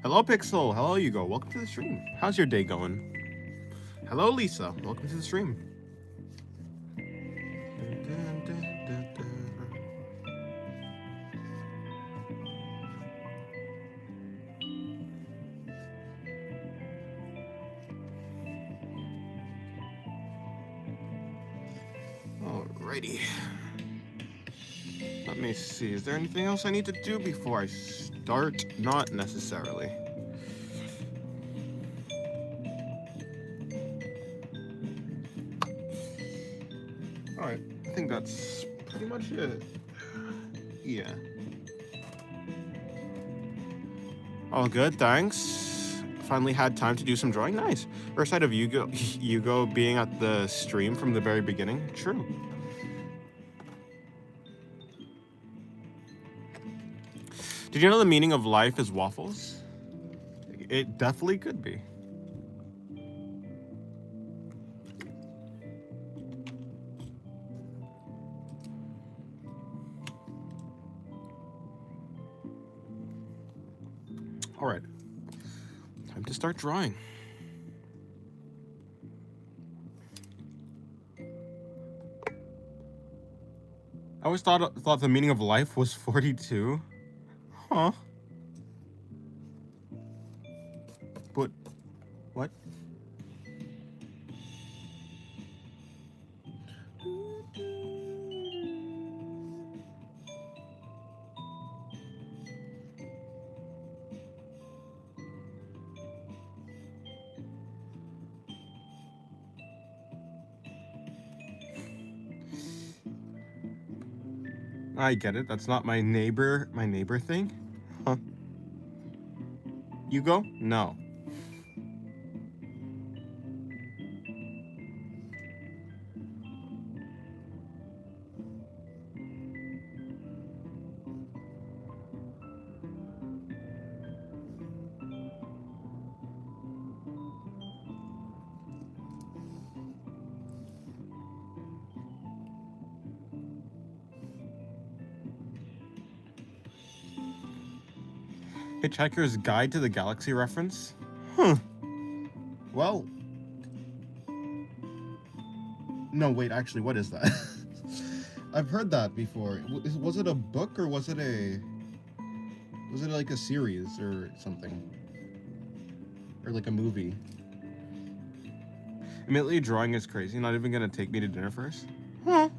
Hello, Pixel. Hello, Hugo. Welcome to the stream. How's your day going? Hello, Lisa. Welcome to the stream. Alrighty. Let me see. Is there anything else I need to do before I start? Not necessarily. Alright. I think that's pretty much it. Yeah. All good, thanks. Finally had time to do some drawing. Nice. First sight of Hugo being at the stream from the very beginning. True. Did you know the meaning of life is waffles? It definitely could be. All right. Time to start drawing. I always thought the meaning of life was 42. Huh. But what? I get it. That's not my neighbor thing. Huh. Hugo? No. Hitchhiker's Guide to the Galaxy reference? Huh. Well. No, wait, actually, what is that? I've heard that before. Was it a book or was it like a series or something? Or like a movie? Immediately drawing is crazy. Not even gonna take me to dinner first? Huh.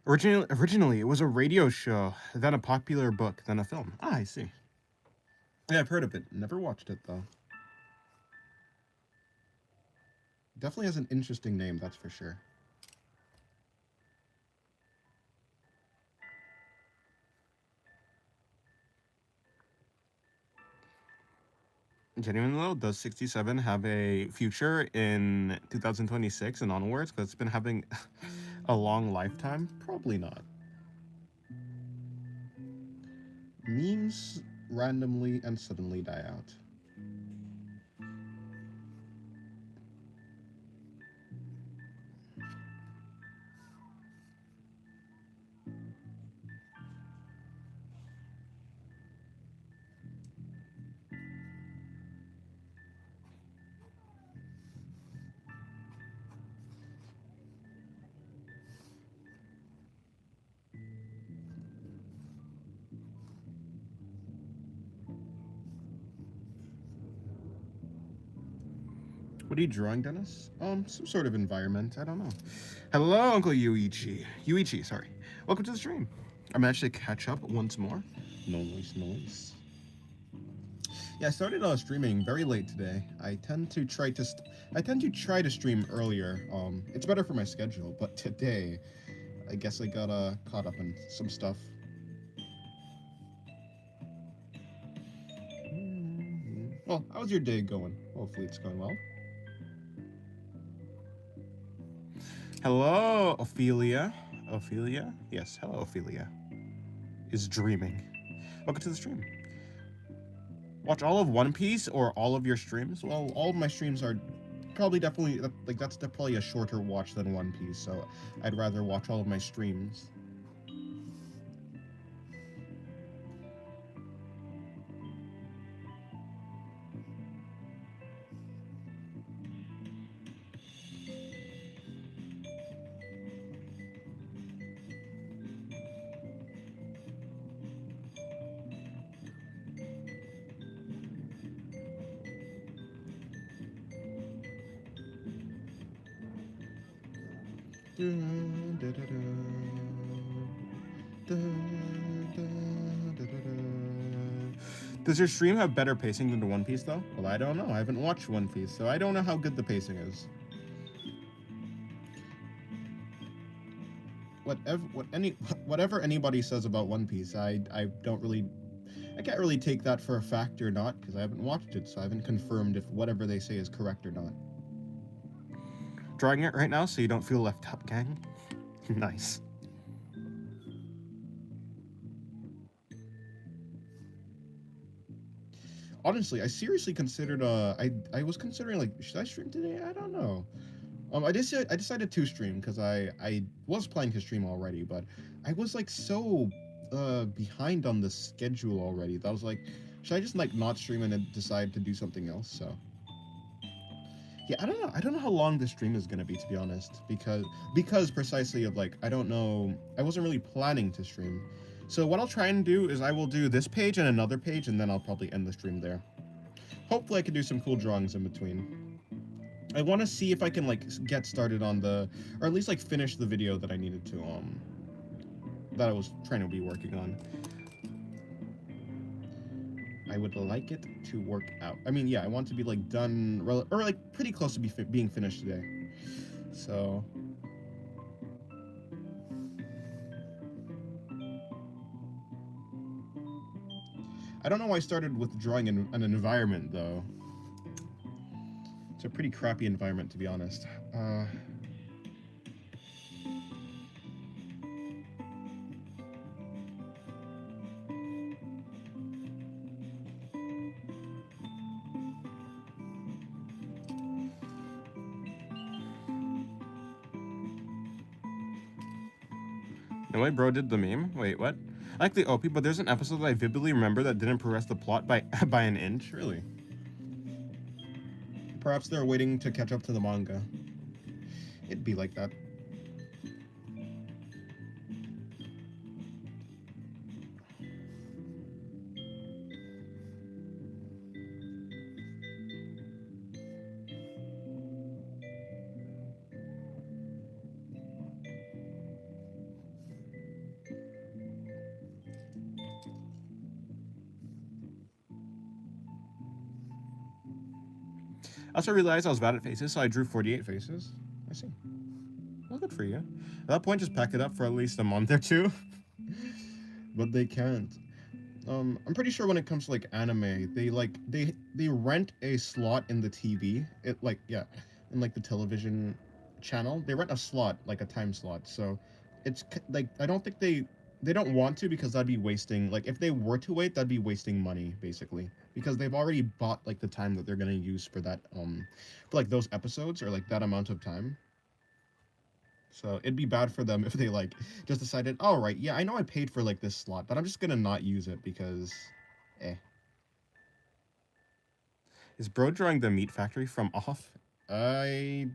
Originally, it was a radio show, then a popular book, then a film. Ah, I see. Yeah, I've heard of it. Never watched it, though. Definitely has an interesting name, that's for sure. Genuinely though, does 67 have a future in 2026 and onwards? Because it's been having a long lifetime? Probably not. Memes randomly and suddenly die out. What are you drawing, Dennis? Some sort of environment. I don't know. Hello, Uncle Yuichi. Yuichi, sorry. Welcome to the stream. I managed to catch up once more. Nice, nice. Yeah, I started streaming very late today. I tend to try to stream earlier. It's better for my schedule, but today, I guess I got caught up in some stuff. Well, how's your day going? Hopefully it's going well. Hello, Ophelia. Ophelia? Yes, hello, Ophelia. Is dreaming. Welcome to the stream. Watch all of One Piece or all of your streams? Well, all of my streams are definitely, like, that's probably a shorter watch than One Piece, so I'd rather watch all of my streams. Does your stream have better pacing than the One Piece, though? Well, I don't know. I haven't watched One Piece, so I don't know how good the pacing is. Whatever anybody says about One Piece, I can't really take that for a fact or not, because I haven't watched it, so I haven't confirmed if whatever they say is correct or not. Drawing it right now so you don't feel left out, gang. Nice. Honestly, I seriously considered I was considering, like, should I stream today? I don't know. I decided to stream because I was planning to stream already, but I was like so behind on the schedule already that I was like, should I just like not stream and then decide to do something else? So yeah, I don't know how long this stream is gonna be, to be honest, because precisely of, like, I don't know, I wasn't really planning to stream. So what I'll try and do is I will do this page and another page, and then I'll probably end the stream there. Hopefully I can do some cool drawings in between. I want to see if I can, like, get started on or at least, like, finish the video that I needed to, that I was trying to be working on. I would like it to work out. I mean, yeah, I want to be, like, done, or, like, pretty close to being finished today. So I don't know why I started with drawing an environment, though. It's a pretty crappy environment, to be honest. No way, bro did the meme? Wait, what? I like the OP, but there's an episode that I vividly remember that didn't progress the plot by by an inch. Really? Perhaps they're waiting to catch up to the manga. It'd be like that. I also realized I was bad at faces, so I drew 48 faces. I see. Well, good for you. At that point, just pack it up for at least a month or two. But they can't. I'm pretty sure when it comes to, like, anime, they rent a slot in the TV. In, like, the television channel. They rent a slot, like a time slot. So it's like, I don't think they don't want to, because that'd be wasting, like, if they were to wait, that'd be wasting money, basically, because they've already bought, like, the time that they're going to use for that, for, like, those episodes, or, like, that amount of time. So it'd be bad for them if they, like, just decided, all right, yeah, I know I paid for, like, this slot, but I'm just gonna not use it because Is bro drawing the meat factory from off? I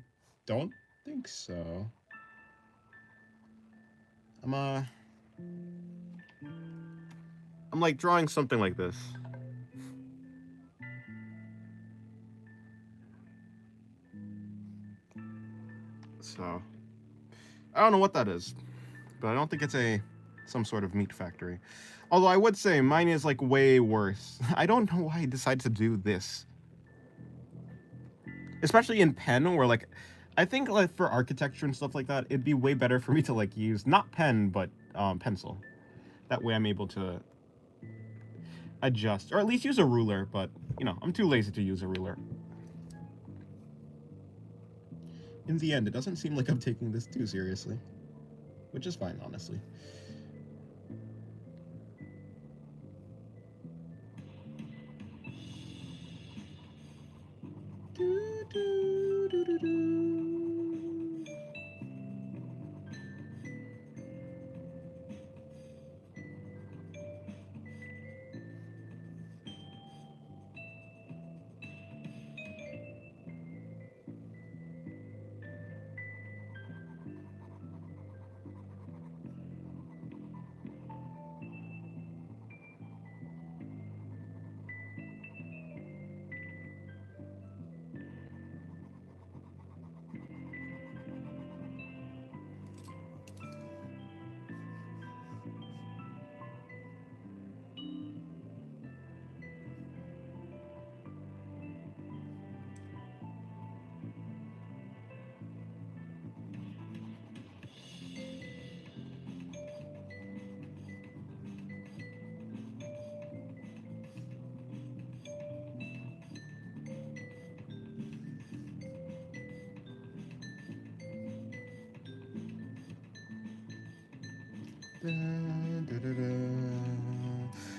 don't think so. I'm like drawing something like this. I don't know what that is, but I don't think it's some sort of meat factory. Although I would say mine is like way worse. I don't know why I decided to do this, especially in pen, where like I think like for architecture and stuff like that, it'd be way better for me to like use not pen but pencil. That way I'm able to adjust or at least use a ruler. But you know, I'm too lazy to use a ruler. In the end, it doesn't seem like I'm taking this too seriously, which is fine, honestly.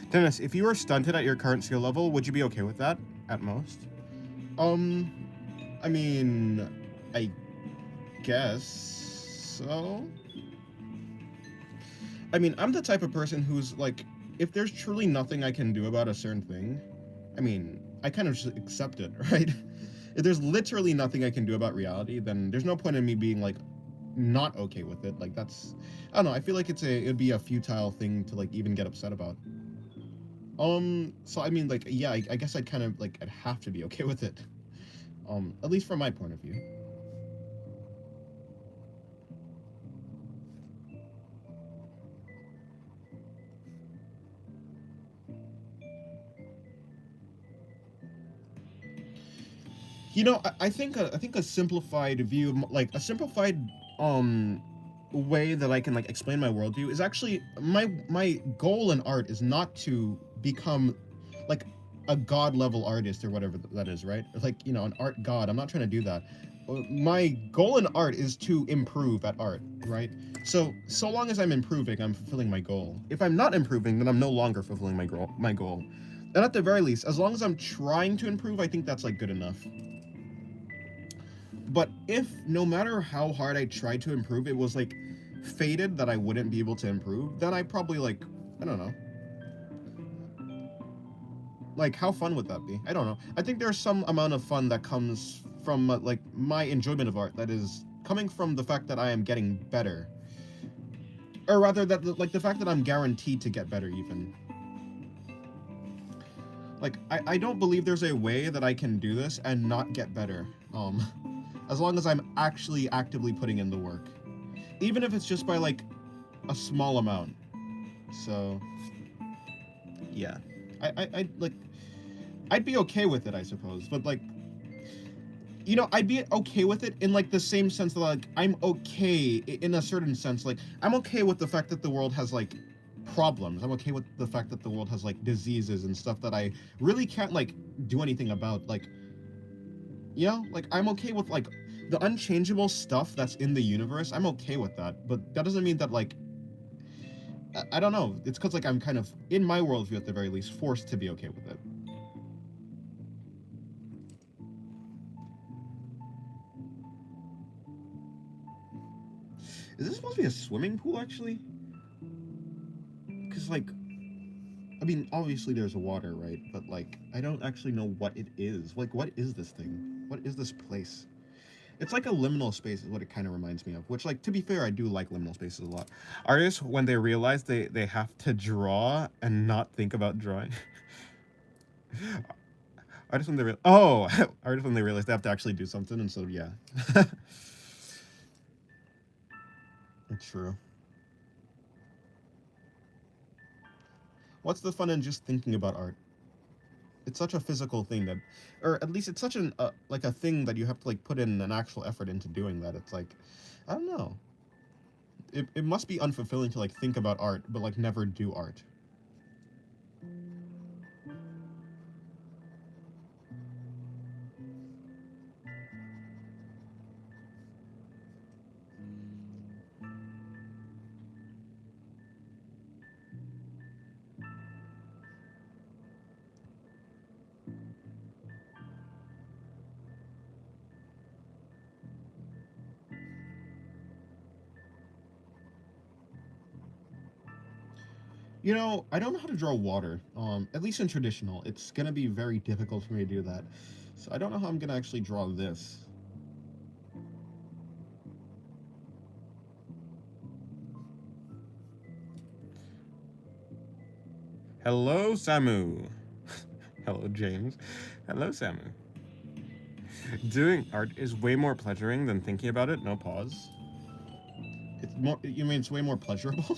Dennis, if you were stunted at your current skill level, would you be okay with that at most? Um, I mean, I guess so. I mean, I'm the type of person who's like, if there's truly nothing I can do about a certain thing, I mean, I kind of just accept it, right? If there's literally nothing I can do about reality, then there's no point in me being like not okay with it. Like that's, I don't know. I feel like it'd be a futile thing to like even get upset about. So I mean, like, yeah, I guess I'd kind of like I'd have to be okay with it. At least from my point of view. You know, I think a simplified view, like a simplified um way that I can like explain my worldview is actually my goal in art is not to become like a god level artist or whatever that is, right? Like, you know, an art god. I'm not trying to do that. My goal in art is to improve at art, right? So long as I'm improving, I'm fulfilling my goal. If I'm not improving, then I'm no longer fulfilling my goal. And at the very least, as long as I'm trying to improve, I think that's like good enough. But if no matter how hard I tried to improve, it was like fated that I wouldn't be able to improve, then I probably like, I don't know. Like, how fun would that be? I don't know. I think there's some amount of fun that comes from like my enjoyment of art that is coming from the fact that I am getting better, or rather that like the fact that I'm guaranteed to get better even. Like I don't believe there's a way that I can do this and not get better. As long as I'm actually actively putting in the work, even if it's just by like a small amount. So yeah, I like I'd be okay with it, I suppose, but like, you know, I'd be okay with it in like the same sense that like I'm okay in a certain sense. Like I'm okay with the fact that the world has like problems. I'm okay with the fact that the world has like diseases and stuff that I really can't like do anything about. Like, you know, like I'm okay with like the unchangeable stuff that's in the universe. I'm okay with that, but that doesn't mean that like I don't know. It's because like I'm kind of in my worldview at the very least forced to be okay with it. Is this supposed to be a swimming pool actually? Because like, I mean, obviously there's water, right? But like, I don't actually know what it is. Like, what is this thing? What is this place? It's like a liminal space is what it kind of reminds me of. Which, like, to be fair, I do like liminal spaces a lot. Artists, when they realize they have to draw and not think about drawing. Artists when they artists when they realize they have to actually do something, and so yeah. True. What's the fun in just thinking about art? It's such a physical thing that, or at least it's such an like a thing that you have to like put in an actual effort into doing that. It's like, I don't know. It must be unfulfilling to like think about art but like never do art. You know, I don't know how to draw water. At least in traditional, it's gonna be very difficult for me to do that. So I don't know how I'm gonna actually draw this. Hello, Samu. Hello, James. Hello, Samu. Doing art is way more pleasuring than thinking about it. No pause. It's more. You mean it's way more pleasurable?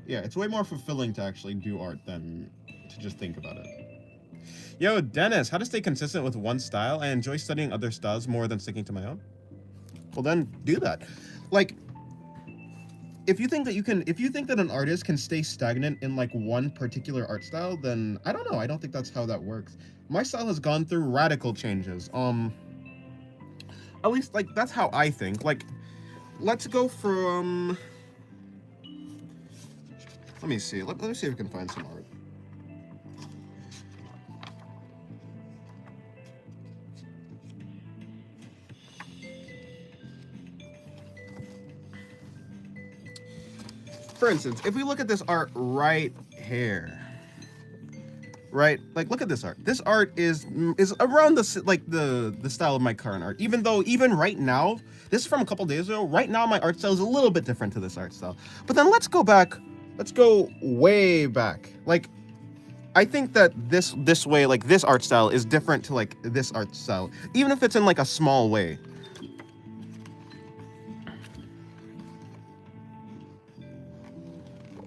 Yeah, it's way more fulfilling to actually do art than to just think about it. Yo, Dennis, how to stay consistent with one style? I enjoy studying other styles more than sticking to my own. Well, then do that. Like, if you think that if you think that an artist can stay stagnant in like one particular art style, then I don't know. I don't think that's how that works. My style has gone through radical changes. At least like that's how I think. Like, let's go from. Let me see. Let me see if we can find some art. For instance, if we look at this art right here, right? Like, look at this art. This art is around the style of my current art. Even though even right now, this is from a couple days ago. Right now, my art style is a little bit different to this art style. But then let's go back. Let's go way back. Like, I think that this way, like this art style, is different to like this art style, even if it's in like a small way.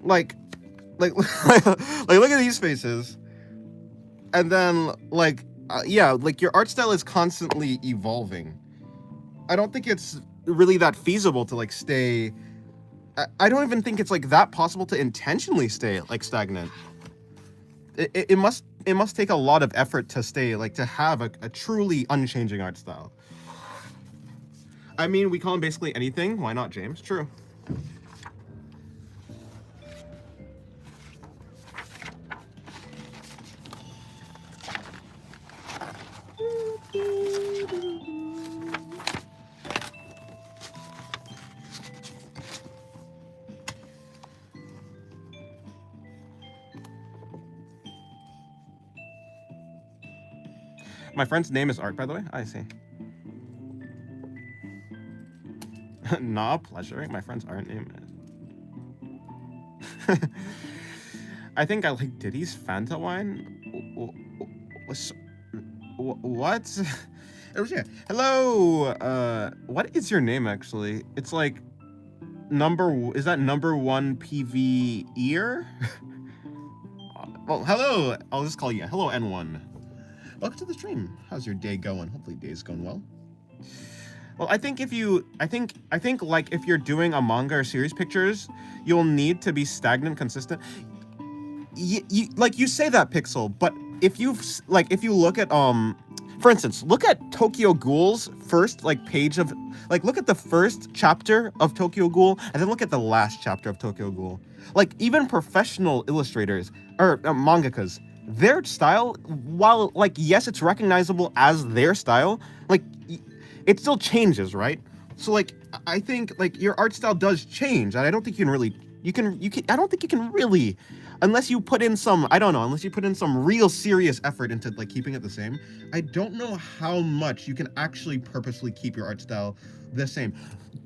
Like, like look at these faces, and then like yeah, like your art style is constantly evolving. I don't think it's really that feasible to like stay. I don't even think it's like that possible to intentionally stay like stagnant. It must take a lot of effort to stay like to have a truly unchanging art style. I mean, we call him basically anything. Why not, James? True. My friend's name is Art, by the way. I see. Nah, pleasure. My friend's art name is. I think I like Diddy's Fanta wine. What? Hello. What is your name actually? It's like is that number one PV ear? Well, hello. I'll just call you. Hello, N1. Welcome to the stream. How's your day going? Hopefully, day's going well. Well, I think like if you're doing a manga or series pictures, you'll need to be stagnant, consistent. Like you say that, Pixel, but if you look at for instance, look at Tokyo Ghoul's first like page of like look at the first chapter of Tokyo Ghoul and then look at the last chapter of Tokyo Ghoul. Like even professional illustrators or mangakas, their style, while like yes, it's recognizable as their style, like it still changes, right? So like I think like your art style does change, and I don't think you can really I don't think you can really, unless you put in some, I don't know, unless you put in some real serious effort into like keeping it the same. I don't know how much you can actually purposely keep your art style the same.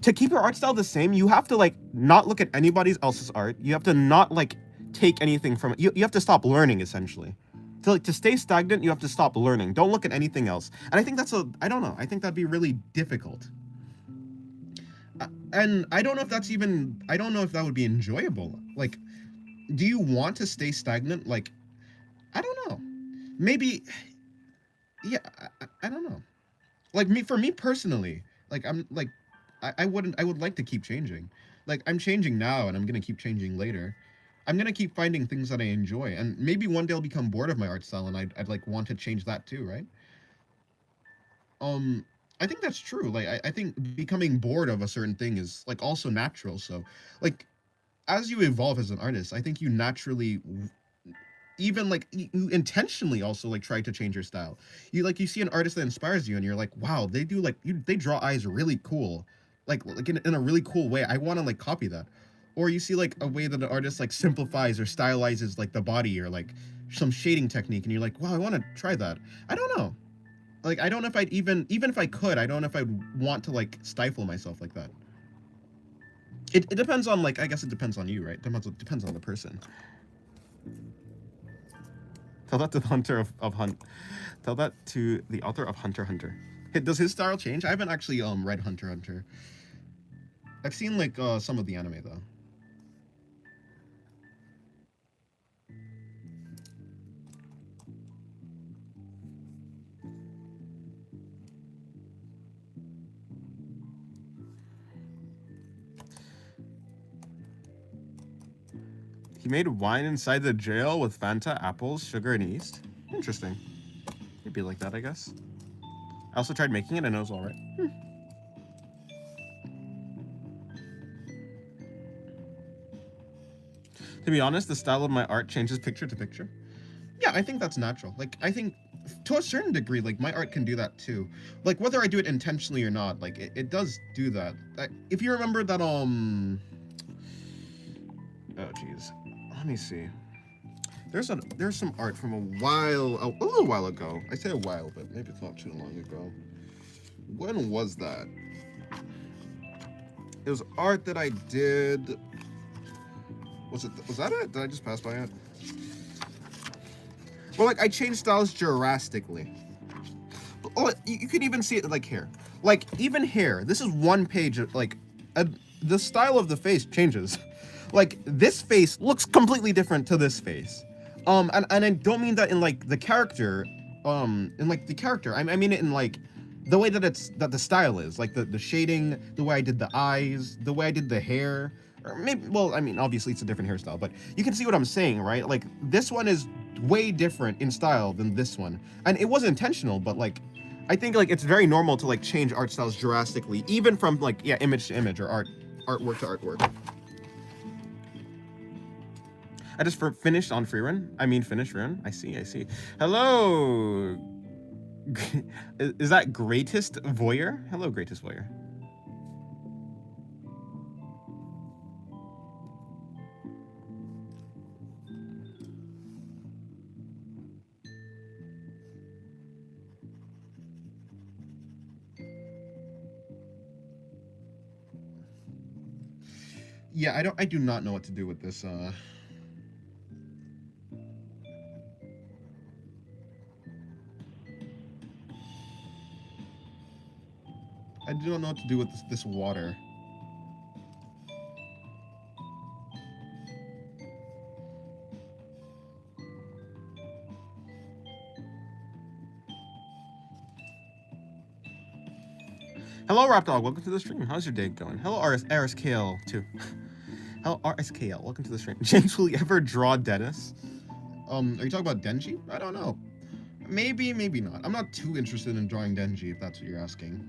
To keep your art style the same, you have to like not look at anybody else's art. You have to not like take anything from it. You have to stop learning essentially. to stay stagnant, you have to stop learning. Don't look at anything else. And I think I don't know. I think that'd be really difficult. And I don't know if that's even, I don't know if that would be enjoyable. Like, do you want to stay stagnant? Like, I don't know. Maybe, yeah, I don't know. Like for me personally, like I'm like, I would like to keep changing. Like I'm changing now and I'm gonna keep changing later. I'm gonna keep finding things that I enjoy, and maybe one day I'll become bored of my art style, and I'd like want to change that too, right? Um, I think that's true. Like I think becoming bored of a certain thing is like also natural. So, like as you evolve as an artist, I think you naturally even like you intentionally also like try to change your style. You see an artist that inspires you and you're like, wow, they do like they draw eyes really cool, like in a really cool way. I want to like copy that. Or you see like a way that an artist like simplifies or stylizes like the body or like some shading technique and you're like, wow, I want to try that. I don't know. Like I don't know if I'd even if I could, I don't know if I'd want to like stifle myself like that. It depends on like, I guess it depends on you, right? Depends on the person. Tell that to the hunter of Hunt. Tell that to the author of Hunter x Hunter. Does his style change? I haven't actually read Hunter x Hunter. I've seen like some of the anime though. He made wine inside the jail with Fanta, apples, sugar, and yeast. Interesting. It'd be like that, I guess. I also tried making it and it was alright. To be honest, the style of my art changes picture to picture. Yeah, I think that's natural. Like, I think to a certain degree, like my art can do that too. Like whether I do it intentionally or not, like it does do that. If you remember that, oh jeez, let me see. There's some art from a little while ago. I say a while, but maybe it's not too long ago. When was that? It was art that I did. Was that it? Did I just pass by it? Well, like I changed styles drastically. Oh, you can even see it like here. Like even here, this is one page. Like the style of the face changes. Like this face looks completely different to this face. And I don't mean that in like the character. In like the character. I mean it in like the way that the style is. Like the shading, the way I did the eyes, the way I did the hair. Or maybe, well, I mean, obviously it's a different hairstyle, but you can see what I'm saying, right? Like this one is way different in style than this one, and it wasn't intentional, but like I think like it's very normal to like change art styles drastically, even from like, yeah, image to image or artwork to artwork. I just finished on Freerun. I mean, finished run. I see. Hello. Is that Greatest Voyeur? Hello, Greatest Voyeur. Yeah, I do not know what to do with this. I do not know what to do with this water. Hello, Rapdog. Welcome to the stream. How's your day going? Hello, RSKL too. Hello, RSKL. Welcome to the stream. James, will you ever draw Dennis? Are you talking about Denji? I don't know. Maybe, maybe not. I'm not too interested in drawing Denji, if that's what you're asking.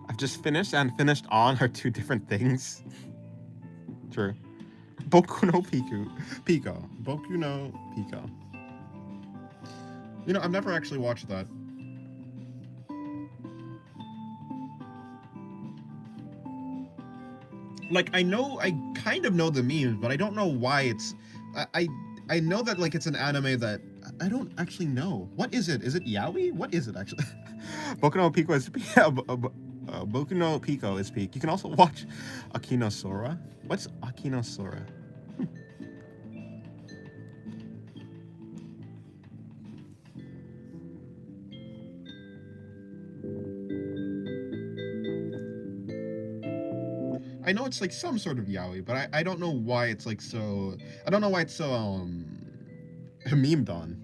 I've just finished and finished on are two different things. True. Boku no Pico. Boku no Pico. You know, I've never actually watched that. Like, I kind of know the memes, but I don't know why it's... I know that, like, it's an anime that I don't actually know. What is it? Is it yaoi? What is it actually? Boku no Pico is peak. Boku no Pico is peak. You can also watch Akino Sora. What's Akino Sora? I know it's like some sort of yaoi, but I don't know why it's like so. I don't know why it's so memed on.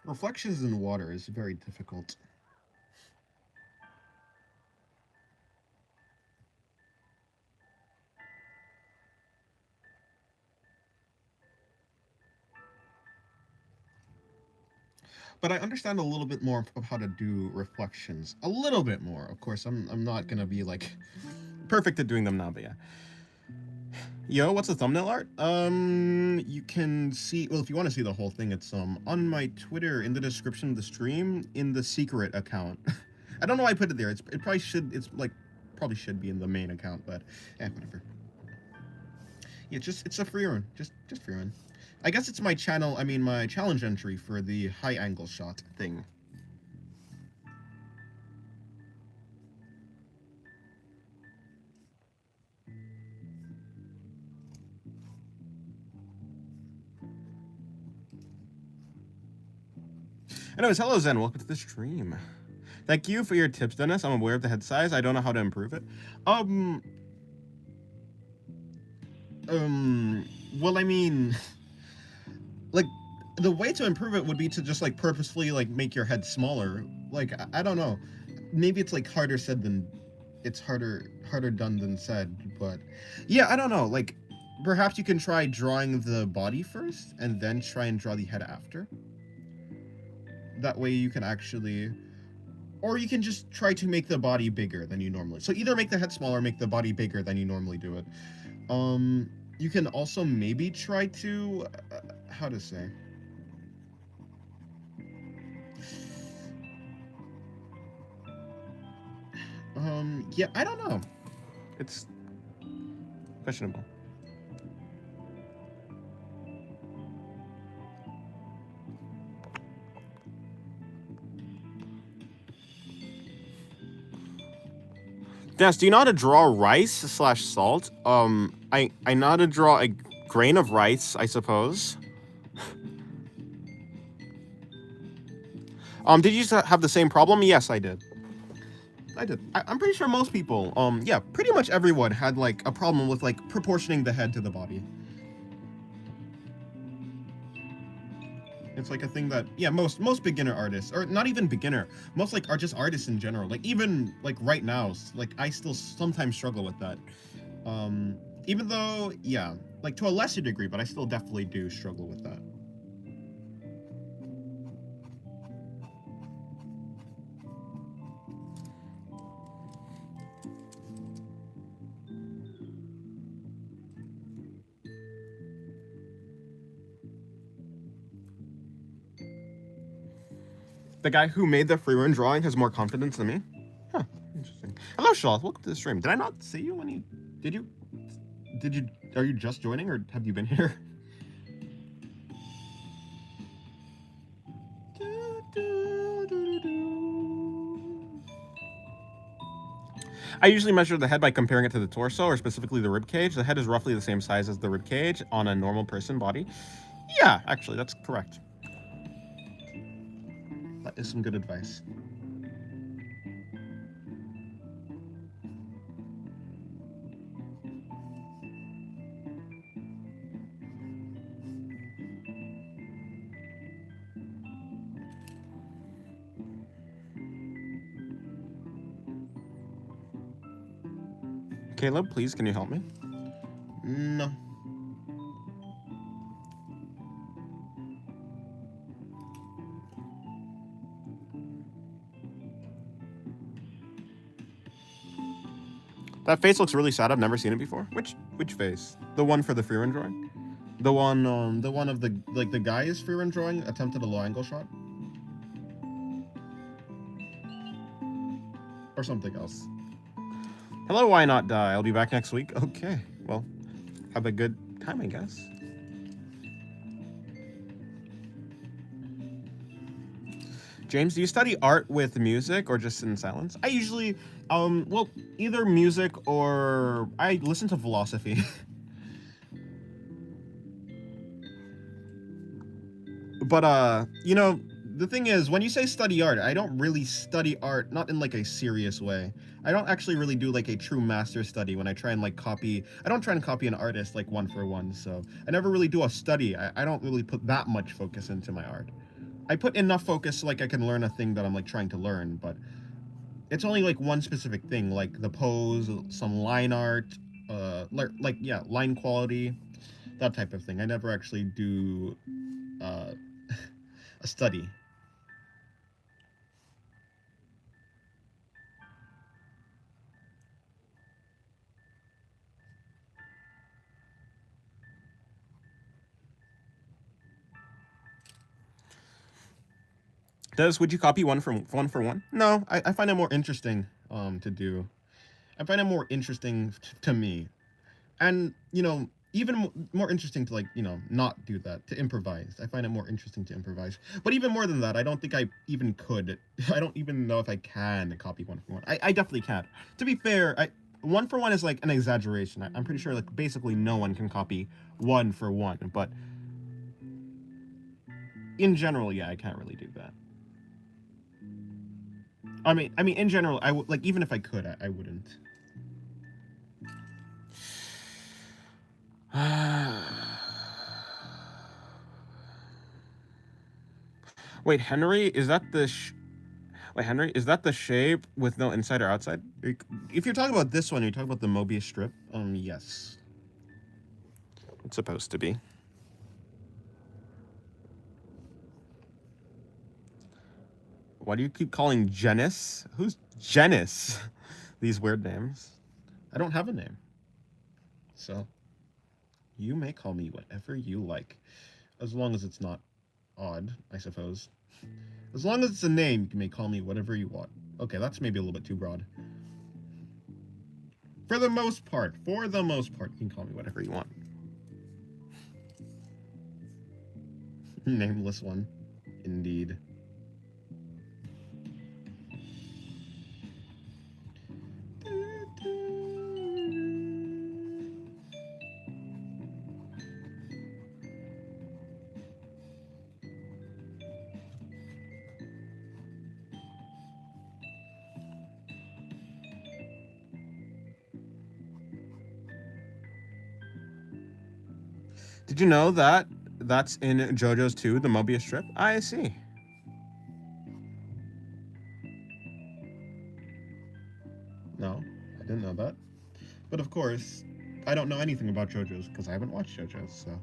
Reflections in water is very difficult. But I understand a little bit more of how to do reflections. A little bit more. Of course, I'm not gonna be like perfect at doing them now, but yeah. Yo, what's the thumbnail art? You can see. Well, if you want to see the whole thing, it's on my Twitter in the description of the stream in the secret account. I don't know why I put it there. It probably should. It's like probably should be in the main account, but whatever. Yeah, it's a free run. Just free run. I guess it's my channel. I mean, my challenge entry for the high angle shot thing. Anyways, hello Zen, welcome to the stream. Thank you for your tips, Dennis. I'm aware of the head size. I don't know how to improve it. Well, I mean, like, the way to improve it would be to just, like, purposefully, like, make your head smaller. Like, I don't know. Maybe it's, like, harder said than... It's harder done than said, but... Yeah, I don't know. Like, perhaps you can try drawing the body first, and then try and draw the head after. That way you can actually... Or you can just try to make the body bigger than you normally... So either make the head smaller, or make the body bigger than you normally do it. You can also maybe try to... how to say... yeah, I don't know. It's questionable. Des, do you know how to draw rice / salt? I know how to draw a grain of rice, I suppose. Did you have the same problem? Yes, I did. I'm pretty sure most people, yeah, pretty much everyone had, like, a problem with, like, proportioning the head to the body. It's like a thing that, yeah, most beginner artists, or not even beginner, most, like, are just artists in general. Like, even, like, right now, like, I still sometimes struggle with that. Even though, yeah, like, to a lesser degree, but I still definitely do struggle with that. The guy who made the free run drawing has more confidence than me? Huh, interesting. Hello, Shaw. Welcome to the stream. Did I not see you when you... Did you... Are you just joining, or have you been here? I usually measure the head by comparing it to the torso, or specifically the rib cage. The head is roughly the same size as the rib cage on a normal person body. Yeah, actually, that's correct. That is some good advice. Caleb, please, can you help me? No. That face looks really sad. I've never seen it before. Which face? The one for the free run drawing? The one of the guy's free run drawing attempted a low angle shot, or something else. Hello, why not die? I'll be back next week. Okay, well, have a good time, I guess. James, do you study art with music or just in silence? I usually, well, either music or I listen to philosophy. But you know, the thing is, when you say study art, I don't really study art, not in like a serious way. I don't actually really do like a true master study when I try and like copy. I don't try and copy an artist like one for one. So I never really do a study. I don't really put that much focus into my art. I put enough focus so like I can learn a thing that I'm like trying to learn, but it's only like one specific thing, like the pose, some line art, like yeah, line quality, that type of thing. I never actually do uh, a study. Would you copy one for one? No, I find it more interesting to do. I find it more interesting to me, and you know, even more interesting to like not do that, to improvise. I find it more interesting to improvise. But even more than that, I don't think I even could. I don't even know if I can copy one for one. I definitely can't. To be fair, I one for one is like an exaggeration. I'm pretty sure like basically no one can copy one for one, but in general, yeah, I can't really do that. I mean, in general, I would like even if I could, I wouldn't. Wait, Henry, is that the wait, Henry, is that the shape with no inside or outside? If you're talking about this one, you're talking about the Mobius strip. Yes. It's supposed to be. Why do you keep calling Janice? Who's Janice? These weird names. I don't have a name. So, you may call me whatever you like. As long as it's not odd, I suppose. As long as it's a name, you may call me whatever you want. Okay, that's maybe a little bit too broad. For the most part, you can call me whatever you want. Nameless one. Indeed. Did you know that that's in JoJo's 2, the Mobius strip? I see. No, I didn't know that. But of course, I don't know anything about JoJo's because I haven't watched JoJo's, so.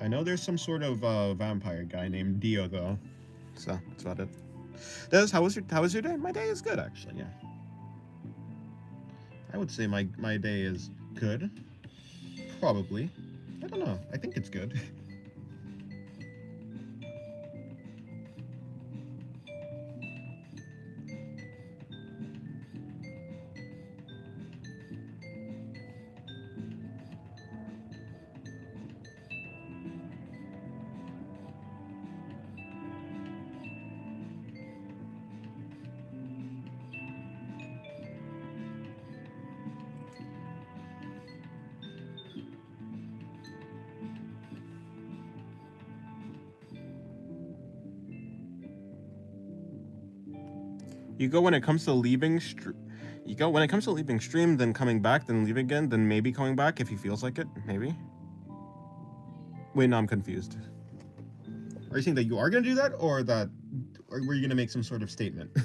I know there's some sort of vampire guy named Dio, though. So, that's about it. Des, how was your day? My day is good, actually, yeah. I would say my day is good. Probably. I don't know. I think it's good. You go when it comes to leaving stream, then coming back, then leaving again, then maybe coming back if he feels like it. Maybe. Wait, no, I'm confused. Are you saying that you are going to do that, or were you going to make some sort of statement?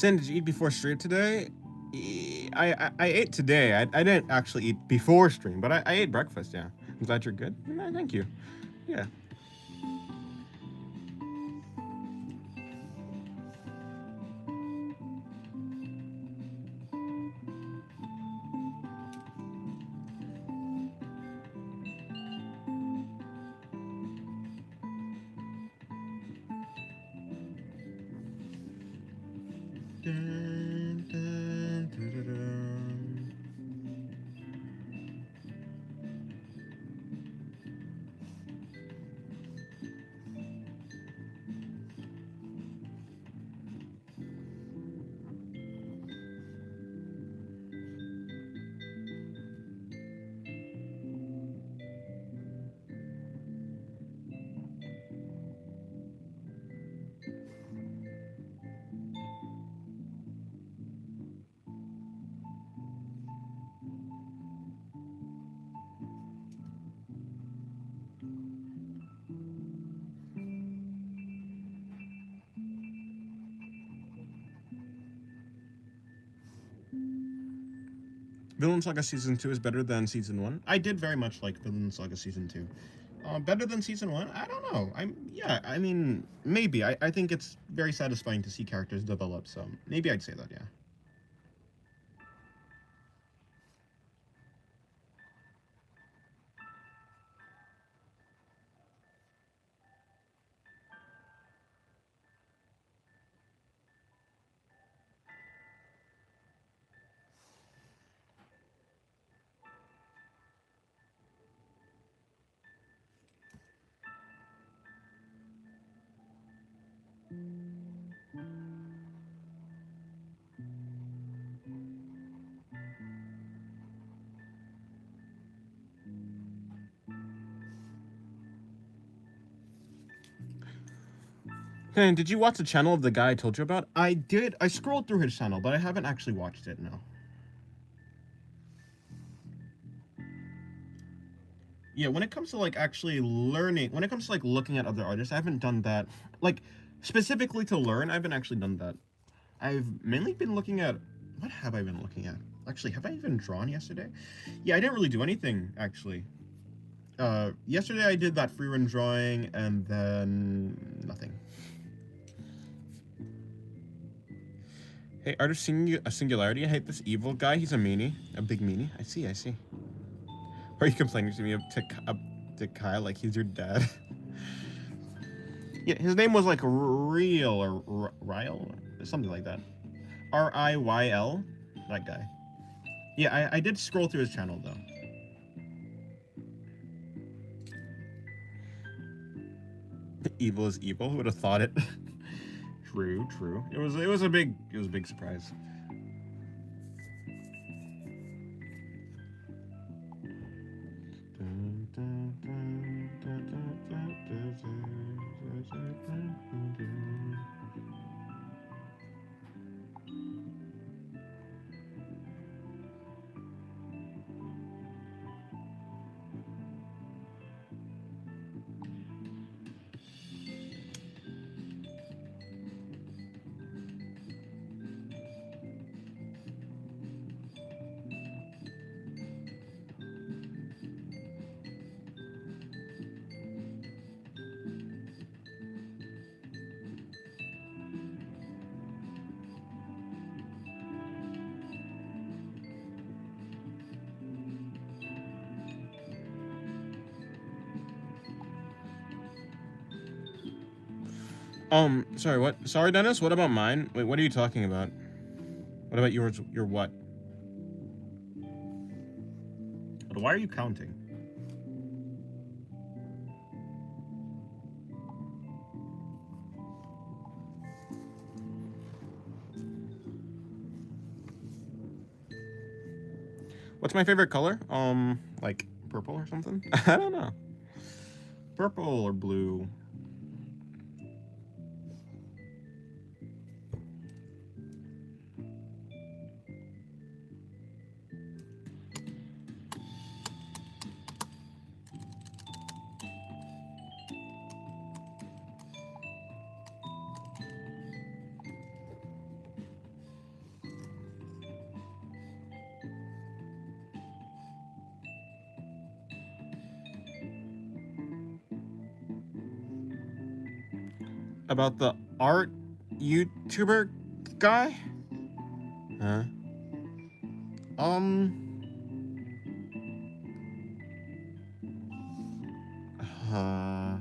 Sin, did you eat before stream today? I ate today. I didn't actually eat before stream, but I ate breakfast, yeah. I'm glad you're good. Thank you. Yeah. Dun, dun, dun, dun, dun. Villain Saga Season 2 is better than Season 1. I did very much like Villain Saga Season 2. Better than Season 1? I don't know. I mean, maybe. I think it's very satisfying to see characters develop, so maybe I'd say that, yeah. Hey, did you watch the channel of the guy I told you about? I did. I scrolled through his channel, but I haven't actually watched it, no. Yeah, when it comes to like actually learning, when it comes to like looking at other artists, I haven't done that. Like specifically to learn, I haven't actually done that. I've mainly been looking at, what have I been looking at? Actually, have I even drawn yesterday? Yeah, I didn't really do anything actually. Yesterday I did that free run drawing and then nothing. Hey, artist singularity. I hate this evil guy. He's a meanie, a big meanie. I see. Are you complaining to me to Kyle like he's your dad? Yeah, his name was like Real or Ryle, something like that. Riyl, that guy. Yeah, I did scroll through his channel though. Evil is evil. Who would have thought it? True. It was a big surprise. Sorry, what? Sorry, Dennis, what about mine? Wait, what are you talking about? What about yours? Your what? But why are you counting? What's my favorite color? Like purple or something? I don't know. Purple or blue? About the art YouTuber guy? Huh? Um. Uh.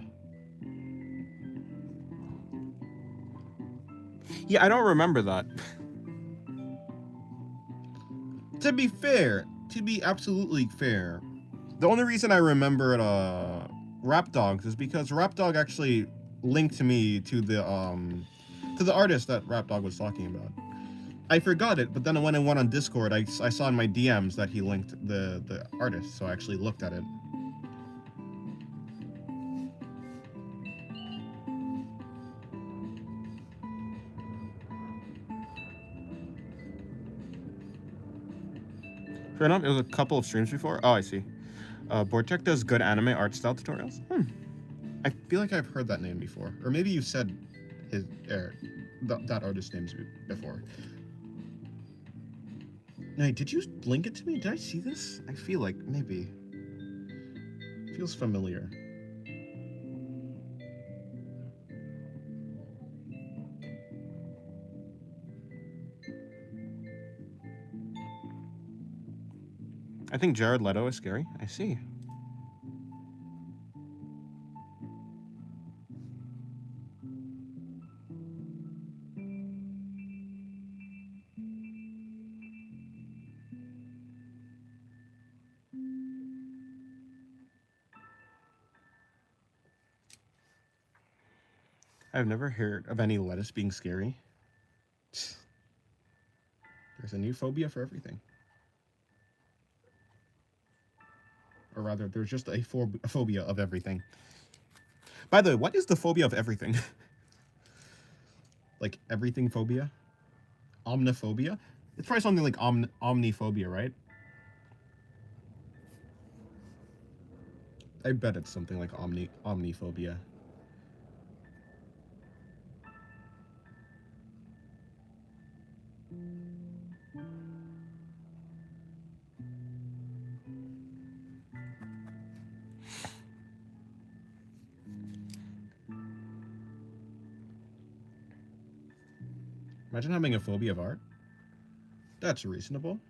Yeah, I don't remember that. To be fair, to be absolutely fair, The only reason I remembered Rap Dogs is because Rap Dog actually linked me to the artist that Rap Dog was talking about. I forgot it, but then when I went on Discord, I saw in my DMs that he linked the artist, so I actually looked at it. Fair enough. It was a couple of streams before. Oh, I see. Bortek does good anime art style tutorials. I feel like I've heard that name before, or maybe you said his that artist's names before. Hey, did you link it to me? Did I see this? I feel like maybe. Feels familiar. I think Jared Leto is scary. I see. I've never heard of any lettuce being scary. There's a new phobia for everything. Or rather, there's just a phobia of everything. By the way, what is the phobia of everything? Like everything phobia? Omniphobia? It's probably something like omniphobia, right? I bet it's something like omniphobia. Imagine having a phobia of art. That's reasonable.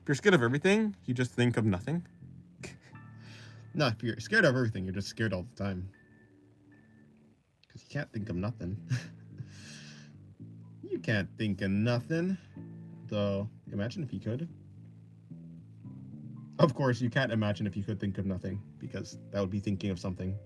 If you're scared of everything, you just think of nothing. No, if you're scared of everything, you're just scared all the time. Because you can't think of nothing. You can't think of nothing. Though, imagine if you could. Of course, you can't imagine if you could think of nothing, because that would be thinking of something.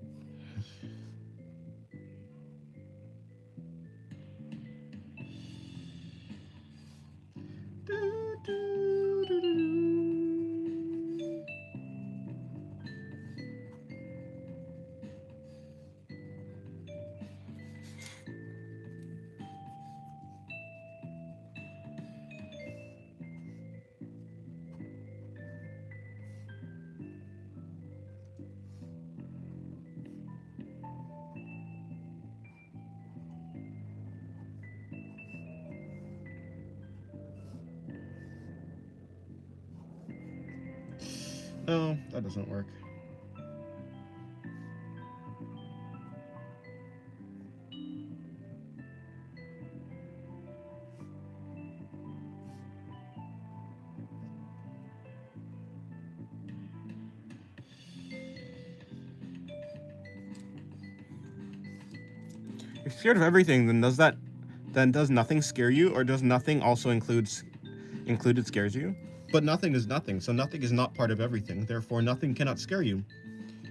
Oh, that doesn't work. If you're scared of everything, then does nothing scare you, or does nothing also included scares you? But nothing is nothing, so nothing is not part of everything. Therefore, nothing cannot scare you.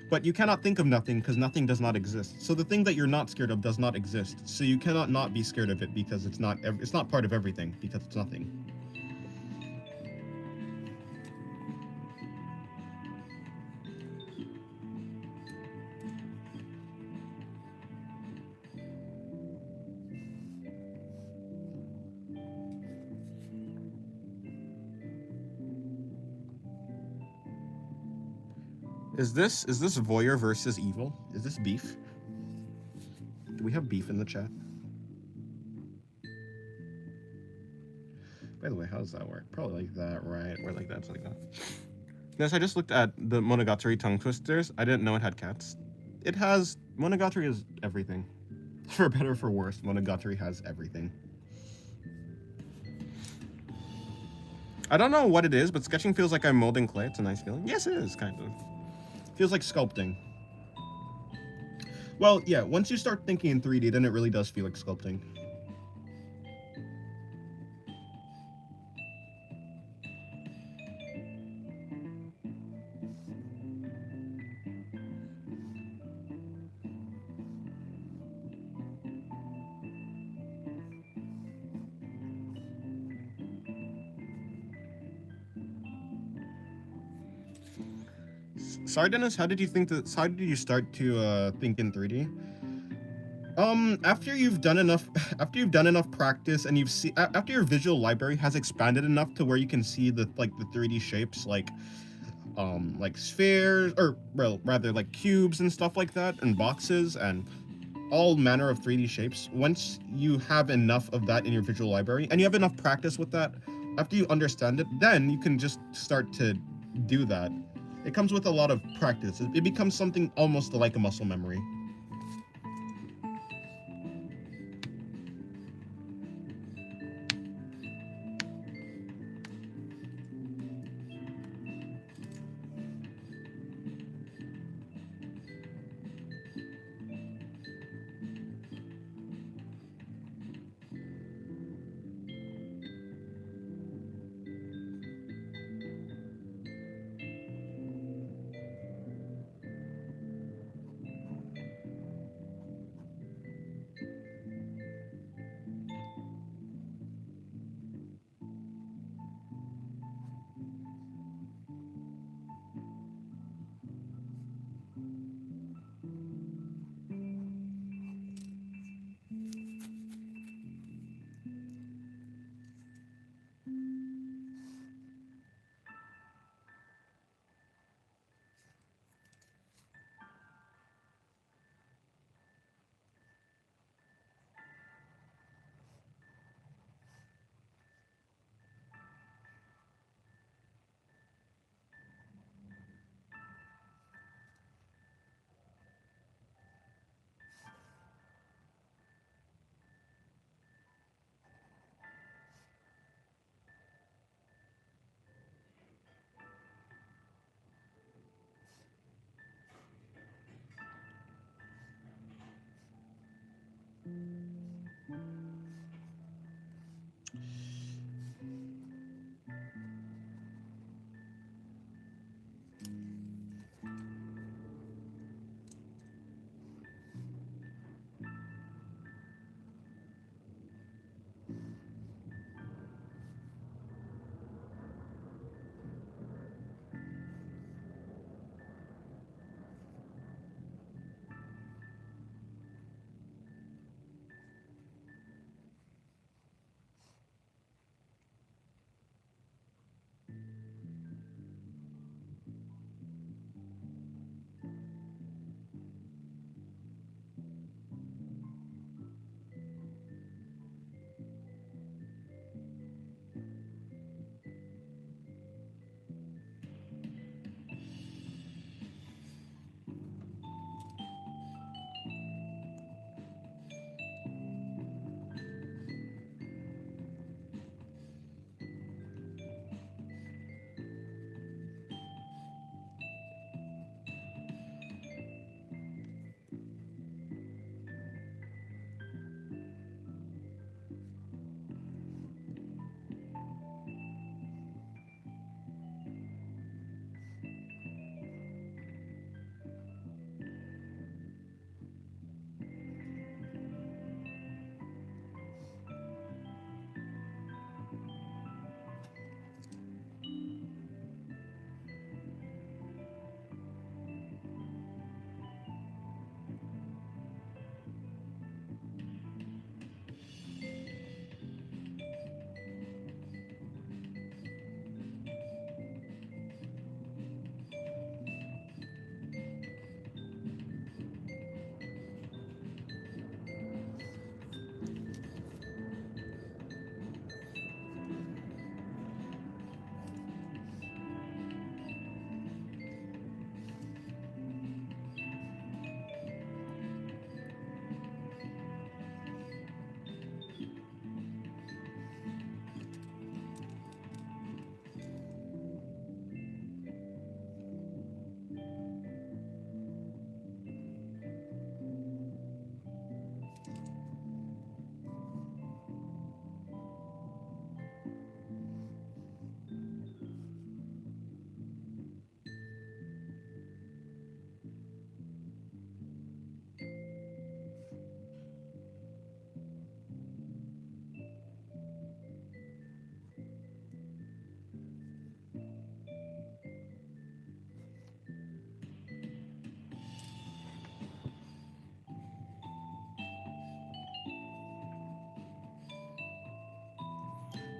But you cannot think of nothing because nothing does not exist. So the thing that you're not scared of does not exist. So you cannot not be scared of it because it's not part of everything because it's nothing. Is this voyeur versus evil? Is this beef? Do we have beef in the chat? By the way, how does that work? Probably like that, right? Or like that, like that. Yes, I just looked at the Monogatari tongue twisters. I didn't know it had cats. It has Monogatari is everything. For better or for worse, Monogatari has everything. I don't know what it is, but sketching feels like I'm molding clay. It's a nice feeling. Yes, it is, kind of. Feels like sculpting. Well, yeah, once you start thinking in 3D, then it really does feel like sculpting. Sorry, Dennis. How did you think that? How did you start to think in 3D? After you've done enough, after you've done enough practice, and after your visual library has expanded enough to where you can see the 3D shapes, like spheres, or well, rather like cubes and stuff like that, and boxes and all manner of 3D shapes. Once you have enough of that in your visual library, and you have enough practice with that, after you understand it, then you can just start to do that. It comes with a lot of practice. It becomes something almost like a muscle memory.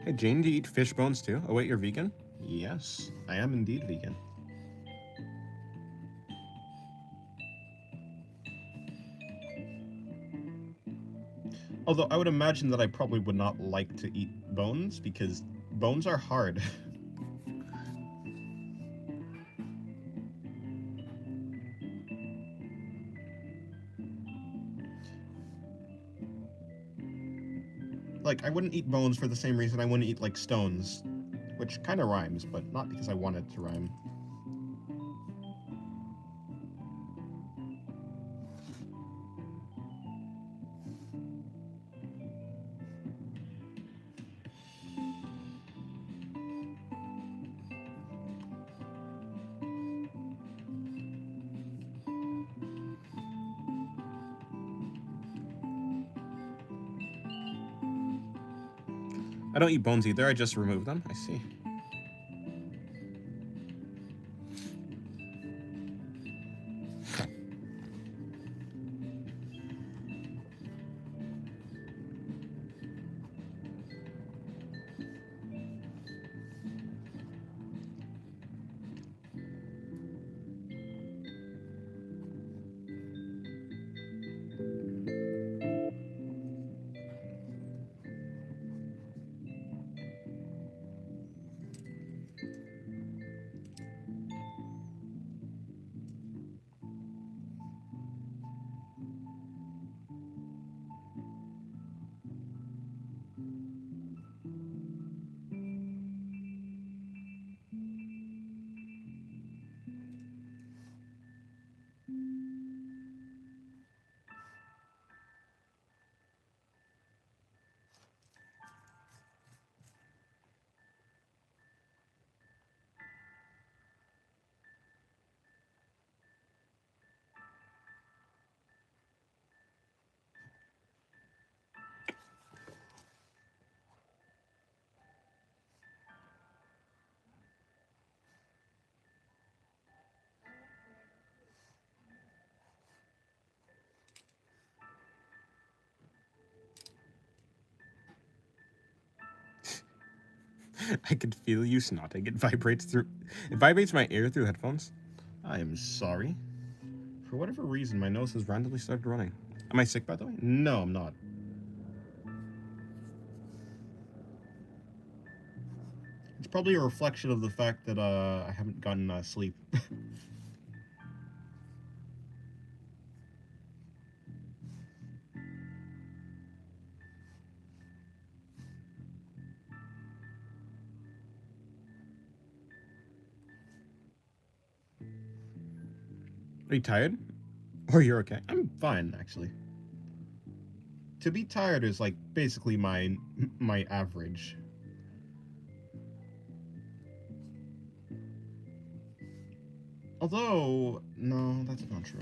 Hey, Jane, do you eat fish bones too? Oh, wait, you're vegan? Yes, I am indeed vegan. Although I would imagine that I probably would not like to eat bones because bones are hard. Like, I wouldn't eat bones for the same reason I wouldn't eat, like, stones. Which kind of rhymes, but not because I want it to rhyme. I don't eat bones either, I just remove them. I see. I could feel you snotting. It vibrates my ear through headphones. I am sorry. For whatever reason, my nose has Has randomly started running. Am I sick, by the way? No, I'm not. It's probably a reflection of the fact that I haven't gotten sleep. Are you tired? Or you're okay? I'm fine, actually. To be tired is like basically my average. Although, no, that's not true.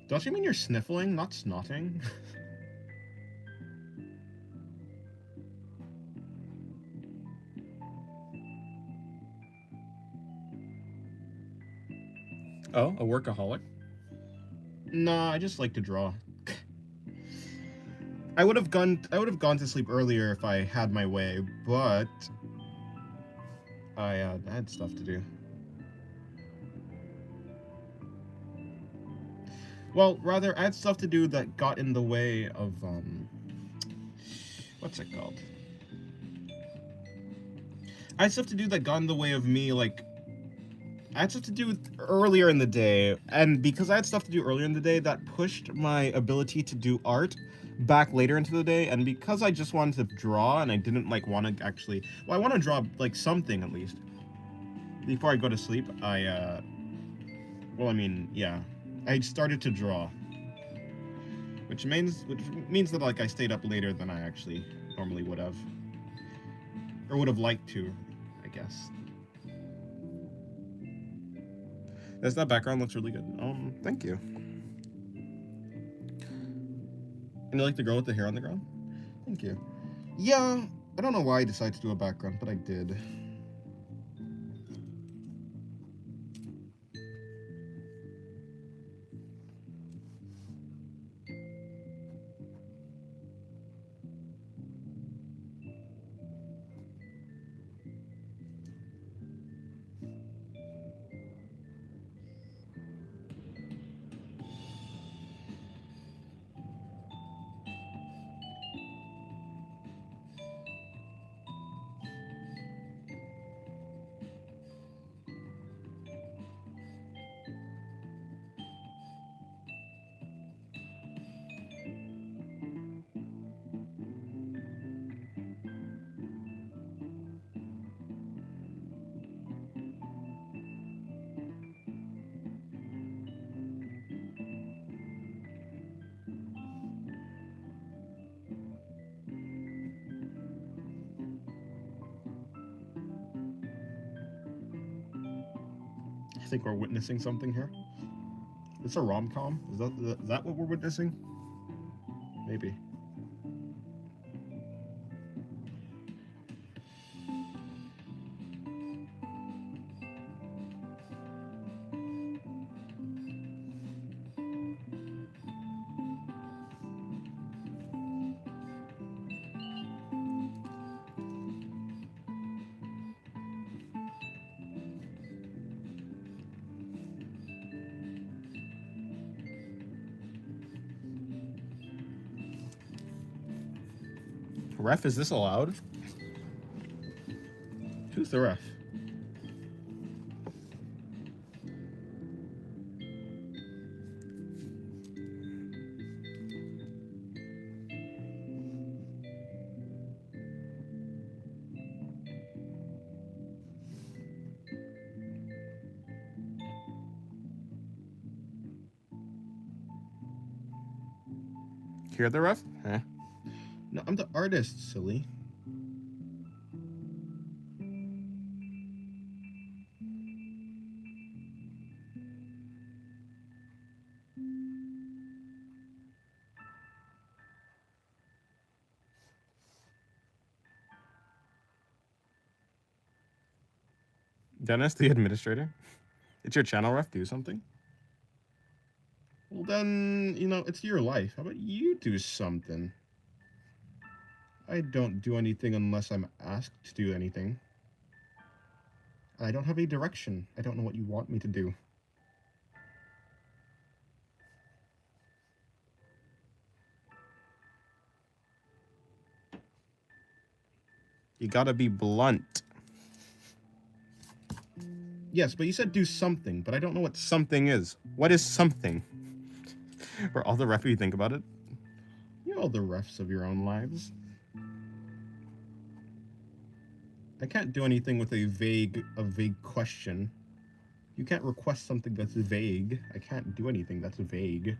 Don't you mean you're sniffling, not snotting? Oh, a workaholic? Nah, I just like to draw. I would have gone to sleep earlier if I had my way, but I had stuff to do. Well, rather, I had stuff to do that got in the way of what's it called? I had stuff to do that got in the way of me, like, I had stuff to do earlier in the day, and because I had stuff to do earlier in the day, that pushed my ability to do art back later into the day, and because I just wanted to draw, and I didn't, like, want to actually, well, I want to draw, like, something, at least, before I go to sleep, well, I mean, yeah, I started to draw, which means that, like, I stayed up later than I actually normally would have, or would have liked to, I guess. That background looks really good. Thank you. And you like the girl with the hair on the ground? Thank you. Yeah, I don't know why I decided to do a background, but I did. I think we're witnessing something here. It's a rom-com. Is that what we're witnessing? Maybe. Ref, is this allowed? Who's the ref? You're the ref? Eh. No, I'm the artist, silly. Dennis, the administrator? It's your channel, ref. Do something. Well, then, you know, it's your life. How about you do something? I don't do anything unless I'm asked to do anything. I don't have any direction. I don't know what you want me to do. You gotta be blunt. Yes, but you said do something, but I don't know what Something is. What is something? For all the ref you think about it? You're all the refs of your own lives. I can't do anything with a vague question. You can't request something that's vague. I can't do anything that's vague.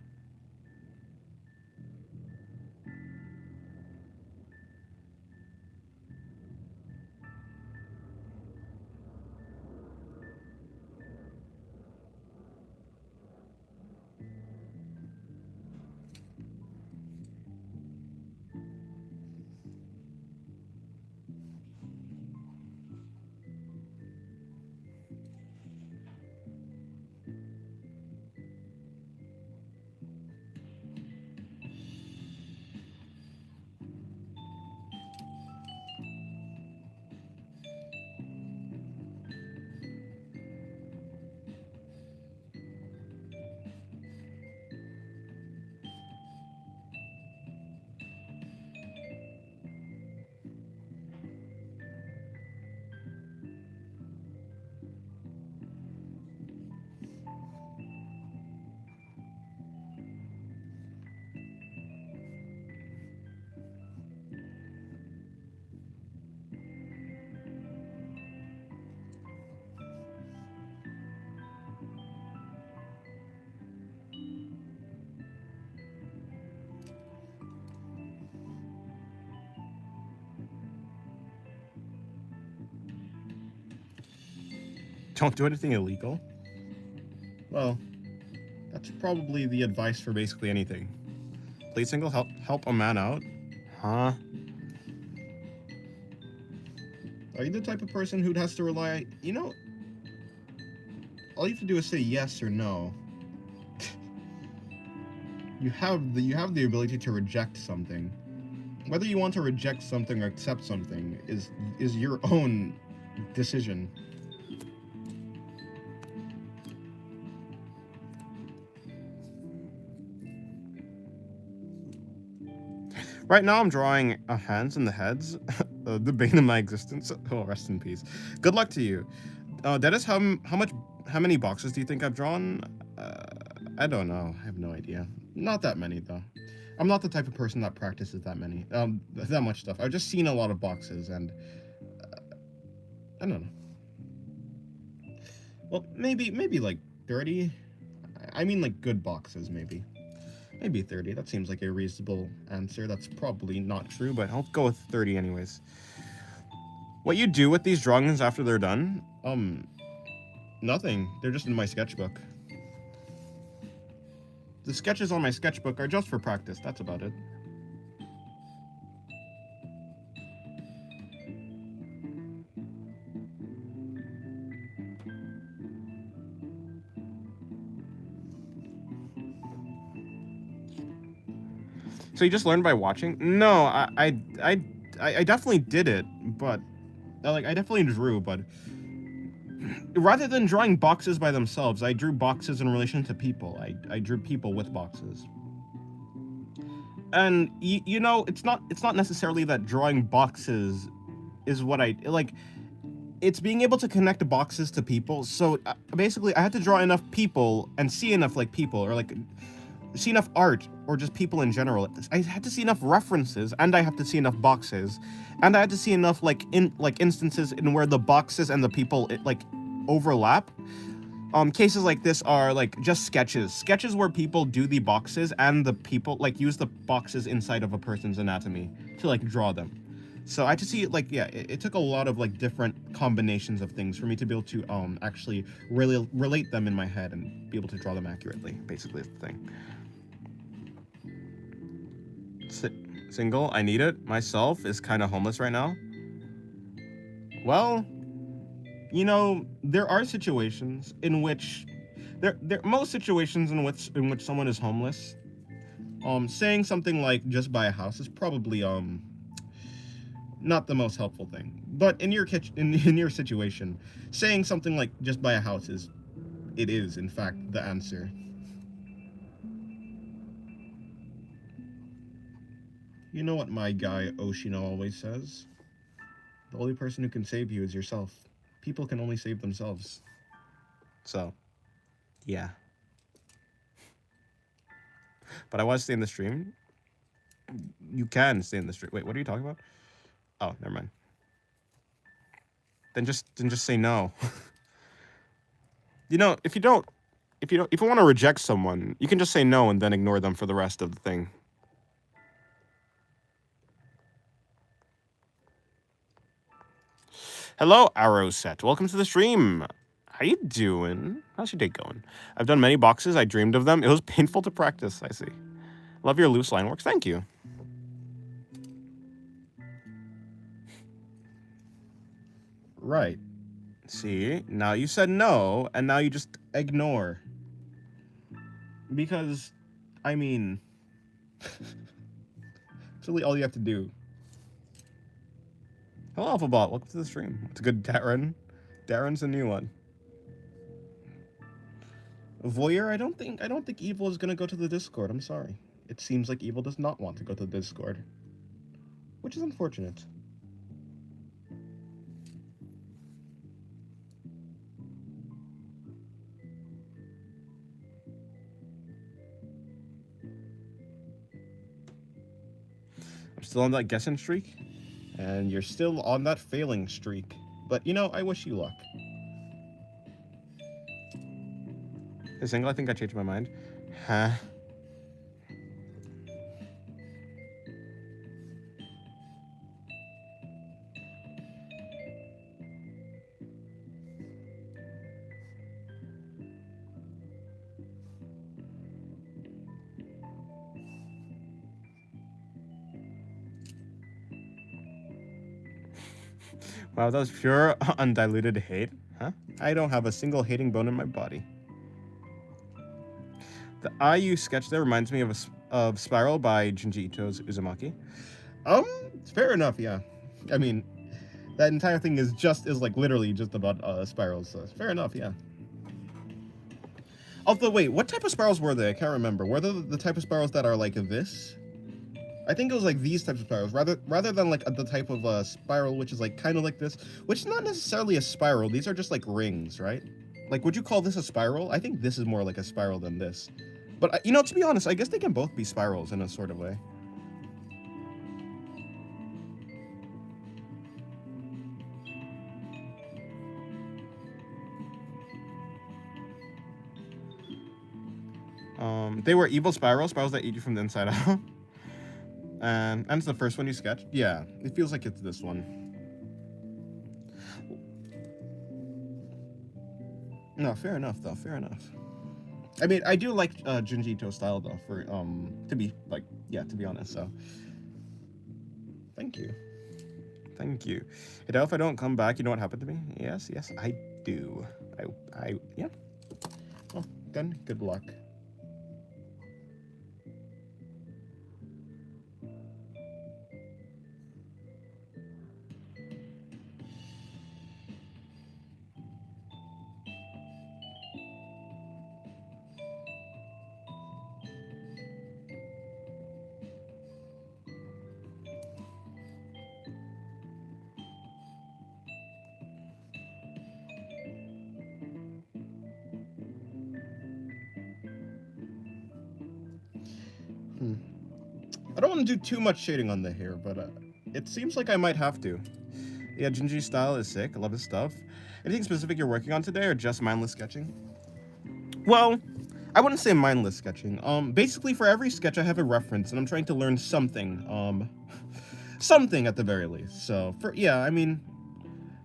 Don't do anything illegal. Well, that's probably the advice for Basically anything. Play single, help a man out. Huh? Are you the type of person who has to rely? All you have to do is say yes or no. You have the ability to reject something. Whether you want to reject something or accept something is your own decision. Right now, I'm drawing hands and the heads, the bane of my existence. Oh, rest in peace. Good luck to you. Dennis, how many boxes do you think I've drawn? I don't know. I have no idea. Not that many though. I'm not the type of person that practices that much stuff. I've just seen a lot of boxes, and I don't know. Well, maybe like 30. I mean, like good boxes, maybe. Maybe 30. That seems like a reasonable answer. That's probably not true, but I'll go with 30 anyways. What you do with these drawings after they're done? Nothing. They're just in my sketchbook. The sketches on my sketchbook are just for practice. That's about it. So you just learned by watching? No, I definitely did it, but I definitely drew, but rather than drawing boxes by themselves, I drew boxes in relation to people. I drew people with boxes. And it's not necessarily that drawing boxes is what I like. It's being able to connect boxes to people. So basically, I had to draw enough people and see enough people, or see enough art, or just people in general. I had to see enough references, and I have to see enough boxes, and I had to see enough instances in where the boxes and the people overlap. Cases like this are just sketches where people do the boxes and the people use the boxes inside of a person's anatomy to draw them. So I had to see it took a lot of different combinations of things for me to be able to actually really relate them in my head and be able to draw them accurately. Basically, is the thing. Single, I need it. Myself is kind of homeless right now. Well, there are situations in which most situations in which someone is homeless. Saying something like just buy a house is probably not the most helpful thing. But in your in your situation, saying something like just buy a house is in fact the answer. You know what my guy Oshino always says? The only person who can save you is yourself. People can only save themselves. So, yeah. But I want to stay in the stream. You can stay in the stream. Wait, what are you talking about? Oh, never mind. Then just say no. If you want to reject someone, you can just say no and then ignore them for the rest of the thing. Hello, Arrowset. Welcome to the stream. How you doing? How's your day going? I've done many boxes. I dreamed of them. It was painful to practice, I see. Love your loose line works. Thank you. Right. See, now you said no, and now you just ignore. Because, I mean, it's really all you have to do. Hello, Alphabot. Welcome to the stream. It's a good Darren. Darren's a new one. Voyeur, I don't think Evil is gonna go to the Discord. I'm sorry. It seems like Evil does not want to go to the Discord, which is unfortunate. I'm still on that guessing streak, and you're still on that failing streak. But I wish you luck. Hey, Single, I think I changed my mind. Huh? Wow, that was pure undiluted hate, huh? I don't have a single hating bone in my body. The IU sketch there reminds me of Spiral by Junji Ito's Uzumaki. Fair enough, yeah. I mean, that entire thing is like literally just about spirals, so fair enough, yeah. Although, wait, what type of spirals were they? I can't remember. Were they the type of spirals that are like this? I think it was like these types of spirals, rather than like the type of spiral which is like kind of like this, which is not necessarily a spiral. These are just like rings, right? Like, would you call this a spiral? I think this is more like a spiral than this. But you know, to be honest, I guess they can both be spirals in a sort of way. They were evil spirals that eat you from the inside out. And it's the first one you sketched? Yeah, it feels like it's this one. No, fair enough, though. Fair enough. I mean, I do like Junji Ito's style, though, for, to be honest, so. Thank you. Thank you. You know, if I don't come back, you know what happened to me? Yes, I do. Yeah. Well, then, good luck. I don't want to do too much shading on the hair, but it seems like I might have to. Yeah, Junji's style is sick. I love his stuff. Anything specific you're working on today, or just mindless sketching? Well, I wouldn't say mindless sketching. Basically for every sketch I have a reference, and I'm trying to learn something. Something at the very least. So, I mean,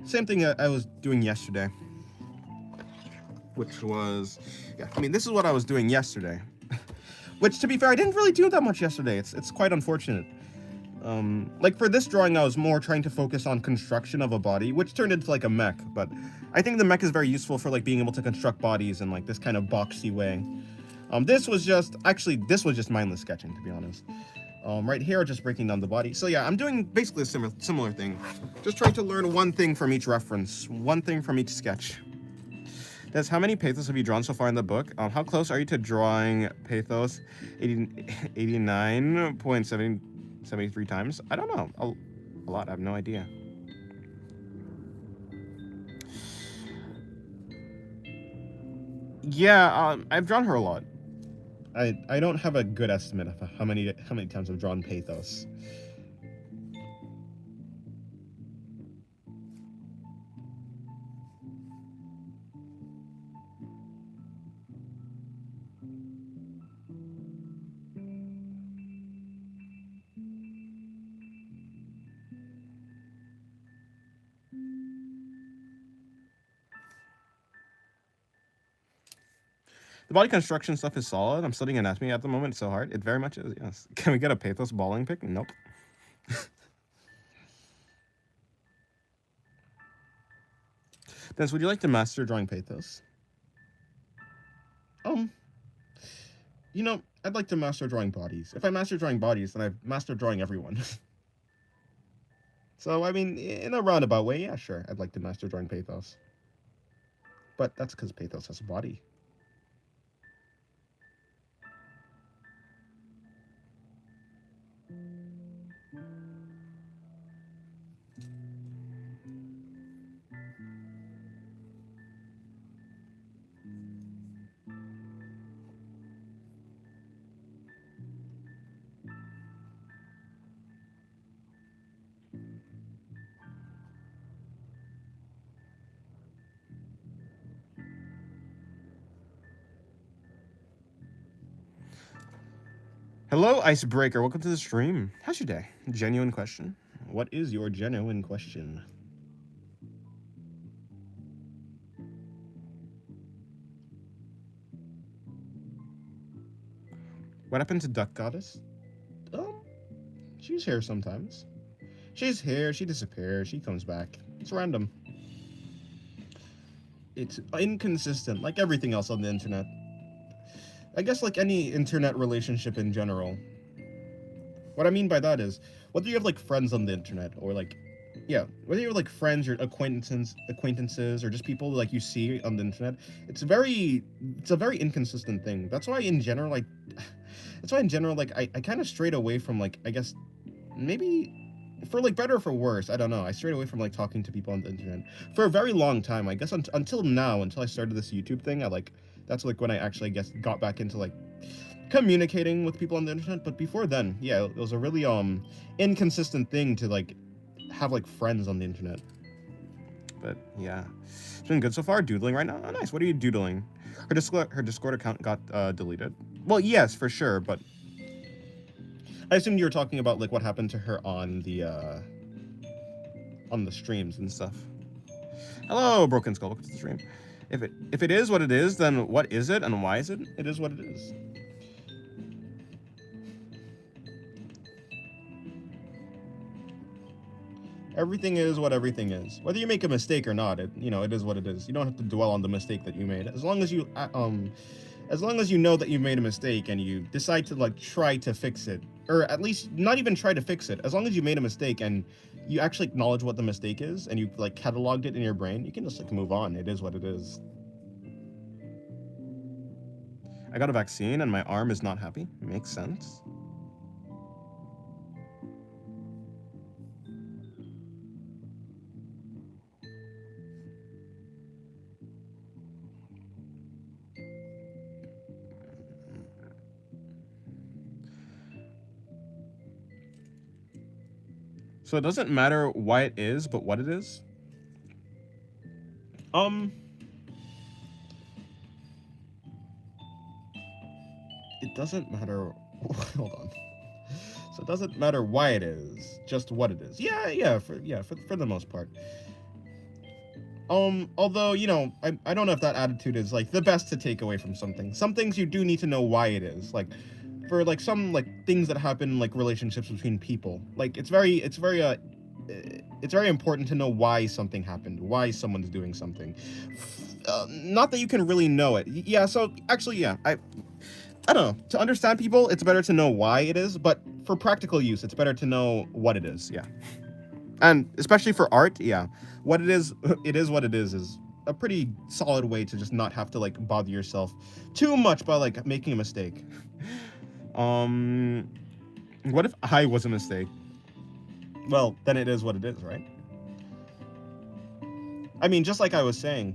same thing I was doing yesterday. Which was, this is what I was doing yesterday. Which, to be fair, I didn't really do that much yesterday. It's quite unfortunate. Like for this drawing, I was more trying to focus on construction of a body, which turned into like a mech. But I think the mech is very useful for like being able to construct bodies in like this kind of boxy way. This was just mindless sketching, to be honest. Right here, just breaking down the body. So yeah, I'm doing basically a similar thing. Just trying to learn one thing from each reference, one thing from each sketch. Des, how many pathos have you drawn so far in the book? How close are you to drawing pathos 89.73 times? I don't know. A lot. I have no idea. Yeah, I've drawn her a lot. I don't have a good estimate of how many times I've drawn pathos. The body construction stuff is solid. I'm studying anatomy at the moment. It's so hard. It very much is, yes. Can we get a pathos balling pick? Nope. Dennis, would you like to master drawing pathos? You know, I'd like to master drawing bodies. If I master drawing bodies, then I've mastered drawing everyone. So, I mean, in a roundabout way, yeah, sure. I'd like to master drawing pathos. But that's because pathos has a body. Hello, Icebreaker. Welcome to the stream. How's your day? Genuine question. What is your genuine question? What happened to Duck Goddess? She's here sometimes. She's here, she disappears, she comes back. It's random. It's inconsistent, like everything else on the internet. I guess like any internet relationship in general. What I mean by that is, whether you have like friends on the internet or like, yeah, whether you have like friends or acquaintances, or just people like you see on the internet, it's a very inconsistent thing. That's why in general, like, that's why in general, like, I kind of strayed away from like, I guess maybe for like better or for worse, I don't know. I strayed away from like talking to people on the internet for a very long time. I guess until now, until I started this YouTube thing, I like that's like when I actually I guess got back into like communicating with people on the internet. But before then, yeah, it was a really inconsistent thing to like have like friends on the internet. But yeah, it's been good so far. Doodling right now. Oh, nice. What are you doodling? Her Discord account got deleted. Well, yes, for sure. But I assumed you were talking about like what happened to her on the streams and stuff. hello, Broken Skull. Welcome to the stream. If it is what it is, then what is it and why is it? It is what it is. Everything is what everything is. Whether you make a mistake or not, it is what it is. You don't have to dwell on the mistake that you made. As long as you know that you made a mistake and you decide to like try to fix it, or at least not even try to fix it. As long as you made a mistake and you actually acknowledge what the mistake is and you like cataloged it in your brain, you can just like move on. It is what it is. I got a vaccine and my arm is not happy. Makes sense. So it doesn't matter why it is, but what it is? It doesn't matter. Hold on. So it doesn't matter why it is, just what it is. For the most part. Although, I don't know if that attitude is like the best to take away from something. Some things you do need to know why it is. Like for like some like things that happen in like relationships between people. Like it's very important to know why something happened, why someone's doing something. Not that you can really know it. Yeah, so actually, yeah, I don't know. To understand people, it's better to know why it is, but for practical use, it's better to know what it is. Yeah. And especially for art, yeah. What it is what it is a pretty solid way to just not have to like bother yourself too much by like making a mistake. What if I was a mistake? Well, then it is what it is, right? I mean, just like I was saying,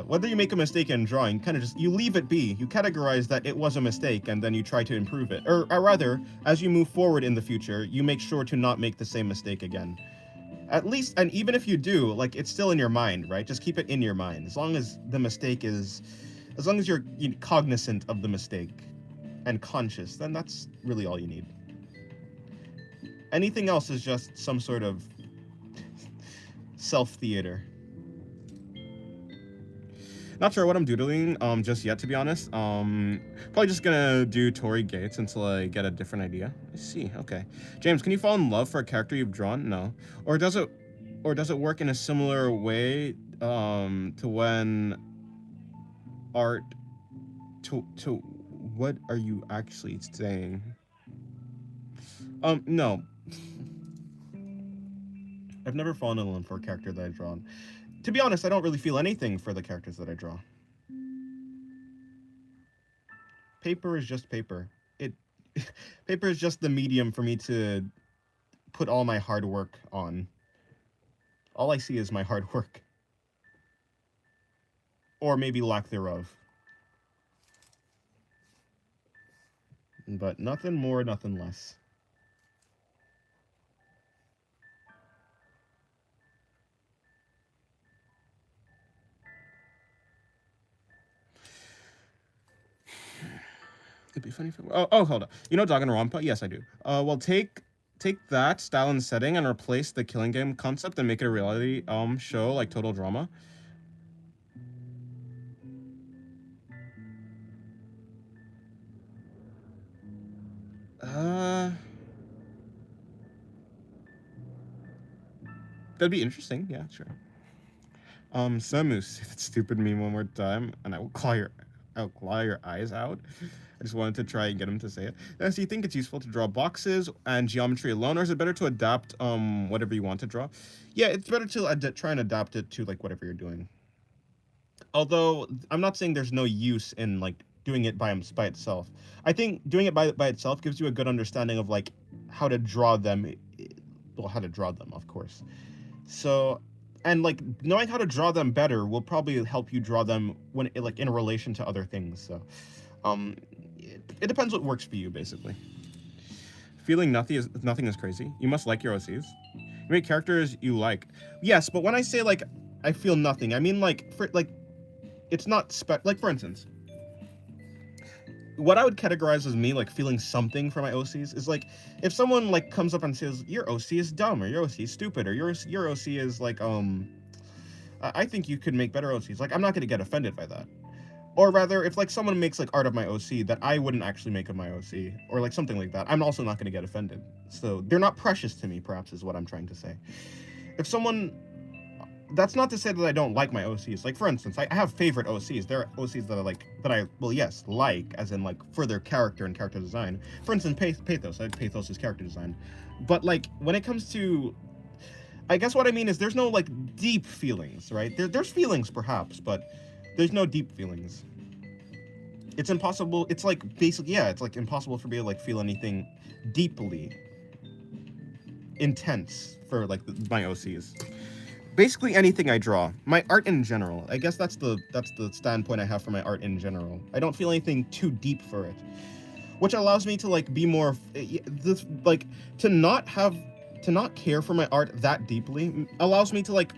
whether you make a mistake in drawing, kind of just, you leave it be. You categorize that it was a mistake, and then you try to improve it. Or rather, as you move forward in the future, you make sure to not make the same mistake again. At least, and even if you do, like, it's still in your mind, right? Just keep it in your mind. As long as you're cognizant of the mistake and conscious, then that's really all you need. Anything else is just some sort of self-theater. Not sure what I'm doodling just yet, to be honest. Probably just gonna do Tory Gates until I get a different idea. I see. Okay. James, can you fall in love for a character you've drawn? No. Or does it work in a similar way to when art to what are you actually saying? No. I've never fallen in love for a character that I've drawn. To be honest, I don't really feel anything for the characters that I draw. Paper is just paper. Paper is just the medium for me to put all my hard work on. All I see is my hard work. Or maybe lack thereof. But nothing more, nothing less. It'd be funny if hold on. You know Danganronpa? Yes, I do. Well, take that style and setting and replace the killing game concept and make it a reality show like Total Drama. That'd be interesting. Yeah, sure. Samus, say that stupid meme one more time, and I'll claw your eyes out. I just wanted to try and get him to say it. So you think it's useful to draw boxes and geometry alone, or is it better to adapt whatever you want to draw? Yeah, it's better to try and adapt it to like whatever you're doing. Although I'm not saying there's no use in like doing it by itself. I think doing it by itself gives you a good understanding of like how to draw them. Well, how to draw them, of course. So, and like knowing how to draw them better will probably help you draw them when like in relation to other things. So, it depends what works for you, basically. Feeling nothing is crazy. You must like your OCs. You make characters you like. Yes, but when I say like I feel nothing, I mean like for like it's not like for instance, what I would categorize as me like feeling something for my OCs is like if someone like comes up and says your OC is dumb or your OC is stupid or your OC is like I think you could make better OCs. Like I'm not gonna get offended by that. Or rather, if like someone makes like art of my OC that I wouldn't actually make of my OC, or like something like that, I'm also not gonna get offended. So they're not precious to me, perhaps is what I'm trying to say. If someone that's not to say that I don't like my OCs. Like for instance, I have favorite OCs. There are OCs that I like well yes, like as in like for their character and character design. For instance, Pathos. I like Pathos' character design. But like when it comes to I guess what I mean is there's no like deep feelings, right? There's feelings perhaps, but there's no deep feelings. It's impossible. It's like basically yeah, it's like impossible for me to like feel anything deeply intense for like my OCs. Basically anything I draw, my art in general. I guess that's the standpoint I have for my art in general. I don't feel anything too deep for it, which allows me to like be more this like to not care for my art that deeply allows me to like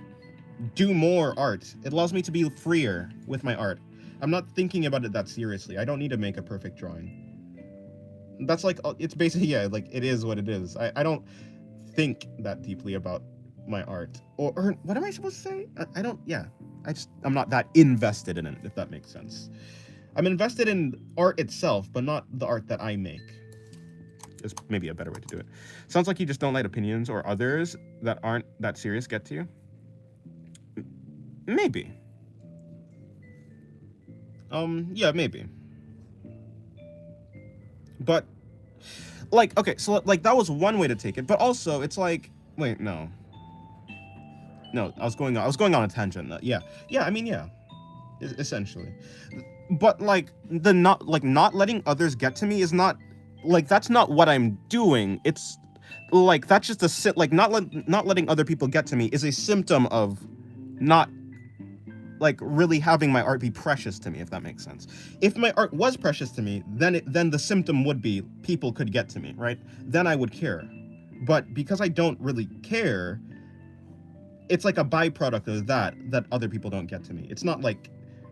do more art. It allows me to be freer with my art. I'm not thinking about it that seriously. I don't need to make a perfect drawing. That's like it's basically yeah, like it is what it is. I don't think that deeply about my art or what am I supposed to say? I don't yeah I'm not that invested in it, if that makes sense. I'm invested in art itself but not the art that I make is maybe a better way to do it. Sounds like you just don't let opinions or others that aren't that serious get to you. Maybe yeah, maybe, but like okay, so like that was one way to take it, but also it's like wait no, I was going on a tangent. Yeah, I mean, yeah, essentially. But like the not letting others get to me is not like that's not what I'm doing. It's like that's just a like not letting other people get to me is a symptom of not like really having my art be precious to me, if that makes sense. If my art was precious to me, then the symptom would be people could get to me, right? Then I would care. But because I don't really care, it's like a byproduct of that other people don't get to me. It's not like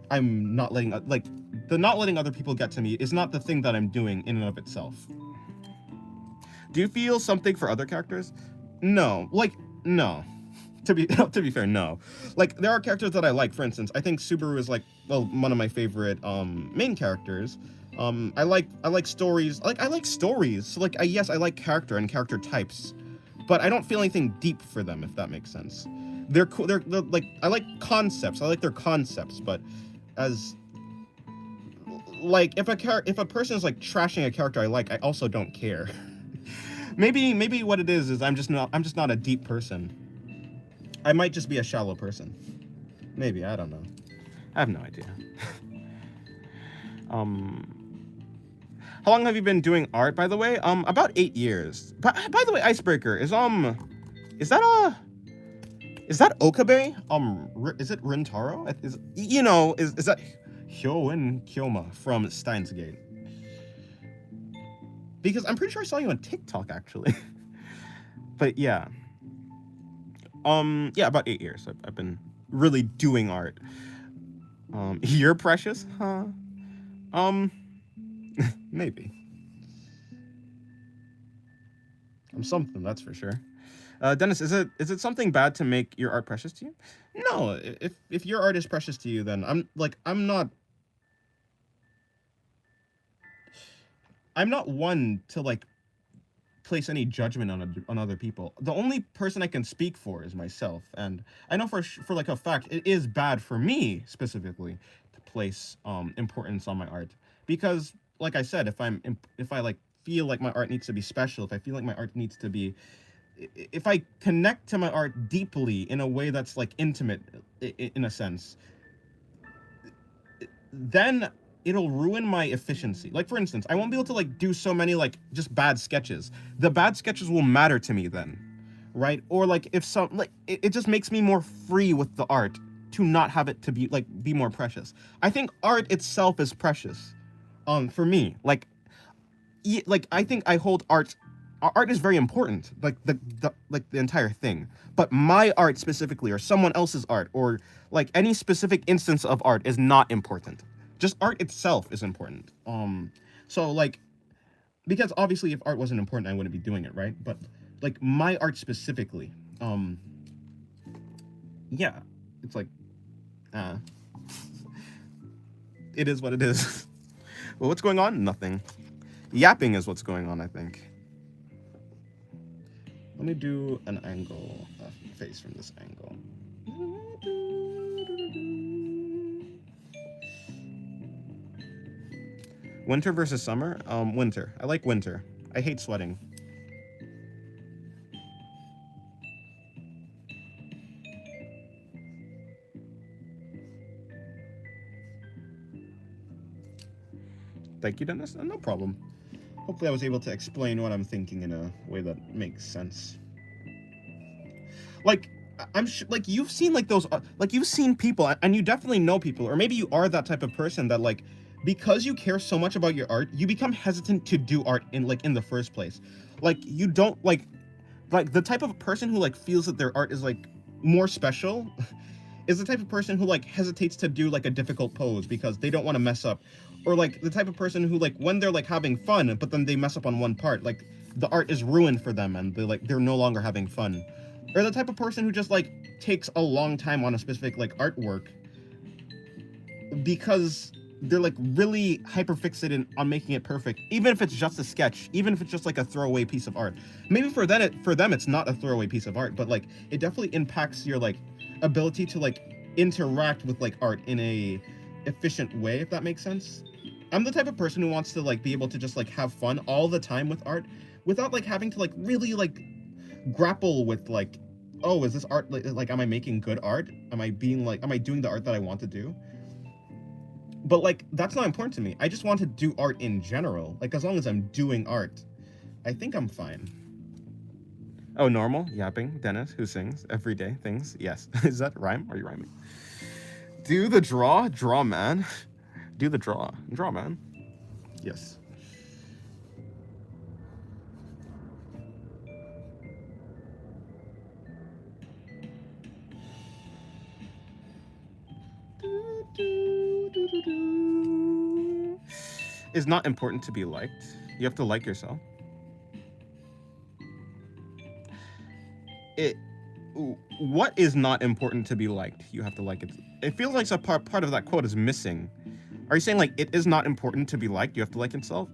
I'm not letting like the not letting other people get to me is not the thing that I'm doing in and of itself. Do you feel something for other characters? No, like no. To be fair, no. Like there are characters that I like. For instance, I think Subaru is like one of my favorite main characters. I like stories. Like I like stories. So like yes, I like character and character types, but I don't feel anything deep for them, if that makes sense. They're cool. They're like I like concepts. I like their concepts, but as like if a person is like trashing a character I like, I also don't care. maybe what it is I'm just not a deep person. I might just be a shallow person. Maybe, I don't know. I have no idea. How long have you been doing art, by the way? About 8 years. By the way, Icebreaker, is that Okabe? Is it Rintaro? Is that Hyoin Kyoma from Steins Gate? Because I'm pretty sure I saw you on TikTok, actually. But yeah. Yeah, about 8 years. I've been really doing art. You're precious, huh? Maybe. I'm something, that's for sure. Dennis, is it something bad to make your art precious to you? No, if your art is precious to you, then I'm not one to like place any judgment on other people. The only person I can speak for is myself, and I know for like a fact it is bad for me specifically to place importance on my art, because like I said, if I like feel like my art needs to be special, if I feel like my art needs to be, if I connect to my art deeply in a way that's like intimate in a sense, then it'll ruin my efficiency. Like for instance, I won't be able to like do so many like just bad sketches. The bad sketches will matter to me then, right? Or like if some like it just makes me more free with the art to not have it to be more precious. I think art itself is precious. For me, like I think I hold art is very important, like the entire thing, but my art specifically or someone else's art or like any specific instance of art is not important. Just art itself is important. So like, because obviously if art wasn't important I wouldn't be doing it, right? But like my art specifically, yeah, it's like it is what it is. Well, what's going on? Nothing. Yapping is what's going on, I think. Let me do an angle, face from this angle. Winter versus summer? Winter. I like winter. I hate sweating. Thank you, Dennis. No problem. Hopefully I was able to explain what I'm thinking in a way that makes sense. Like, like you've seen like those, like you've seen people, and you definitely know people, or maybe you are that type of person that like, because you care so much about your art, you become hesitant to do art in the first place. Like you don't like the type of person who like feels that their art is like more special is the type of person who like hesitates to do like a difficult pose because they don't want to mess up, or like the type of person who like when they're like having fun but then they mess up on one part, like the art is ruined for them and they're no longer having fun, or the type of person who just like takes a long time on a specific like artwork because they're like really hyper fixated on making it perfect, even if it's just a sketch, even if it's just like a throwaway piece of art. Maybe for them it's not a throwaway piece of art, but like it definitely impacts your like ability to like interact with like art in a efficient way, if that makes sense. I'm the type of person who wants to like be able to just like have fun all the time with art without like having to like really like grapple with like, oh, is this art like am I making good art? Am I doing the art that I want to do? But like that's not important to me. I just want to do art in general. Like as long as I'm doing art, I think I'm fine. Oh, normal yapping. Dennis, who sings every day things. Yes. Is that rhyme? Are you rhyming? Do the draw, man. Do the draw, man. Yes. It's not important to be liked. You have to like yourself. What is not important to be liked? You have to like it. It feels like a part of that quote is missing. Are you saying like it is not important to be liked? You have to like yourself?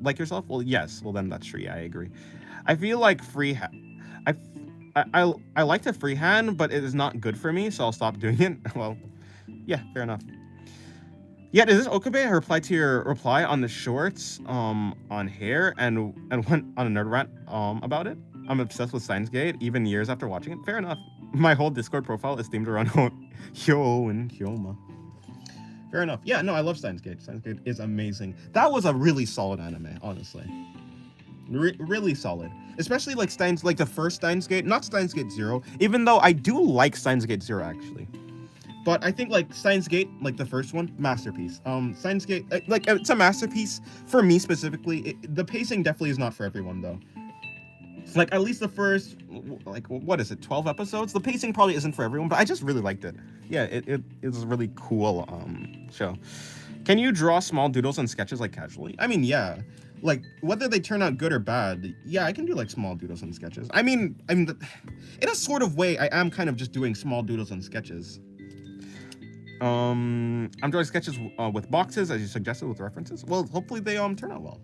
Well, yes. Well, then that's true. Yeah, I agree. I feel like I like to freehand, but it is not good for me, so I'll stop doing it. Well, yeah, fair enough. Yeah, is this Okabe? I replied to your reply on the shorts, on hair, and went on a nerd rant, about it. I'm obsessed with Steins Gate, even years after watching it. Fair enough. My whole Discord profile is themed around Hyo and Hyoma. Fair enough. Yeah, no, I love Steins Gate. Steins Gate is amazing. That was a really solid anime, honestly. Really solid. Especially like the first Steins Gate, not Steins Gate Zero, even though I do like Steins Gate Zero, actually. But I think like Steins Gate, like the first one, masterpiece. Steins Gate, like it's a masterpiece for me specifically. The pacing definitely is not for everyone though. Like at least the first, like what is it, 12 episodes? The pacing probably isn't for everyone, but I just really liked it. Yeah, it is a really cool show. Can you draw small doodles and sketches like casually? I mean, yeah. Like whether they turn out good or bad, yeah, I can do like small doodles and sketches. I mean, in a sort of way, I am kind of just doing small doodles and sketches. I'm drawing sketches with boxes as you suggested with references. Well, hopefully they turn out well.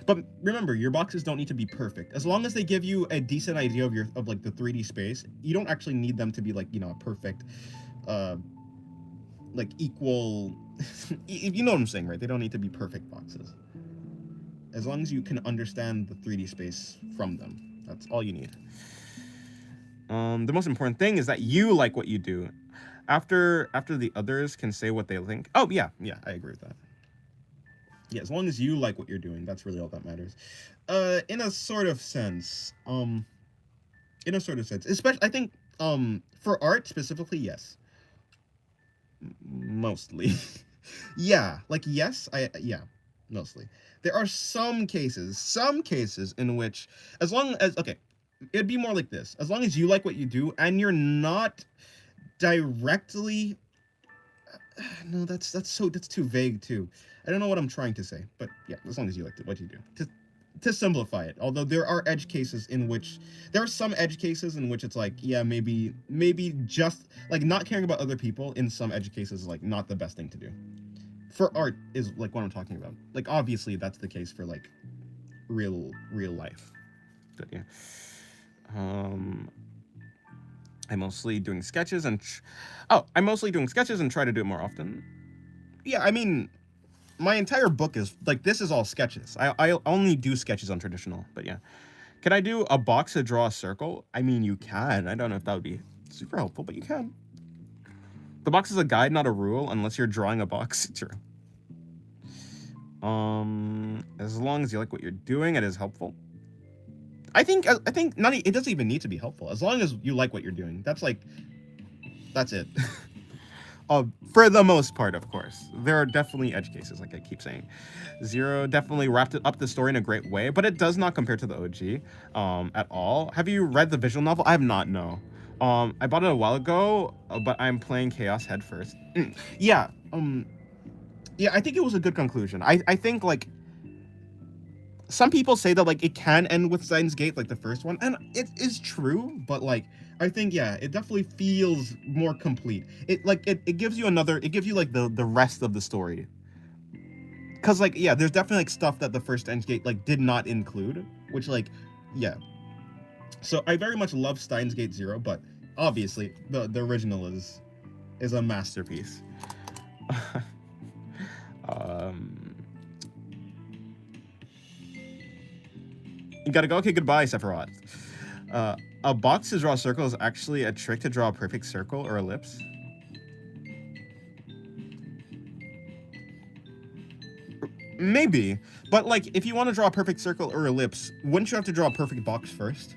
But remember, your boxes don't need to be perfect. As long as they give you a decent idea of like the 3D space, you don't actually need them to be like, you know, a perfect uh like equal you know what I'm saying, right? They don't need to be perfect boxes. As long as you can understand the 3D space from them. That's all you need. The most important thing is that you like what you do. After the others can say what they think. Oh yeah, I agree with that. Yeah, as long as you like what you're doing, that's really all that matters. In a sort of sense. In a sort of sense. Especially I think for art specifically, yes. Mostly. Yeah, like yes, yeah, mostly. There are some cases in which as long as okay, it'd be more like this. As long as you like what you do and you're not directly no, that's too vague too. I don't know what I'm trying to say, but yeah, as long as you like what you do. To simplify it, although there are edge cases in which there are some edge cases in which it's like, yeah, maybe just like not caring about other people in some edge cases is like not the best thing to do. For art is like what I'm talking about. Like obviously that's the case for like real life. But yeah. I'm mostly doing sketches and I'm mostly doing sketches and try to do it more often. Yeah, I mean, my entire book is like this is all sketches. I only do sketches on traditional, but yeah. Can I do a box to draw a circle? I mean, you can. I don't know if that would be super helpful, but you can. The box is a guide, not a rule, unless you're drawing a box. True. As long as you like what you're doing, it is helpful. I think it doesn't even need to be helpful. As long as you like what you're doing, that's it. For the most part, of course. There are definitely edge cases, like I keep saying. Zero definitely wrapped up the story in a great way, but it does not compare to the OG at all. Have you read the visual novel? I have not, no. I bought it a while ago, but I'm playing Chaos head first. Yeah, I think it was a good conclusion. I think, like, some people say that, like, it can end with Steins Gate, like the first one, and it is true, but, like, I think, yeah, it definitely feels more complete. It gives you like the rest of the story. Cause like, yeah, there's definitely like stuff that the first Steins Gate like did not include, which like, yeah. So I very much love Steins Gate Zero, but obviously the original is a masterpiece. You gotta go. Okay, goodbye, Sephiroth. A box to draw a circle is actually a trick to draw a perfect circle or ellipse. Maybe, but like if you want to draw a perfect circle or ellipse, wouldn't you have to draw a perfect box first?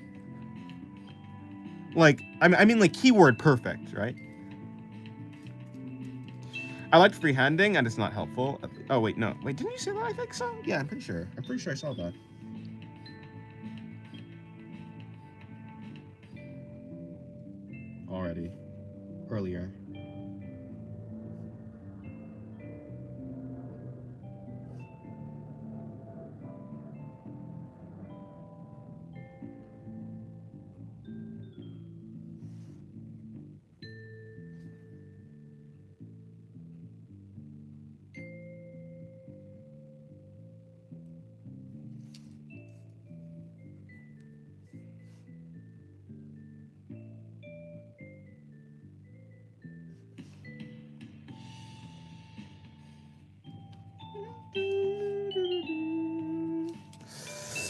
Like, I mean like keyword perfect, right? I like freehanding and it's not helpful. Oh wait, no. Wait, didn't you say that? I think so. Yeah, I'm pretty sure. I'm pretty sure I saw that. Already. Earlier.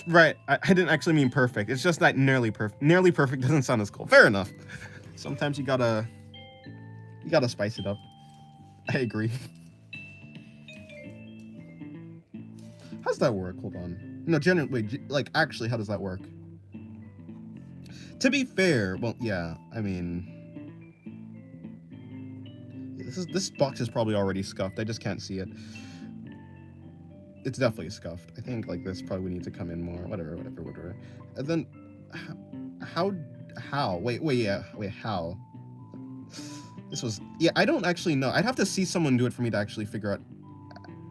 Right, I didn't actually mean perfect. It's just that nearly perfect. Nearly perfect doesn't sound as cool. Fair enough. Sometimes you gotta spice it up. I agree. How's that work? Hold on. No, generally, like actually, how does that work? To be fair, well, yeah. I mean, this box is probably already scuffed. I just can't see it. It's definitely scuffed. I think like this probably needs to come in more. Whatever. And then how? Wait, yeah. Wait, how? This was I don't actually know. I'd have to see someone do it for me to actually figure out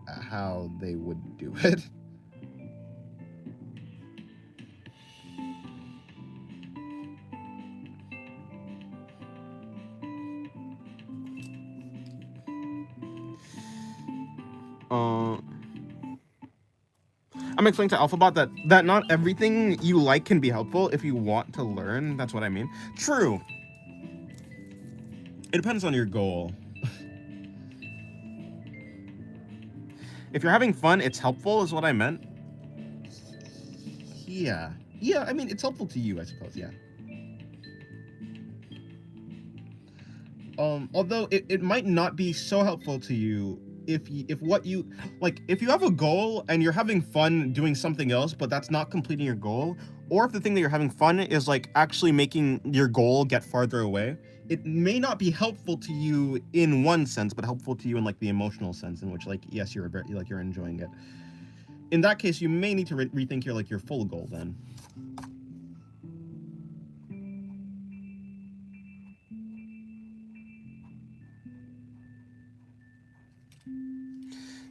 how they would do it. I'm I'm explaining to Alphabot that not everything you like can be helpful if you want to learn. That's what I mean. True. It depends on your goal. If you're having fun, it's helpful, is what I meant. Yeah. Yeah, I mean, it's helpful to you, I suppose, yeah. Although it might not be so helpful to you if what you like, if you have a goal and you're having fun doing something else, but that's not completing your goal, or if the thing that you're having fun is like actually making your goal get farther away, it may not be helpful to you in one sense, but helpful to you in like the emotional sense, in which like yes, you're like you're enjoying it. In that case, you may need to rethink your full goal then.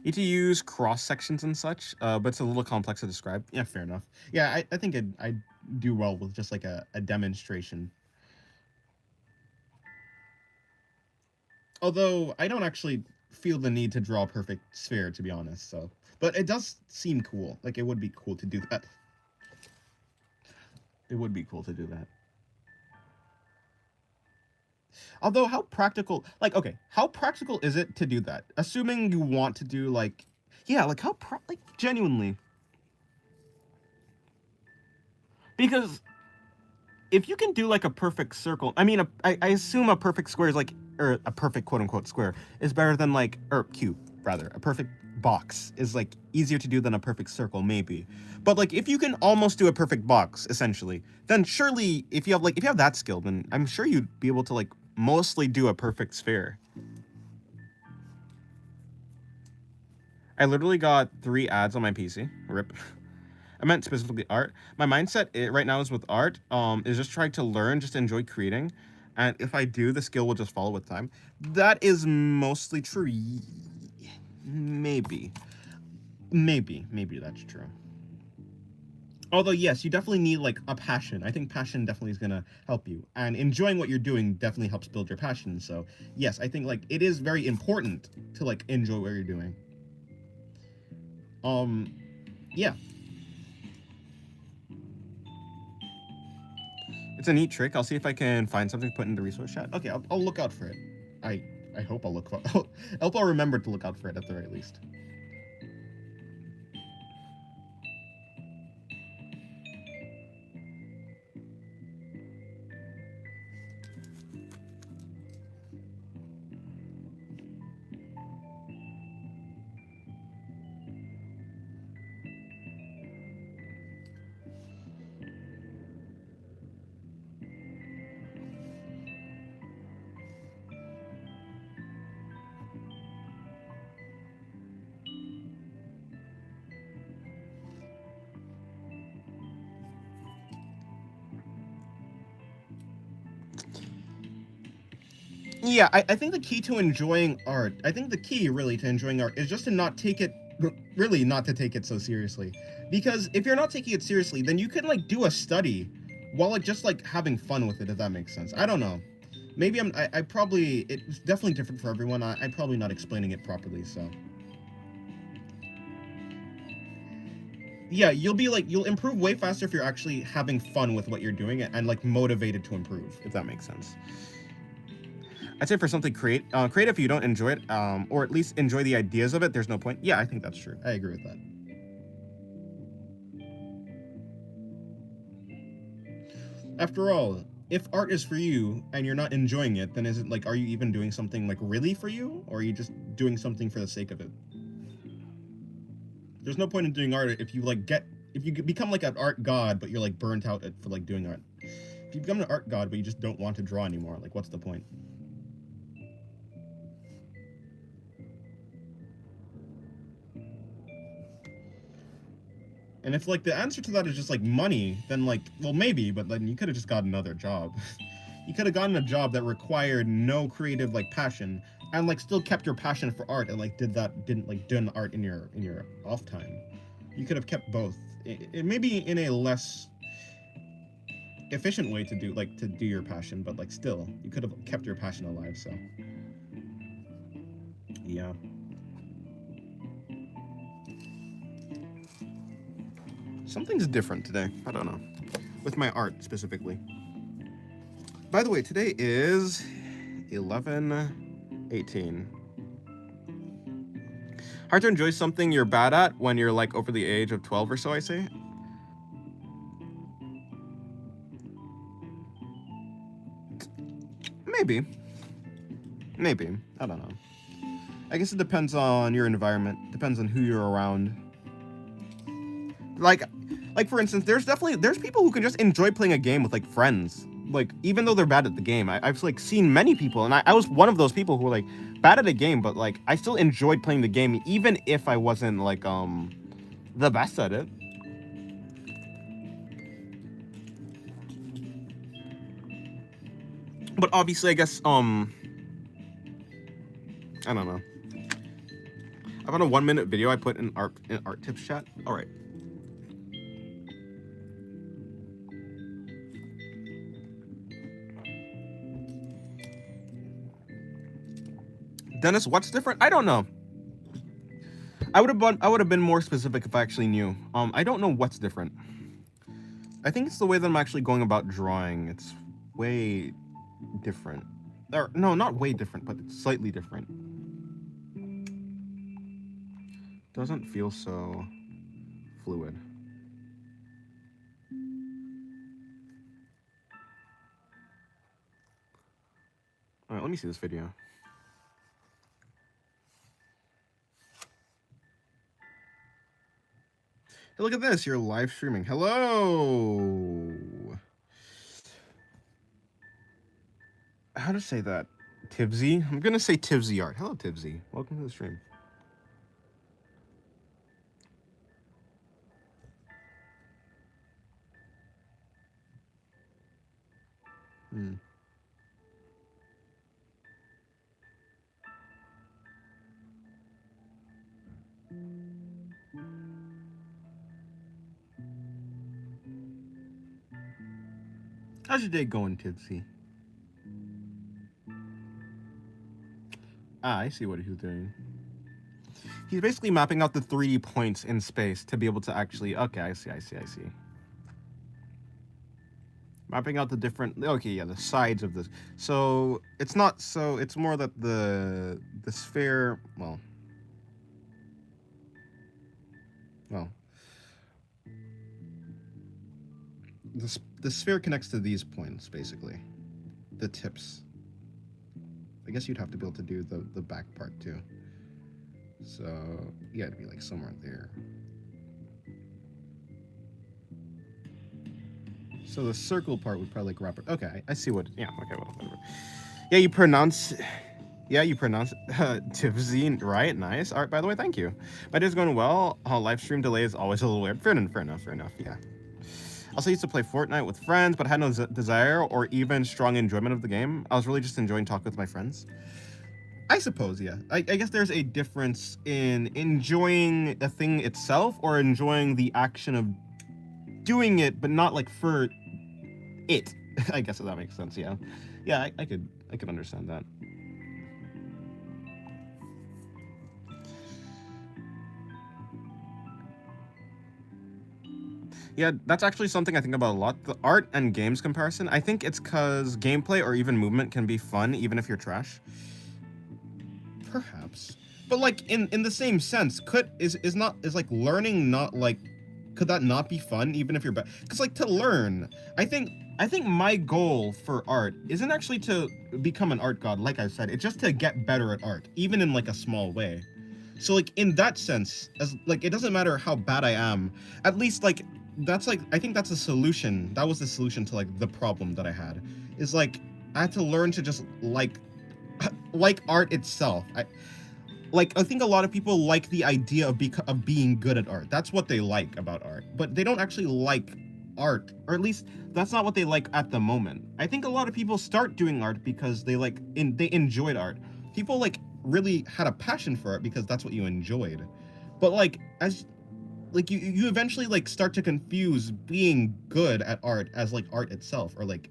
Need to use cross sections and such, but it's a little complex to describe. Yeah, fair enough. Yeah, I think I'd do well with just like a demonstration. Although I don't actually feel the need to draw a perfect sphere, to be honest. So, but it does seem cool. Like it would be cool to do that. It would be cool to do that. Although, how practical? Like, okay, how practical is it to do that? Assuming you want to do like, yeah, like like genuinely. Because if you can do like a perfect circle, I mean, I assume a perfect square is like, or a perfect quote unquote square is better than like, or cube rather, a perfect box is like easier to do than a perfect circle, maybe. But like, if you can almost do a perfect box, essentially, then surely if you have that skill, then I'm sure you'd be able to like mostly do a perfect sphere. I literally got 3 ads on my PC. Rip. I meant specifically art. My mindset right now is with art, is just trying to learn, just enjoy creating. And if I do, the skill will just follow with time. That is mostly true. Maybe. Maybe that's true. Although, yes, you definitely need, like, a passion. I think passion definitely is gonna help you. And enjoying what you're doing definitely helps build your passion. So, yes, I think, like, it is very important to, like, enjoy what you're doing. Yeah. It's a neat trick. I'll see if I can find something to put in the resource chat. Okay, I'll look out for it. I hope I'll look for I hope I'll remember to look out for it at the very least. Yeah, I think the key to enjoying art, I think the key really to enjoying art is just to not take it, really not to take it so seriously. Because if you're not taking it seriously, then you can like do a study while like just like having fun with it, if that makes sense. I don't know. Maybe I probably, it's definitely different for everyone. I'm probably not explaining it properly, so. Yeah, you'll improve way faster if you're actually having fun with what you're doing and like motivated to improve, if that makes sense. I'd say for something creative, if you don't enjoy it, or at least enjoy the ideas of it, there's no point. Yeah, I think that's true. I agree with that. After all, if art is for you and you're not enjoying it, then is it like, are you even doing something like really for you, or are you just doing something for the sake of it? There's no point in doing art if you like if you become like an art god, but you're like burnt out for like doing art. If you become an art god, but you just don't want to draw anymore, like what's the point? And if like the answer to that is just like money, then like, well, maybe, but then you could have just got another job. You could have gotten a job that required no creative like passion and like still kept your passion for art and like done art in your off time. You could have kept both. It may be in a less efficient way to do your passion, but like still, you could have kept your passion alive. So yeah. Something's different today. I don't know. With my art specifically. By the way, today is 11/18. Hard to enjoy something you're bad at when you're like over the age of 12 or so, I say. Maybe. Maybe. I don't know. I guess it depends on your environment. Depends on who you're around. Like for instance, there's people who can just enjoy playing a game with like friends. Like even though they're bad at the game, I've like seen many people, and I was one of those people who were like bad at a game, but like I still enjoyed playing the game even if I wasn't like the best at it. But obviously, I guess I don't know. I found a 1-minute video I put in art tips chat. All right. Dennis, what's different? I don't know. I would have been more specific if I actually knew. I don't know what's different. I think it's the way that I'm actually going about drawing. It's way different. Or no, not way different, but it's slightly different. Doesn't feel so fluid. All right, let me see this video. Hey, look at this, you're live streaming. Hello. How to say that? Tibsy? I'm gonna say Tibsy Art. Hello, Tibsy. Welcome to the stream. How's your day going, Tibsy? Ah, I see what he's doing. He's basically mapping out the 3D points in space to be able to actually... Okay, I see. Mapping out the different... Okay, yeah, the sides of this. So, it's not... So, it's more that the sphere... Well... The sphere connects to these points, basically. The tips. I guess you'd have to be able to do the back part, too. So, yeah, it'd be like somewhere there. So the circle part would probably like wrap it. Okay, I see what... Yeah, okay, whatever. Yeah, you pronounce... Yeah, you pronounce Tivzine, right? Nice. All right, by the way, thank you. My day's going well. Live stream delay is always a little weird. Fair enough, yeah. Also used to play Fortnite with friends, but had no desire or even strong enjoyment of the game. I was really just enjoying talking with my friends. I suppose, yeah. I guess there's a difference in enjoying a thing itself or enjoying the action of doing it, but not like for it. I guess if that makes sense, yeah. Yeah, I could understand that. Yeah, that's actually something I think about a lot. The art and games comparison. I think it's because gameplay or even movement can be fun even if you're trash. Perhaps. But like in the same sense, is like learning not like could that not be fun even if you're bad? Because like to learn, I think my goal for art isn't actually to become an art god, like I said. It's just to get better at art, even in like a small way. So like in that sense, as like it doesn't matter how bad I am, at least like that's like I think that's a solution. That was the solution to like the problem that I had. Is like I had to learn to just like art itself. I think a lot of people like the idea of being good at art. That's what they like about art. But they don't actually like art, or at least that's not what they like at the moment. I think a lot of people start doing art because they enjoyed art. People like really had a passion for it because that's what you enjoyed. But like as like you eventually like start to confuse being good at art as like art itself, or like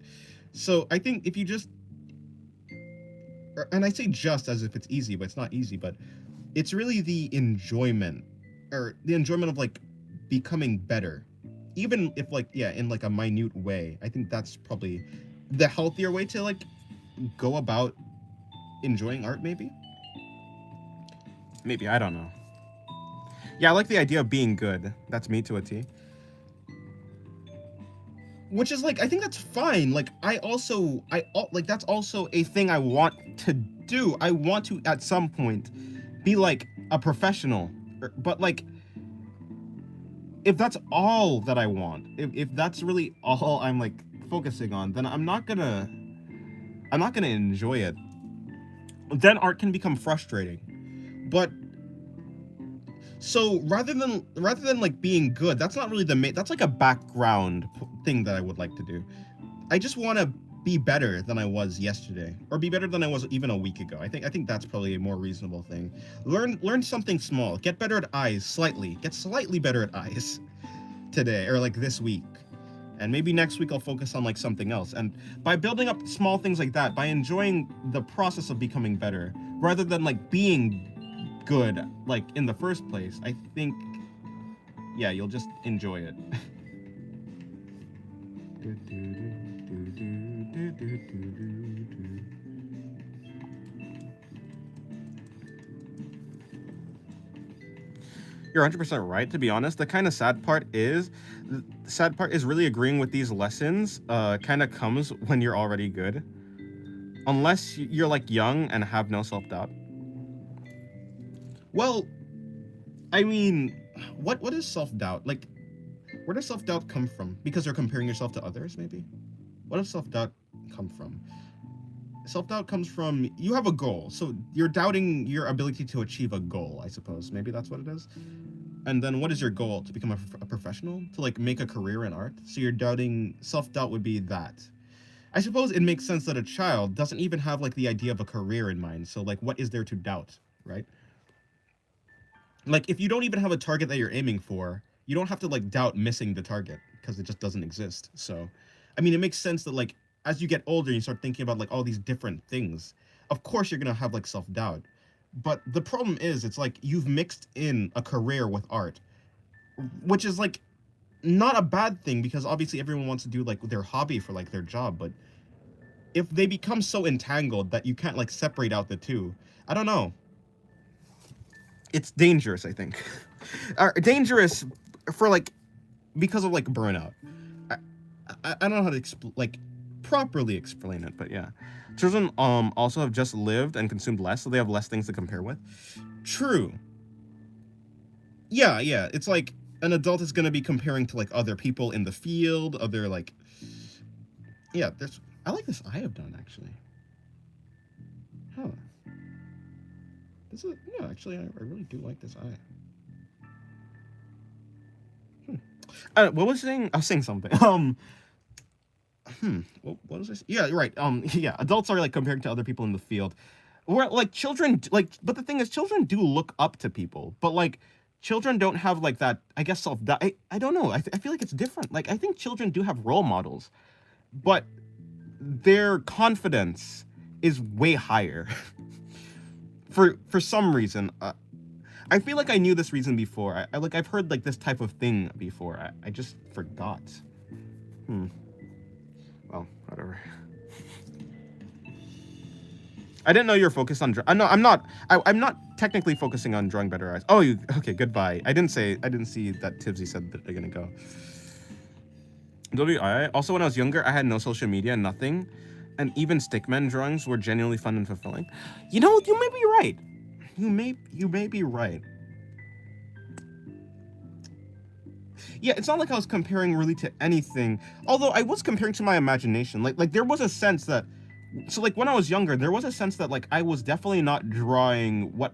so I think if you just, and I say just as if it's easy, but it's not easy, but it's really the enjoyment of like becoming better. even if like yeah, in like a minute way, I think that's probably the healthier way to like go about enjoying art. Maybe, I don't know. Yeah, I like the idea of being good. That's me to a T. Which is like I think that's fine. Like like that's also A thing I want to do. I want to at some point be like a professional. But like, if that's all that I want, if that's really all I'm like focusing on, then I'm not gonna enjoy it. Then art can become frustrating. but so rather than like being good, that's not really the main, that's like a background thing that I would like to do. I just want to be better than I was yesterday, or be better than I was even a week ago. I think that's probably a more reasonable thing. Learn something small. Get better at eyes slightly. Get slightly better at eyes today or like this week. And maybe next week I'll focus on like something else. And by building up small things like that, by enjoying the process of becoming better rather than like being good like in the first place, I think yeah, you'll just enjoy it. You're 100% right. To be honest, the kind of sad part is really agreeing with these lessons kind of comes when you're already good, unless you're like young and have no self-doubt. Well, I mean, what is self-doubt? Like, where does self-doubt come from? Because you're comparing yourself to others, maybe? What does self-doubt come from? Self-doubt comes from you have a goal, so you're doubting your ability to achieve a goal, I suppose. Maybe that's what it is. And then what is your goal? To become a professional? To like make a career in art? So you're doubting, self-doubt would be that. I suppose it makes sense that a child doesn't even have like the idea of a career in mind. So like what is there to doubt, right? Like if you don't even have a target that you're aiming for, you don't have to like doubt missing the target because it just doesn't exist. So I mean it makes sense that like as you get older you start thinking about like all these different things. Of course you're gonna have like self-doubt. But the problem is it's like you've mixed in a career with art, which is like not a bad thing because obviously everyone wants to do like their hobby for like their job, but if they become so entangled that you can't like separate out the two, I don't know. It's dangerous, I think. Dangerous for like because of like burnout. I don't know how to like properly explain it, but yeah. Children also have just lived and consumed less, so they have less things to compare with. True. Yeah, it's like an adult is gonna be comparing to like other people in the field, other like yeah, there's I like this eye I've done actually. Huh. This is yeah, actually I really do like this eye. What was I saying? I was saying something. What was this? Yeah, right. Yeah, adults are like comparing to other people in the field. Where like children like, but the thing is, children do look up to people, but like children don't have like that. I guess self-doubt. I don't know. I feel like it's different. Like I think children do have role models, but their confidence is way higher. For some reason, I feel like I knew this reason before. I like I've heard like this type of thing before. I just forgot. Well, whatever. I didn't know you were focused on. No, I'm not. I'm not technically focusing on drawing better eyes. Oh, you okay? Goodbye. I didn't see that Tibsy said that they're gonna go. WI. Also, when I was younger, I had no social media, nothing, and even stickman drawings were genuinely fun and fulfilling. You know, you may be right. You may be right. Yeah, it's not like I was comparing really to anything. Although I was comparing to my imagination. Like there was a sense that, so like when I was younger, there was a sense that like I was definitely not drawing what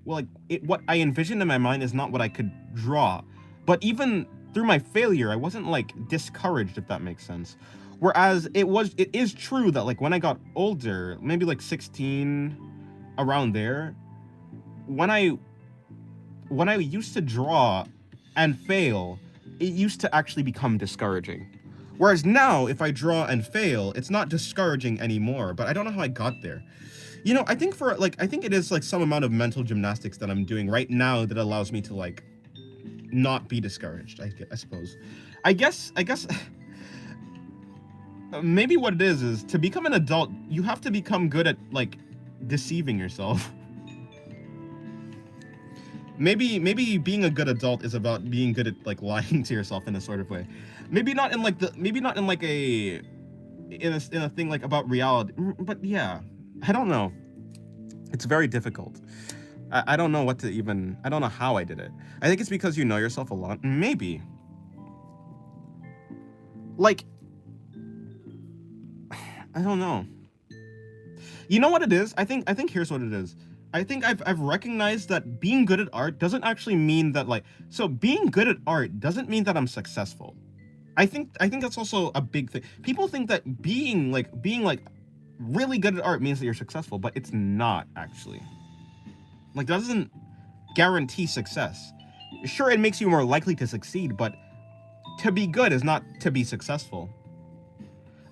what I envisioned in my mind is not what I could draw. But even through my failure, I wasn't like discouraged, if that makes sense. Whereas it is true that like when I got older, maybe like 16, around there, when I used to draw and fail, it used to actually become discouraging. Whereas now, if I draw and fail, it's not discouraging anymore, but I don't know how I got there. You know, I think I think it is like some amount of mental gymnastics that I'm doing right now that allows me to like not be discouraged. I suppose. I guess maybe what it is to become an adult, you have to become good at like deceiving yourself. Maybe being a good adult is about being good at like lying to yourself in a sort of way. Maybe not in like a thing like about reality, but yeah, I don't know. It's very difficult. I don't know I don't know how I did it. I think it's because you know yourself a lot. Maybe. Like, I don't know. You know what it is? I think here's what it is. I think I've recognized that being good at art doesn't actually mean that like, so being good at art doesn't mean that I'm successful. I think that's also a big thing. People think that being like really good at art means that you're successful, but it's not actually. Like, that doesn't guarantee success. Sure, it makes you more likely to succeed, but to be good is not to be successful.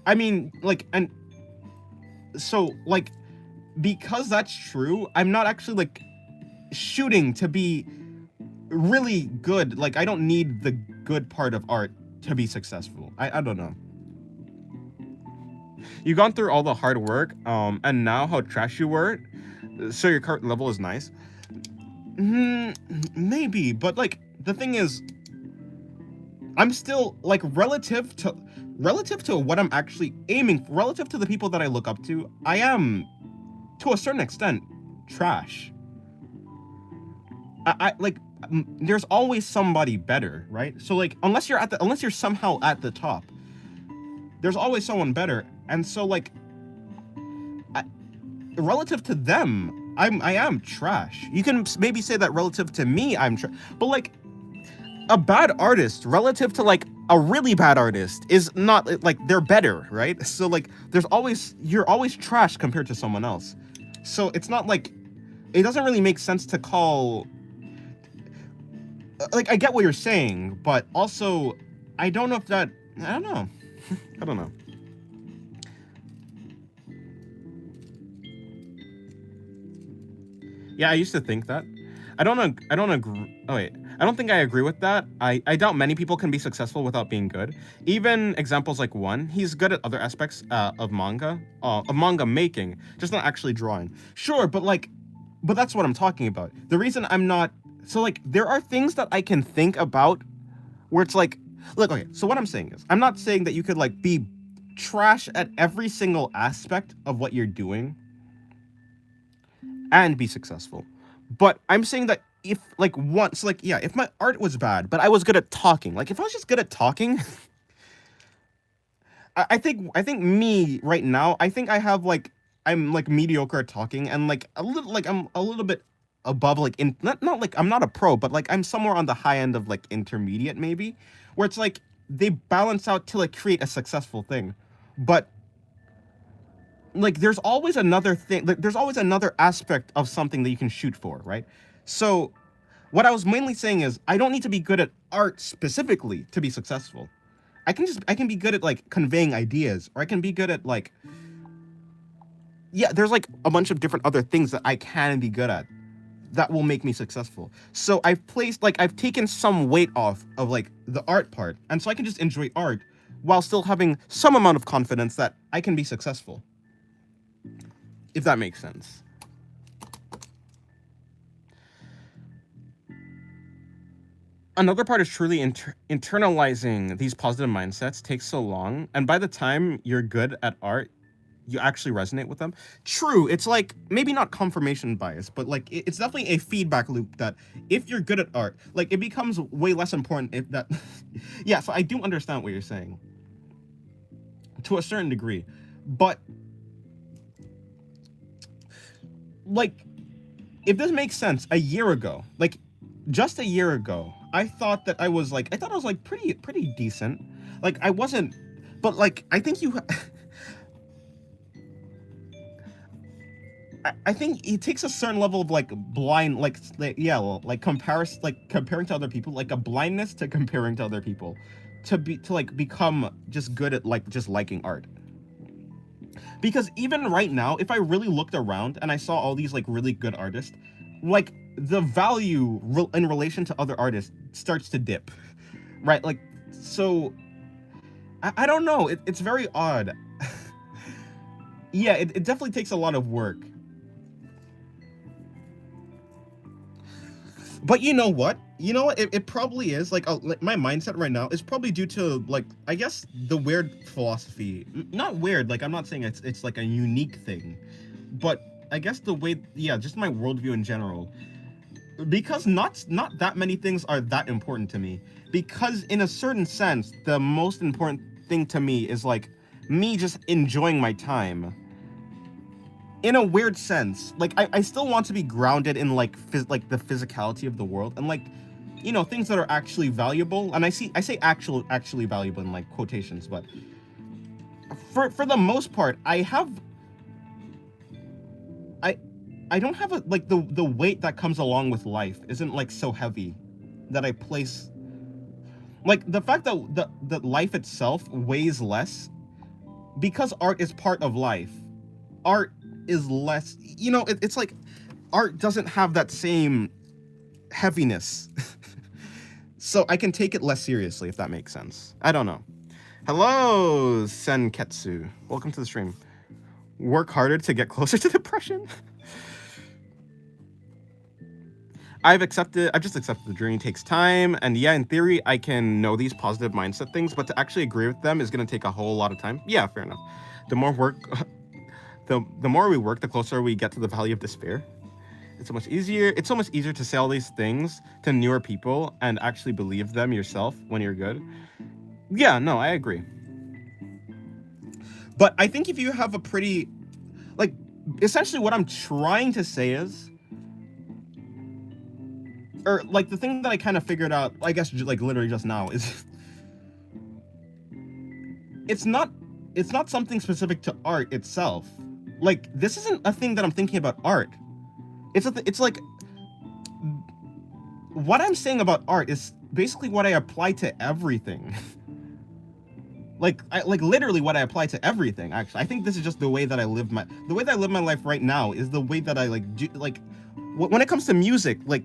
I mean, like, and so like, because that's true, I'm not actually like shooting to be really good. Like, I don't need the good part of art to be successful. I don't know. You've gone through all the hard work, and now how trash you were, so your current level is nice. Maybe, but like the thing is, I'm still like relative to what I'm actually aiming for, relative to the people that I look up to, I am to a certain extent trash. I like there's always somebody better, right? So like unless you're somehow at the top, there's always someone better. And so like relative to them, I am trash. You can maybe say that relative to me I'm trash, but like a bad artist relative to like a really bad artist is not like they're better, right? So like you're always trash compared to someone else. So it's not like, it doesn't really make sense to call, like, I get what you're saying, but also I don't know if that, I don't know. I don't know. Yeah, I used to think that. I don't agree. Oh wait, I don't think I agree with that. I doubt many people can be successful without being good. Even examples like one, he's good at other aspects of manga making, just not actually drawing. Sure, but that's what I'm talking about. The reason I'm not, so like there are things that I can think about where it's like, look, okay. So what I'm saying is, I'm not saying that you could like be trash at every single aspect of what you're doing and be successful. But I'm saying that if like once, like, yeah, if my art was bad, but I was good at talking, like if I was just good at talking, I think me right now, I think I have like, I'm like mediocre at talking and like a little, like I'm a little bit above like not like I'm not a pro, but like I'm somewhere on the high end of like intermediate maybe, where it's like they balance out to like create a successful thing. But like there's always another thing, like, there's always another aspect of something that you can shoot for, right? So what I was mainly saying is I don't need to be good at art specifically to be successful. I can be good at like conveying ideas, or I can be good at like, yeah, there's like a bunch of different other things that I can be good at that will make me successful. So I've taken some weight off of like the art part, and so I can just enjoy art while still having some amount of confidence that I can be successful. If that makes sense. Another part is truly internalizing these positive mindsets takes so long, and by the time you're good at art, you actually resonate with them. True, it's like maybe not confirmation bias, but like it's definitely a feedback loop that if you're good at art, like it becomes way less important if that. Yeah, so I do understand what you're saying to a certain degree, but like if this makes sense, a year ago, like just a year ago, I thought I was like pretty decent. Like I wasn't, but like I think you. I think it takes a certain level of like blind, like yeah, like comparison, like comparing to other people, like a blindness to comparing to other people, to like become just good at like just liking art. Because even right now, if I really looked around and I saw all these like really good artists, like the value in relation to other artists starts to dip, right? Like, so I don't know. It's very odd. Yeah, it definitely takes a lot of work. But you know what? You know what? It probably is like my mindset right now is probably due to like I guess the weird philosophy. Not weird. Like I'm not saying it's like a unique thing, but I guess the way just my worldview in general. Because not that many things are that important to me. Because in a certain sense, the most important thing to me is like me just enjoying my time in a weird sense. Like I still want to be grounded in like like the physicality of the world and like things that are actually valuable. And I say actually valuable in like quotations, but for the most part, I don't have a like the weight that comes along with life isn't like so heavy that I place like the fact that life itself weighs less because art is part of life. Art is less, it's like art doesn't have that same heaviness. So I can take it less seriously, if that makes sense. I don't know. Hello, Senketsu. Welcome to the stream. Work harder to get closer to depression? I've just accepted the journey takes time, and yeah, in theory, I can know these positive mindset things, but to actually agree with them is going to take a whole lot of time. Yeah, fair enough. The more work, the more we work, the closer we get to the valley of despair. It's so much easier to say all these things to newer people and actually believe them yourself when you're good. Yeah, no, I agree. But I think if you have a pretty, like, essentially what I'm trying to say is, or like the thing that I kind of figured out, I guess like literally just now, is it's not something specific to art itself. Like this isn't a thing that I'm thinking about art. It's like what I'm saying about art is basically what I apply to everything. like literally what I apply to everything. Actually, I think this is just the way that I live my life right now is the way that I like do, like when it comes to music, like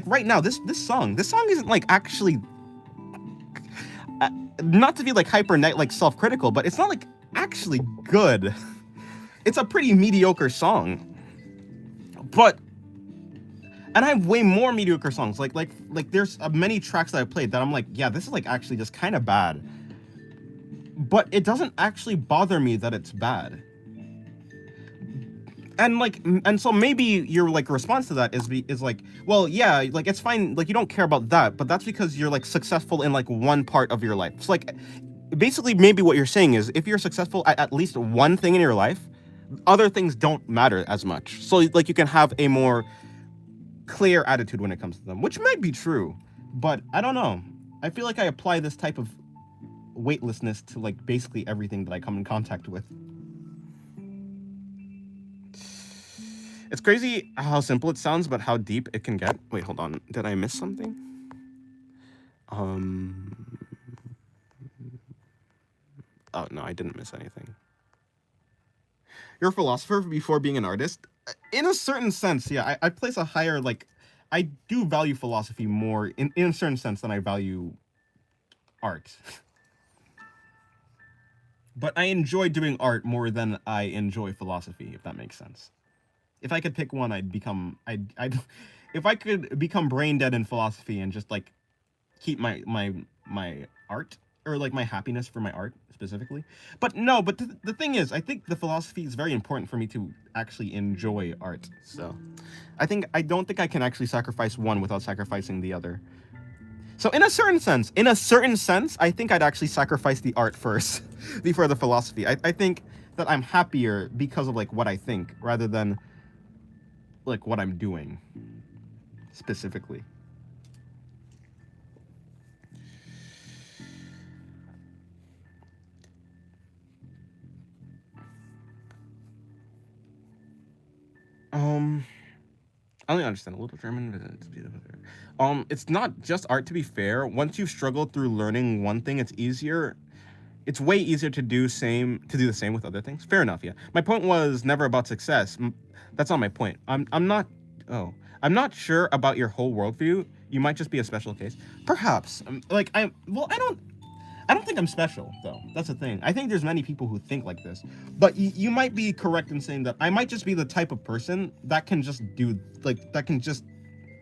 right now, this song isn't like actually not to be like like self-critical, but it's not like actually good. It's a pretty mediocre song, and I have way more mediocre songs. Like there's many tracks that I played that I'm like, yeah, this is like actually just kind of bad, but it doesn't actually bother me that it's bad. And so maybe your like response to that is like, well, yeah, like it's fine, like you don't care about that, but that's because you're like successful in like one part of your life. It's like basically maybe what you're saying is if you're successful at least one thing in your life, other things don't matter as much. So like you can have a more clear attitude when it comes to them, which might be true, but I don't know. I feel like I apply this type of weightlessness to like basically everything that I come in contact with. It's crazy how simple it sounds, but how deep it can get. Wait, hold on. Did I miss something? Oh, no, I didn't miss anything. You're a philosopher before being an artist? In a certain sense, yeah. I place a higher, like... I do value philosophy more in a certain sense than I value art. But I enjoy doing art more than I enjoy philosophy, if that makes sense. If I could pick one, if I could become brain dead in philosophy and just like keep my art or like my happiness for my art specifically. But no, but the thing is, I think the philosophy is very important for me to actually enjoy art. So I don't think I can actually sacrifice one without sacrificing the other. So in a certain sense, I think I'd actually sacrifice the art first before the philosophy. I think that I'm happier because of like what I think rather than like what I'm doing specifically. I only understand a little German. It's not just art, to be fair. Once you've struggled through learning one thing, it's way easier to do the same with other things. Fair enough, yeah. My point was never about success. That's not my point. I'm not. Oh, I'm not sure about your whole worldview. You might just be a special case. Perhaps. Like I don't think I'm special though. That's the thing. I think there's many people who think like this. But you might be correct in saying that I might just be the type of person that can just do like that can just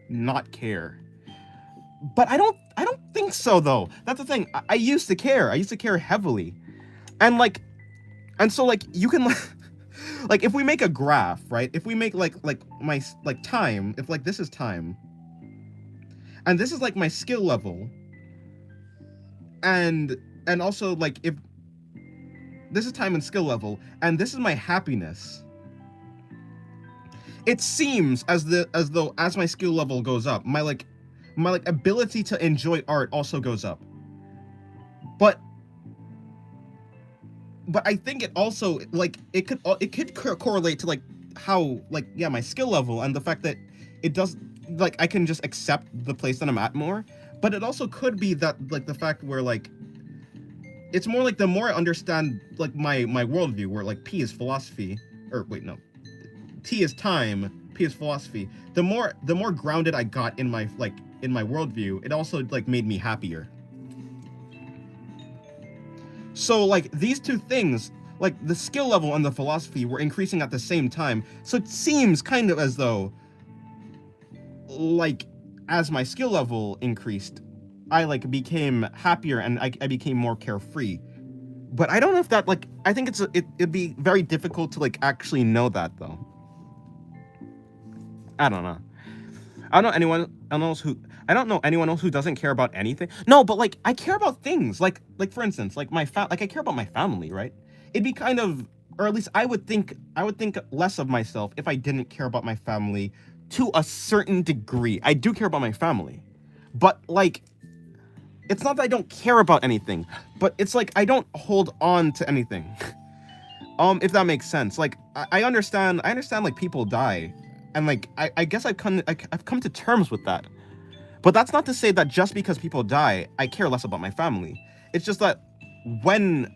not care. But I don't think so though. That's the thing. I used to care. I used to care heavily. And so like you can like if we make a graph, right? If we make like my like time, if like this is time and this is like my skill level, and also like if this is time and skill level and this is my happiness, it seems as though as my skill level goes up, my ability to enjoy art also goes up. But I think it also like it could correlate to like how like yeah, my skill level and the fact that it does like I can just accept the place that I'm at more. But it also could be that like the fact where like it's more like the more I understand like my worldview, where like P is philosophy, or wait, no, T is time, P is philosophy. The more grounded I got in my worldview, it also like made me happier. So like these two things, like the skill level and the philosophy, were increasing at the same time. So it seems kind of as though like as my skill level increased, I like became happier and I became more carefree. But I don't know if that like I think it'd be very difficult to like actually know that though. I don't know. I don't know anyone else who doesn't care about anything. No, but like I care about things. Like for instance, like I care about my family, right? It'd be kind of, or at least I would think less of myself if I didn't care about my family to a certain degree. I do care about my family. But like it's not that I don't care about anything, but it's like I don't hold on to anything. If that makes sense. Like I understand like people die. And like I guess I've come to terms with that. But that's not to say that just because people die, I care less about my family. It's just that when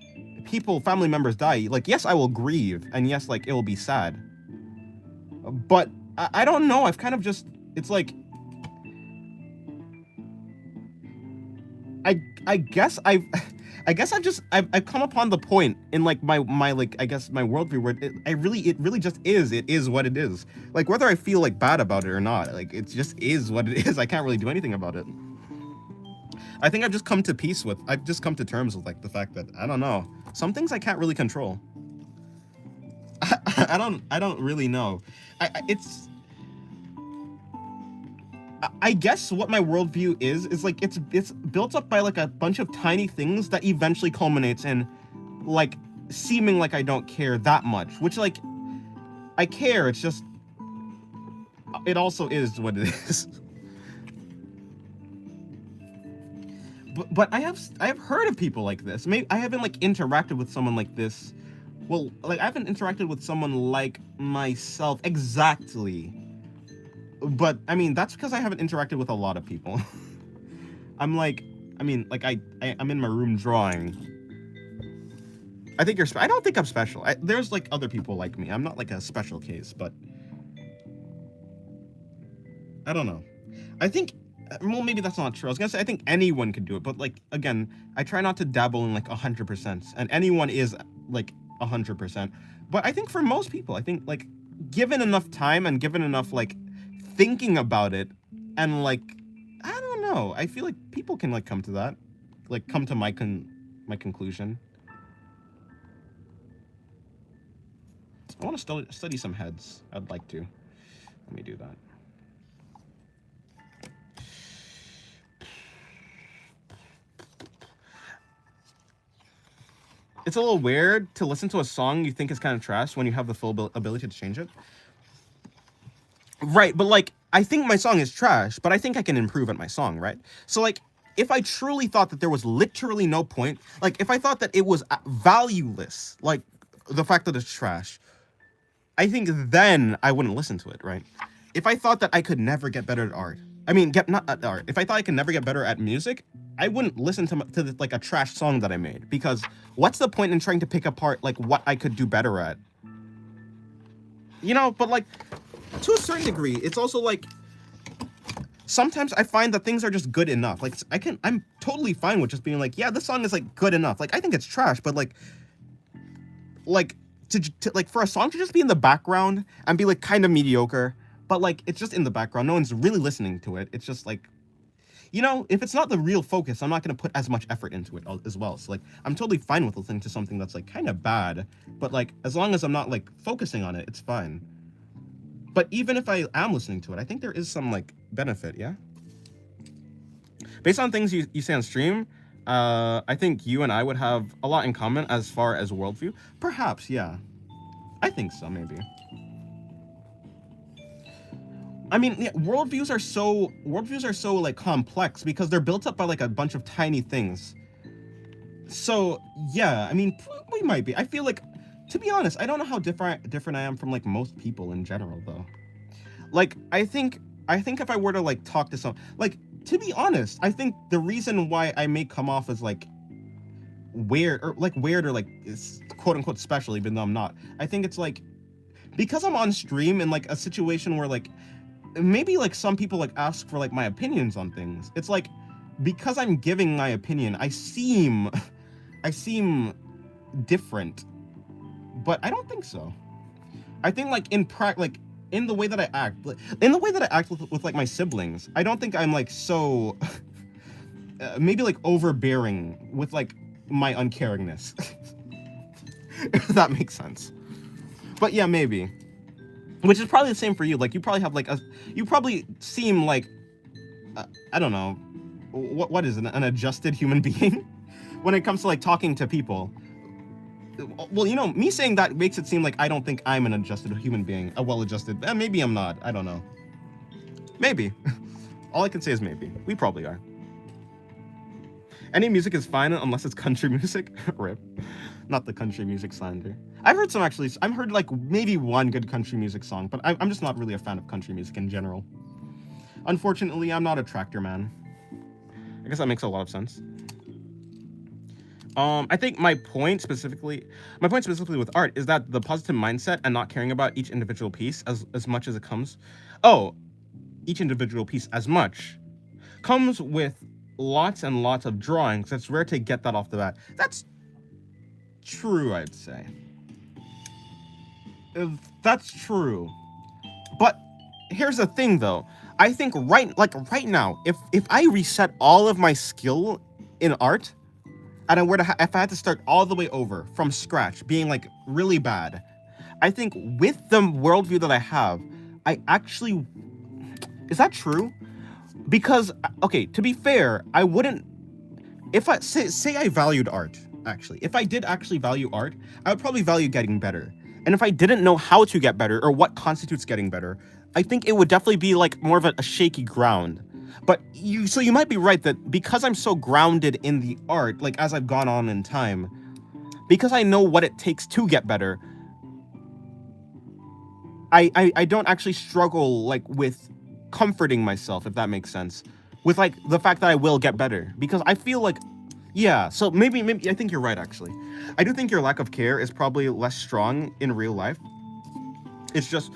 family members die, like yes, I will grieve, and yes, like it will be sad. But I don't know, I've kind of just, it's like I guess I've come upon the point in like my like I guess my worldview where it really just is. It is what it is. Like whether I feel like bad about it or not, like it just is what it is. I can't really do anything about it. I think I've just come to terms with like the fact that I don't know, some things I can't really control. I don't really know. I guess what my worldview is like it's built up by like a bunch of tiny things that eventually culminates in like seeming like I don't care that much, which like I care, it's just it also is what it is. But I have heard of people like this. Maybe I haven't like interacted with someone like this. Well, like I haven't interacted with someone like myself exactly. But I mean, that's because I haven't interacted with a lot of people. I'm like, I mean, like I'm in my room drawing. I think I don't think I'm special. There's like other people like me. I'm not like a special case, but I don't know. I think, well, maybe that's not true. I was gonna say I think anyone could do it, but like again, I try not to dabble in like 100%, and anyone is like 100%. But I think for most people, I think like given enough time and given enough like thinking about it, and like I don't know, I feel like people can like come to that, like come to my conclusion. I want to study some heads. I'd like to. Let me do that. It's a little weird to listen to a song you think is kind of trash when you have the full ability to change it. Right, but like, I think my song is trash, but I think I can improve at my song, right? So like, if I truly thought that there was literally no point, like if I thought that it was valueless, like the fact that it's trash, I think then I wouldn't listen to it, right? If I thought that I could never get better at art, not at art, if I thought I could never get better at music, I wouldn't listen to like a trash song that I made, because what's the point in trying to pick apart like what I could do better at? You know, but like, to a certain degree, it's also like sometimes I find that things are just good enough. Like I'm totally fine with just being like, yeah, this song is like good enough. Like I think it's trash, but like to like for a song to just be in the background and be like kind of mediocre, but like it's just in the background. No one's really listening to it. It's just like, if it's not the real focus, I'm not gonna put as much effort into it as well. So like I'm totally fine with listening to something that's like kind of bad, but like as long as I'm not like focusing on it, it's fine. But even if I am listening to it, I think there is some like benefit, yeah? Based on things you say on stream, I think you and I would have a lot in common as far as worldview. Perhaps, yeah. I think so, maybe. I mean, yeah, worldviews are so like complex because they're built up by like a bunch of tiny things. So yeah, I mean, we might be. I feel like, to be honest, I don't know how different I am from like most people in general though. Like I think if I were to like talk to some, like, to be honest, I think the reason why I may come off as like weird or is quote unquote special, even though I'm not. I think it's like because I'm on stream in like a situation where like maybe like some people like ask for like my opinions on things. It's like because I'm giving my opinion, I seem different, but I don't think so. I think like in the way that I act, with like my siblings, I don't think I'm like so maybe like overbearing with like my uncaringness. If that makes sense. But yeah, maybe. Which is probably the same for you. Like you probably seem like I don't know, what is an adjusted human being when it comes to like talking to people. Well, me saying that makes it seem like I don't think I'm an adjusted human being, a well-adjusted. Maybe I'm not. I don't know. Maybe. All I can say is maybe. We probably are. Any music is fine unless it's country music. Rip. Not the country music slander. I've heard some actually. I've heard like maybe one good country music song, but I'm just not really a fan of country music in general. Unfortunately, I'm not a tractor man. I guess that makes a lot of sense. I think my point specifically with art is that the positive mindset and not caring about each individual piece as much as it comes. Oh, each individual piece as much comes with lots and lots of drawings. It's rare to get that off the bat. That's true, I'd say. That's true. But here's the thing though. I think right now, if I reset all of my skill in art, and if I had to start all the way over from scratch, being like really bad, I think with the worldview that I have, is that true? Because, okay, to be fair, I wouldn't, if I, say I valued art, actually, if I did actually value art, I would probably value getting better. And if I didn't know how to get better, or what constitutes getting better, I think it would definitely be like more of a shaky ground. But so you might be right that because I'm so grounded in the art, like as I've gone on in time, because I know what it takes to get better, I don't actually struggle like with comforting myself, if that makes sense, with like the fact that I will get better, because I feel like, yeah, so maybe I think you're right, actually. I do think your lack of care is probably less strong in real life. It's just,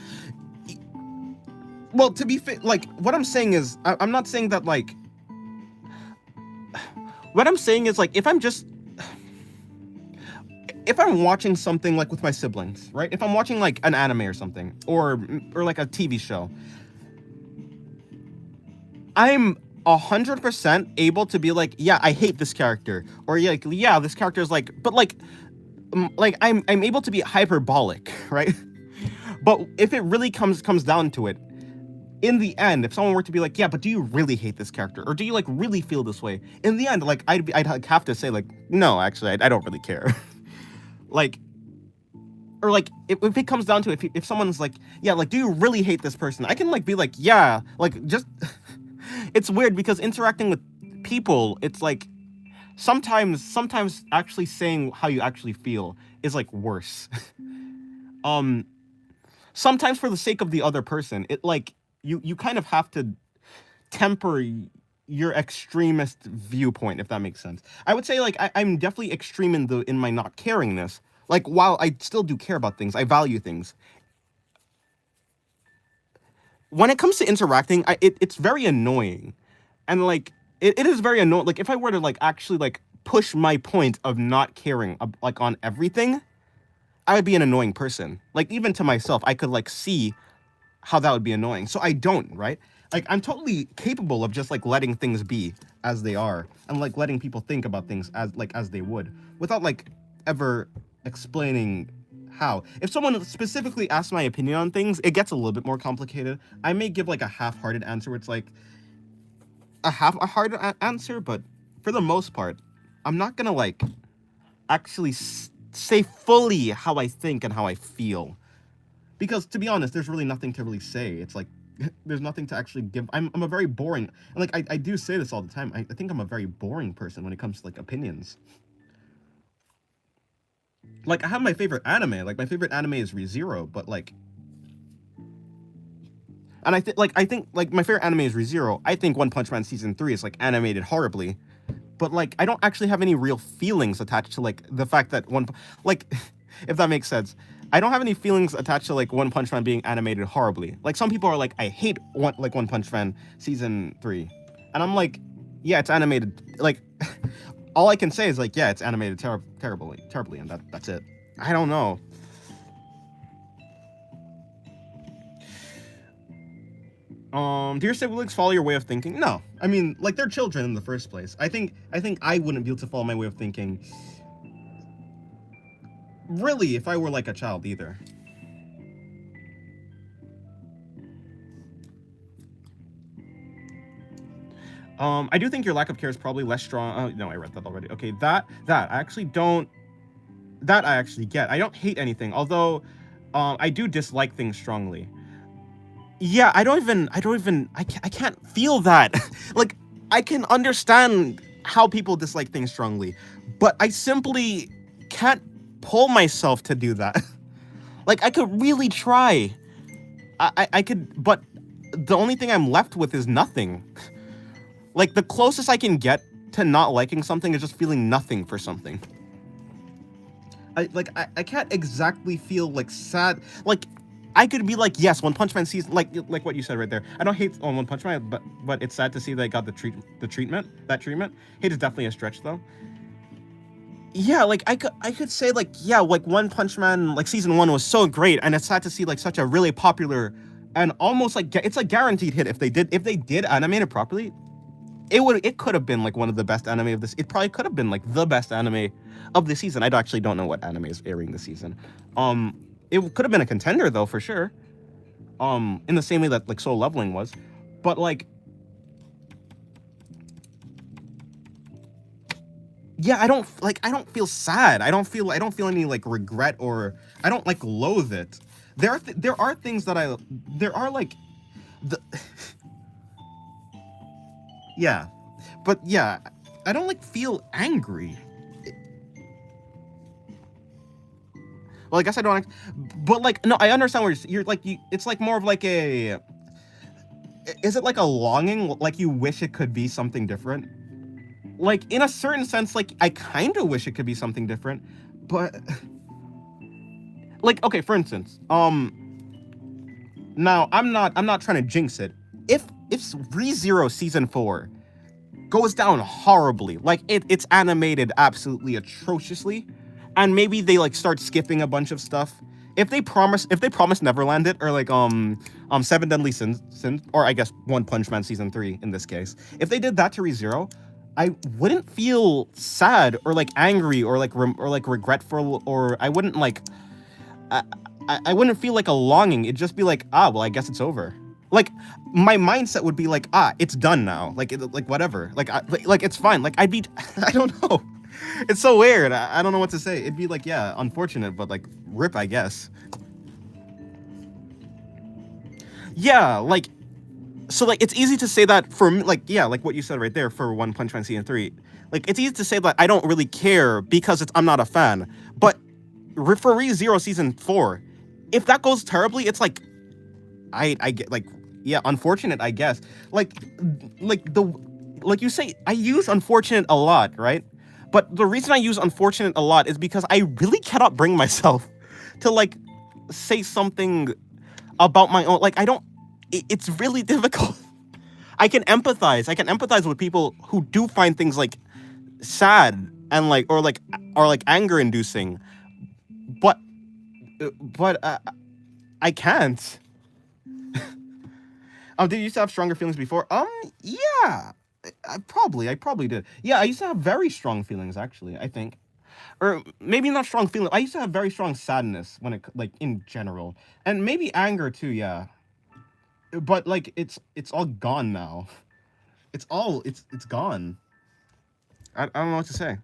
well, to be fair, like, what I'm saying is, I'm not saying that, like, what I'm saying is, like, if I'm watching something, like, with my siblings, right? If I'm watching, like, an anime or something, or like, a TV show, I'm 100% able to be like, yeah, I hate this character, or like, yeah, this character is like, but like I'm able to be hyperbolic, right? But if it really comes down to it, in the end, if someone were to be like, yeah, but do you really hate this character, or do you like really feel this way? In the end, like I'd have to say like, no, actually, I don't really care. Like, or like if it comes down to it, if someone's like, yeah, like, do you really hate this person? I can like be like, yeah, like just. It's weird because interacting with people, it's like sometimes actually saying how you actually feel is like worse. Sometimes for the sake of the other person, it like you kind of have to temper your extremist viewpoint, if that makes sense. I would say like I'm definitely extreme in my not caringness. Like while I still do care about things, I value things. when it comes to interacting, it's very annoying, and like it is very annoying. Like if I were to like actually like push my point of not caring like on everything, I would be an annoying person. Like even to myself, I could like see how that would be annoying. So I don't, right? Like I'm totally capable of just like letting things be as they are and like letting people think about things as they would without like ever explaining how. If someone specifically asks my opinion on things, it gets a little bit more complicated. I may give like a half-hearted answer where it's like a answer, but for the most part, I'm not gonna like actually say fully how I think and how I feel. Because to be honest, there's really nothing to really say. It's like there's nothing to actually give. I'm a very boring, and like I do say this all the time. I think I'm a very boring person when it comes to like opinions. Like I have my favorite anime. Like my favorite anime is ReZero, but like, and I think like my favorite anime is ReZero. I think One Punch Man season 3 is like animated horribly, but like I don't actually have any real feelings attached to like the fact that like if that makes sense. I don't have any feelings attached to like One Punch Man being animated horribly. Like some people are like, I hate One Punch Man season 3, and I'm like, yeah, it's animated. Like, all I can say is like, yeah, it's animated terribly, and that's it. I don't know. Do your siblings follow your way of thinking? No, I mean, like they're children in the first place. I think I wouldn't be able to follow my way of thinking. Really, if I were like a child either. I do think your lack of care is probably less strong. Oh, no, I read that already. Okay, that I actually don't. That I actually get. I don't hate anything, although, I do dislike things strongly. Yeah, I can't feel that. Like, I can understand how people dislike things strongly, but I simply can't pull myself to do that. Like I could really try. I could, but the only thing I'm left with is nothing. Like the closest I can get to not liking something is just feeling nothing for something. I can't exactly feel like sad. Like I could be like, yes, One Punch Man season, like what you said right there. I don't hate on One Punch Man, but it's sad to see they got the treatment. Hate is definitely a stretch though. Yeah, like I could say like, yeah, like One Punch Man like season 1 was so great, and it's sad to see like such a really popular and almost like it's a guaranteed hit if they did animate it properly. It could have been like one of the best anime of this. It probably could have been like the best anime of the season. I actually don't know what anime is airing this season. It could have been a contender though for sure. In the same way that like Solo Leveling was, but like. Yeah, I don't feel sad. I don't feel any like regret, or I don't like loathe it. There are things that there are like the yeah. But yeah, I don't like feel angry. Well, I guess I don't, but like no, I understand where you're like it's like more of like is it like a longing, like you wish it could be something different? Like in a certain sense, like I kind of wish it could be something different, but like okay, for instance, now I'm not trying to jinx it. If ReZero season 4 goes down horribly, like it's animated absolutely atrociously, and maybe they like start skipping a bunch of stuff. If they promise Neverland it, or like Seven Deadly Sins, or I guess One Punch Man season 3 in this case, if they did that to ReZero, I wouldn't feel sad or like angry or like regretful, or I wouldn't like I wouldn't feel like a longing. It'd just be like, well, I guess it's over. Like my mindset would be like, it's done now. Like whatever. Like it's fine. Like I'd be I don't know. It's so weird. I don't know what to say. It'd be like, yeah, unfortunate, but like rip, I guess. Yeah, like so like it's easy to say that for me, like yeah, like what you said right there for One Punch Man season 3. Like it's easy to say that I don't really care because I'm not a fan. But for ReZero season 4, if that goes terribly, it's like I get like yeah, unfortunate, I guess. Like you say, I use unfortunate a lot, right? But the reason I use unfortunate a lot is because I really cannot bring myself to like say something about my own, like I don't it's really difficult. I can empathize. I can empathize with people who do find things like sad and like or like anger inducing, but but I can't. Did you used to have stronger feelings before? Yeah, I probably did. Yeah, I used to have very strong feelings actually. I think, or maybe not strong feeling. I used to have very strong sadness when it like in general, and maybe anger too. Yeah, but like it's all gone now. It's gone. I don't know what to say.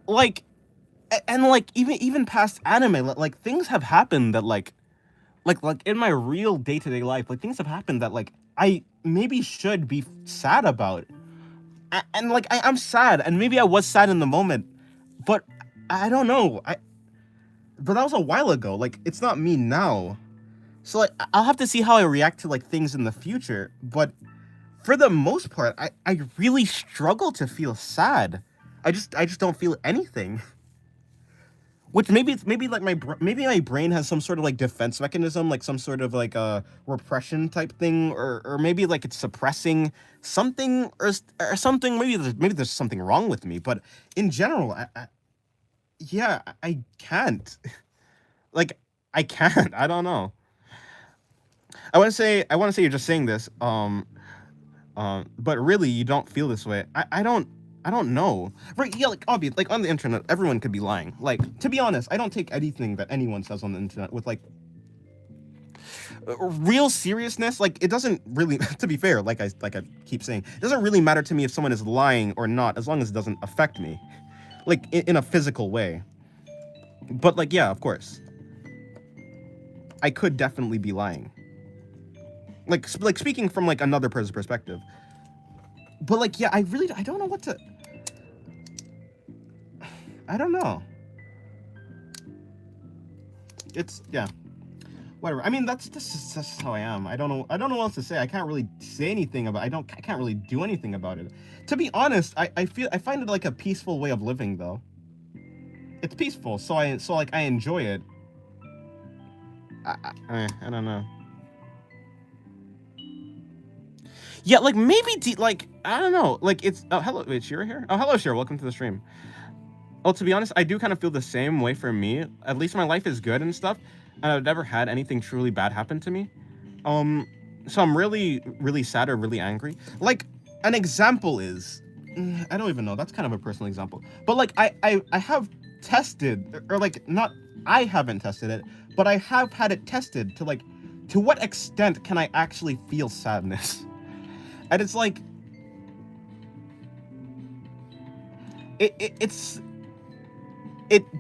Like, and like even past anime, like things have happened that like in my real day-to-day life, like things have happened that like I maybe should be sad about. And like I'm sad, and maybe I was sad in the moment, but I don't know. But that was a while ago. Like it's not me now. So like I'll have to see how I react to like things in the future. But for the most part, I really struggle to feel sad. I just don't feel anything. Which maybe like maybe my brain has some sort of like defense mechanism, like some sort of like a repression type thing, or maybe like it's suppressing something or something. Maybe there's something wrong with me. But in general, yeah, I can't. Like I can't. I don't know. I want to say you're just saying this. But really you don't feel this way. I don't know. Right, yeah, like obvious, like on the internet, everyone could be lying. Like, to be honest, I don't take anything that anyone says on the internet with like real seriousness. Like, it doesn't really, to be fair, like I keep saying, it doesn't really matter to me if someone is lying or not, as long as it doesn't affect me, like in a physical way. But like, yeah, of course, I could definitely be lying. Like speaking from like another person's perspective. But like, yeah, I don't know what to. I don't know. It's yeah, whatever. I mean, that's just how I am. I don't know what else to say. I can't really say anything about. I can't really do anything about it. To be honest, I find it like a peaceful way of living though. It's peaceful, so like I enjoy it. I don't know. Yeah, like maybe like I don't know. Like it's hello, wait, Shira here. Oh, hello, Shira. Welcome to the stream. Oh, to be honest, I do kind of feel the same way for me. At least my life is good and stuff, and I've never had anything truly bad happen to me. So I'm really, really sad or really angry. Like, an example is, I don't even know. That's kind of a personal example. But like, I have tested, or like, not, I haven't tested it, but I have had it tested to like, to what extent can I actually feel sadness? And it's like, it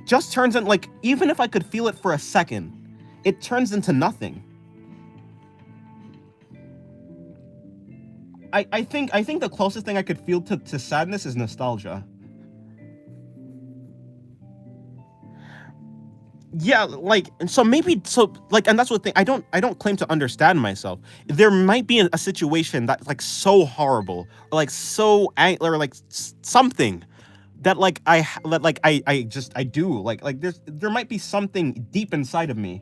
just turns in like, even if I could feel it for a second, it turns into nothing. I think the closest thing I could feel to sadness is nostalgia. Yeah, like, so maybe, so like, and that's what thing, I don't claim to understand myself. There might be a situation that's like so horrible, or like so or like something that like I do like there might be something deep inside of me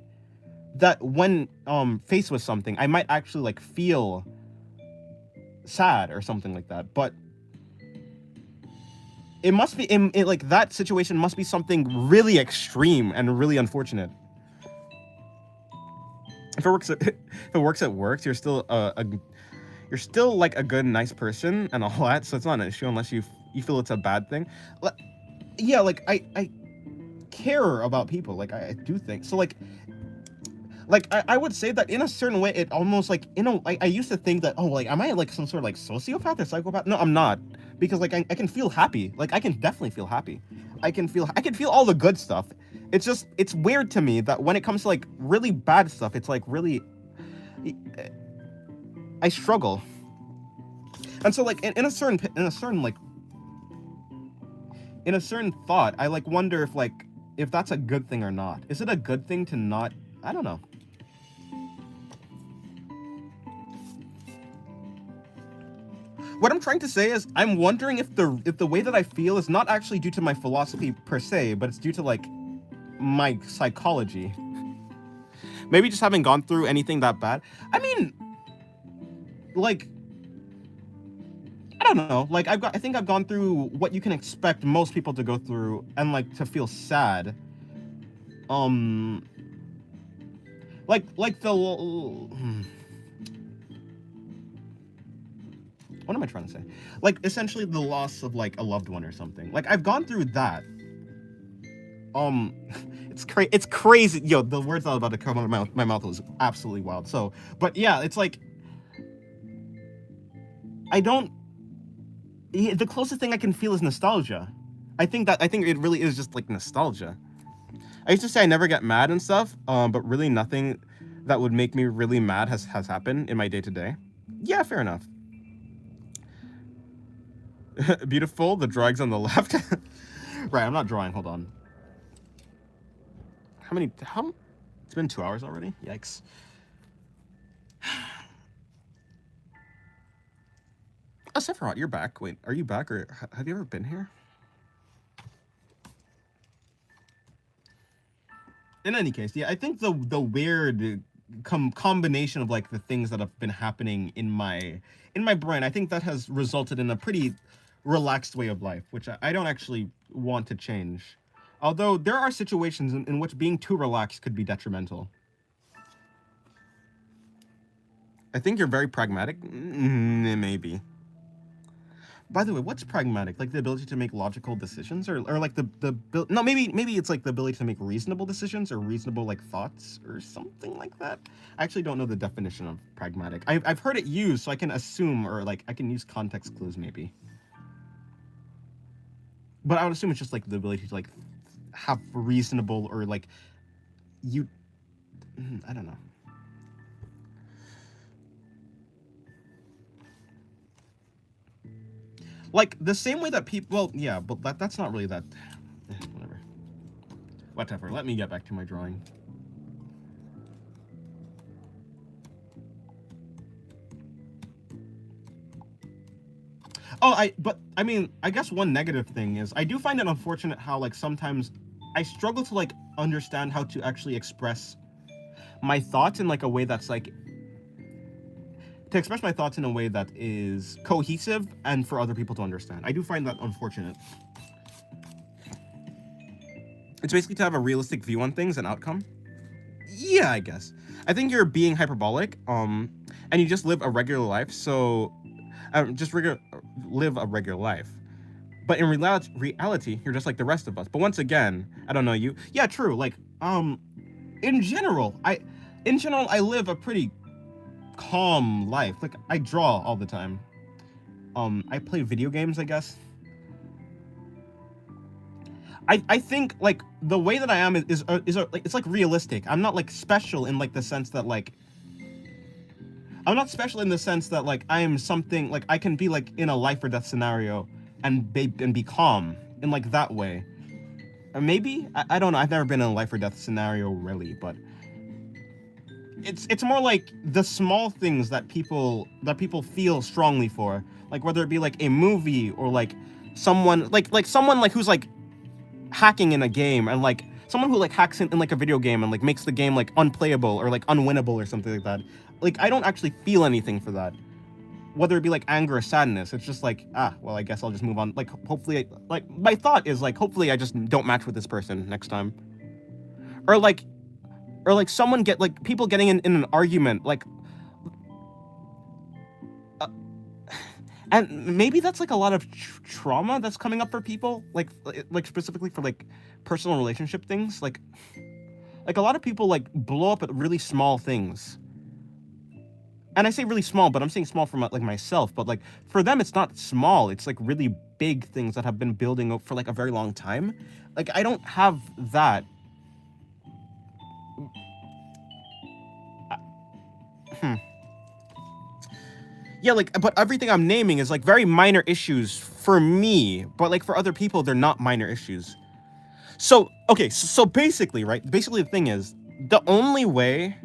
that when faced with something I might actually like feel sad or something like that. But it must be like that situation must be something really extreme and really unfortunate. If it works at work, you're still you're still like a good, nice person and all that, so it's not an issue unless you feel it's a bad thing. Yeah, like I care about people, like I do think so. Like I would say that in a certain way, it almost like, you know, I used to think that, oh, like am I like some sort of like sociopath or psychopath? No, I'm not, because like I can feel happy. Like I can definitely feel happy. I can feel all the good stuff. It's just, it's weird to me that when it comes to like really bad stuff, it's like really, I struggle. And so like in a certain thought, I like wonder if that's a good thing or not. Is it a good thing to not? I don't know. What I'm trying to say is, I'm wondering if the way that I feel is not actually due to my philosophy per se, but it's due to like my psychology. Maybe just having gone through anything that bad. I mean, like, I don't know. Like, I think I've gone through what you can expect most people to go through, and like to feel sad. Like the. What am I trying to say? Like, essentially the loss of like a loved one or something. Like, I've gone through that. It's crazy. Yo, the words I was about to come out of my mouth was absolutely wild. So, but yeah, it's like, the closest thing I can feel is nostalgia. I think it really is just like nostalgia. I used to say I never get mad and stuff, but really nothing that would make me really mad has happened in my day-to-day. Yeah, fair enough. Beautiful, the drawings on the left. Right, I'm not drawing, hold on. It's been 2 hours already? Yikes. Oh, Sephiroth, you're back. Wait, are you back, or have you ever been here? In any case, yeah, I think the weird combination of like the things that have been happening in my brain, I think that has resulted in a pretty relaxed way of life, which I don't actually want to change. Although there are situations in which being too relaxed could be detrimental. I think you're very pragmatic. Maybe. By the way, what's pragmatic? Like the ability to make logical decisions, or like no, maybe it's like the ability to make reasonable decisions or reasonable like thoughts or something like that. I actually don't know the definition of pragmatic. I've heard it used, so I can assume, or like I can use context clues maybe. But I would assume it's just like the ability to like have reasonable, or like I don't know. Like the same way that people, well, yeah, but that's not really that. Whatever. Let me get back to my drawing. Oh, I mean, I guess one negative thing is I do find it unfortunate how like sometimes I struggle to like understand how to actually express my thoughts in like a way that's like, to express my thoughts in a way that is cohesive and for other people to understand. I do find that unfortunate. It's basically to have a realistic view on things and outcome. Yeah, I guess. I think you're being hyperbolic, and you just live a regular life, so live a regular life. But in reality, you're just like the rest of us. But once again, I don't know you. Yeah, true. Like, in general, I live a pretty calm life. Like, I draw all the time. I play video games, I guess. I think like the way that I am is like, it's like realistic. I'm not like special in like the sense that like I'm not special in the sense that like I am something like I can be like in a life or death scenario and be calm in like that way. Maybe I don't know. I've never been in a life or death scenario really, but it's more like the small things that people feel strongly for, like whether it be like a movie or like someone like someone like who's like hacking in a game, and like someone who like hacks in like a video game and like makes the game like unplayable or like unwinnable or something like that. Like I don't actually feel anything for that, whether it be like anger or sadness. It's just like, well, I guess I'll just move on. Like hopefully like my thought is like hopefully I just don't match with this person next time, or like someone people getting in an argument, like and maybe that's like a lot of trauma that's coming up for people, like specifically for like personal relationship things. Like a lot of people like blow up at really small things, and I say really small, but I'm saying small for like myself. But like for them, it's not small. It's like really big things that have been building up for like a very long time. Like I don't have that. Yeah, like, but everything I'm naming is like very minor issues for me, but like for other people, they're not minor issues. So, okay, so basically, right? Basically, the thing is, the only way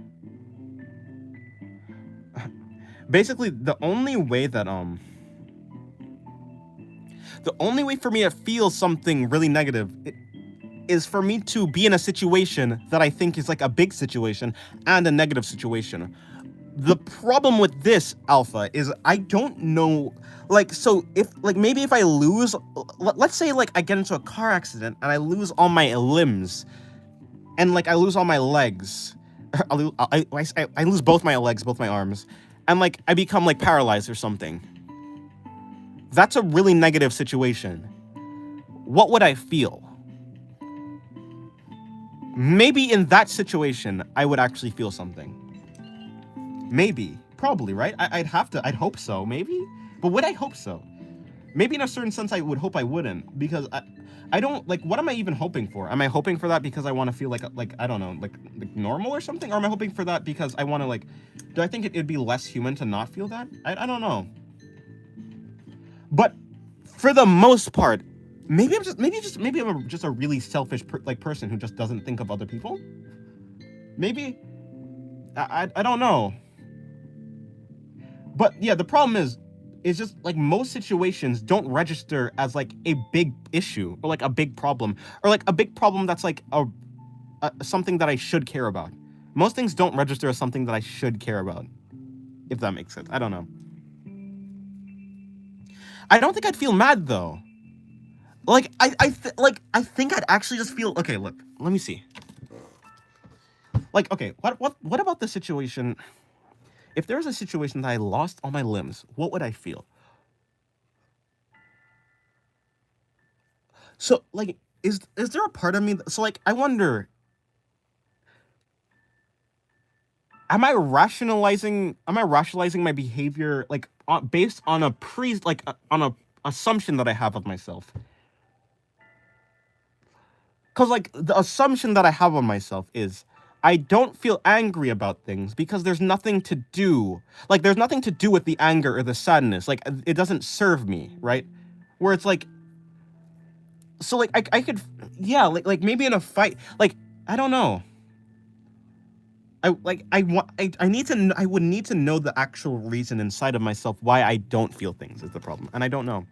that The only way for me to feel something really negative is for me to be in a situation that I think is like a big situation and a negative situation. The problem with this, Alpha, is I don't know, like, so if, like, maybe if I lose, let's say, like, I get into a car accident and I lose all my limbs, and, like, I lose all my legs, I lose both my legs, both my arms, and, like, I become, like, paralyzed or something. That's a really negative situation. What would I feel? Maybe in that situation, I would actually feel something. Maybe. Probably, right? I'd hope so, maybe? But would I hope so? Maybe in a certain sense I would hope I wouldn't, because I don't, like, what am I even hoping for? Am I hoping for that because I want to feel like, I don't know, like normal or something? Or am I hoping for that because I want to, like, do I think it'd be less human to not feel that? I don't know. But for the most part, maybe I'm just a really selfish person who just doesn't think of other people. Maybe. I don't know. But yeah, the problem is just like most situations don't register as like a big issue or like a big problem or like a big problem that's like a something that I should care about. Most things don't register as something that I should care about, if that makes sense. I don't know. I don't think I'd feel mad though. Like I think I'd actually just feel, okay, look, let me see. Like, okay, what about the situation? If there was a situation that I lost all my limbs, what would I feel? So, like, is there a part of me so, like, I wonder, am I rationalizing my behavior, like, based on on a assumption that I have of myself? Because, like, the assumption that I have on myself is I don't feel angry about things because there's nothing to do. Like, there's nothing to do with the anger or the sadness. Like, it doesn't serve me, right? Where it's like, so, like, I could, yeah, like maybe in a fight, like, I don't know. I would need to know the actual reason inside of myself why I don't feel things is the problem. And I don't know.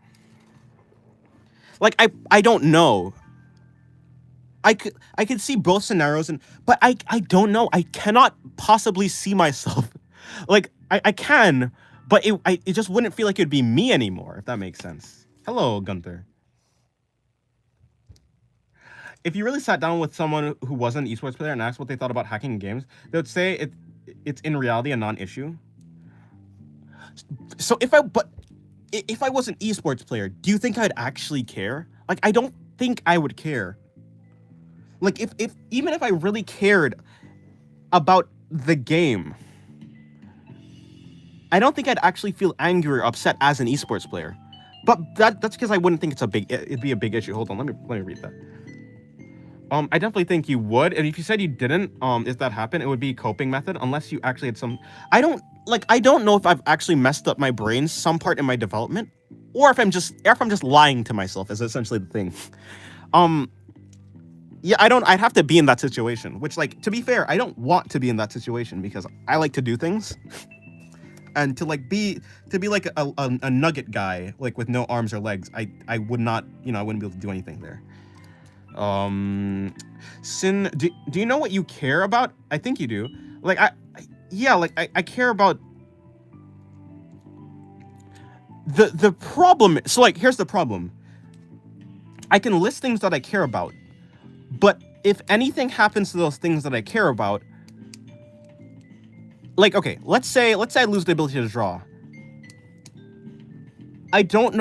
Like, I don't know. I could see both scenarios, but I don't know. I cannot possibly see myself. Like, I can, but it just wouldn't feel like it'd be me anymore, if that makes sense. Hello, Gunther. If you really sat down with someone who wasn't an esports player and asked what they thought about hacking games, they would say it's in reality a non-issue. So if I was an esports player, do you think I'd actually care? Like, I don't think I would care. Like, even if I really cared about the game, I don't think I'd actually feel angry or upset as an esports player. But that's because I wouldn't think it'd be a big issue. Hold on, let me read that. I definitely think you would, and if you said you didn't, if that happened, it would be a coping method, unless you actually had some. I don't know if I've actually messed up my brain some part in my development, or if I'm just lying to myself is essentially the thing. Yeah, I'd have to be in that situation, which, like, to be fair, I don't want to be in that situation because I like to do things. And to be like a nugget guy, like, with no arms or legs, I would not, I wouldn't be able to do anything there. Sin, do you know what you care about? I think you do. Like, I care about the problem. So, like, here's the problem. I can list things that I care about, but if anything happens to those things that I care about, like, okay, let's say I lose the ability to draw. I don't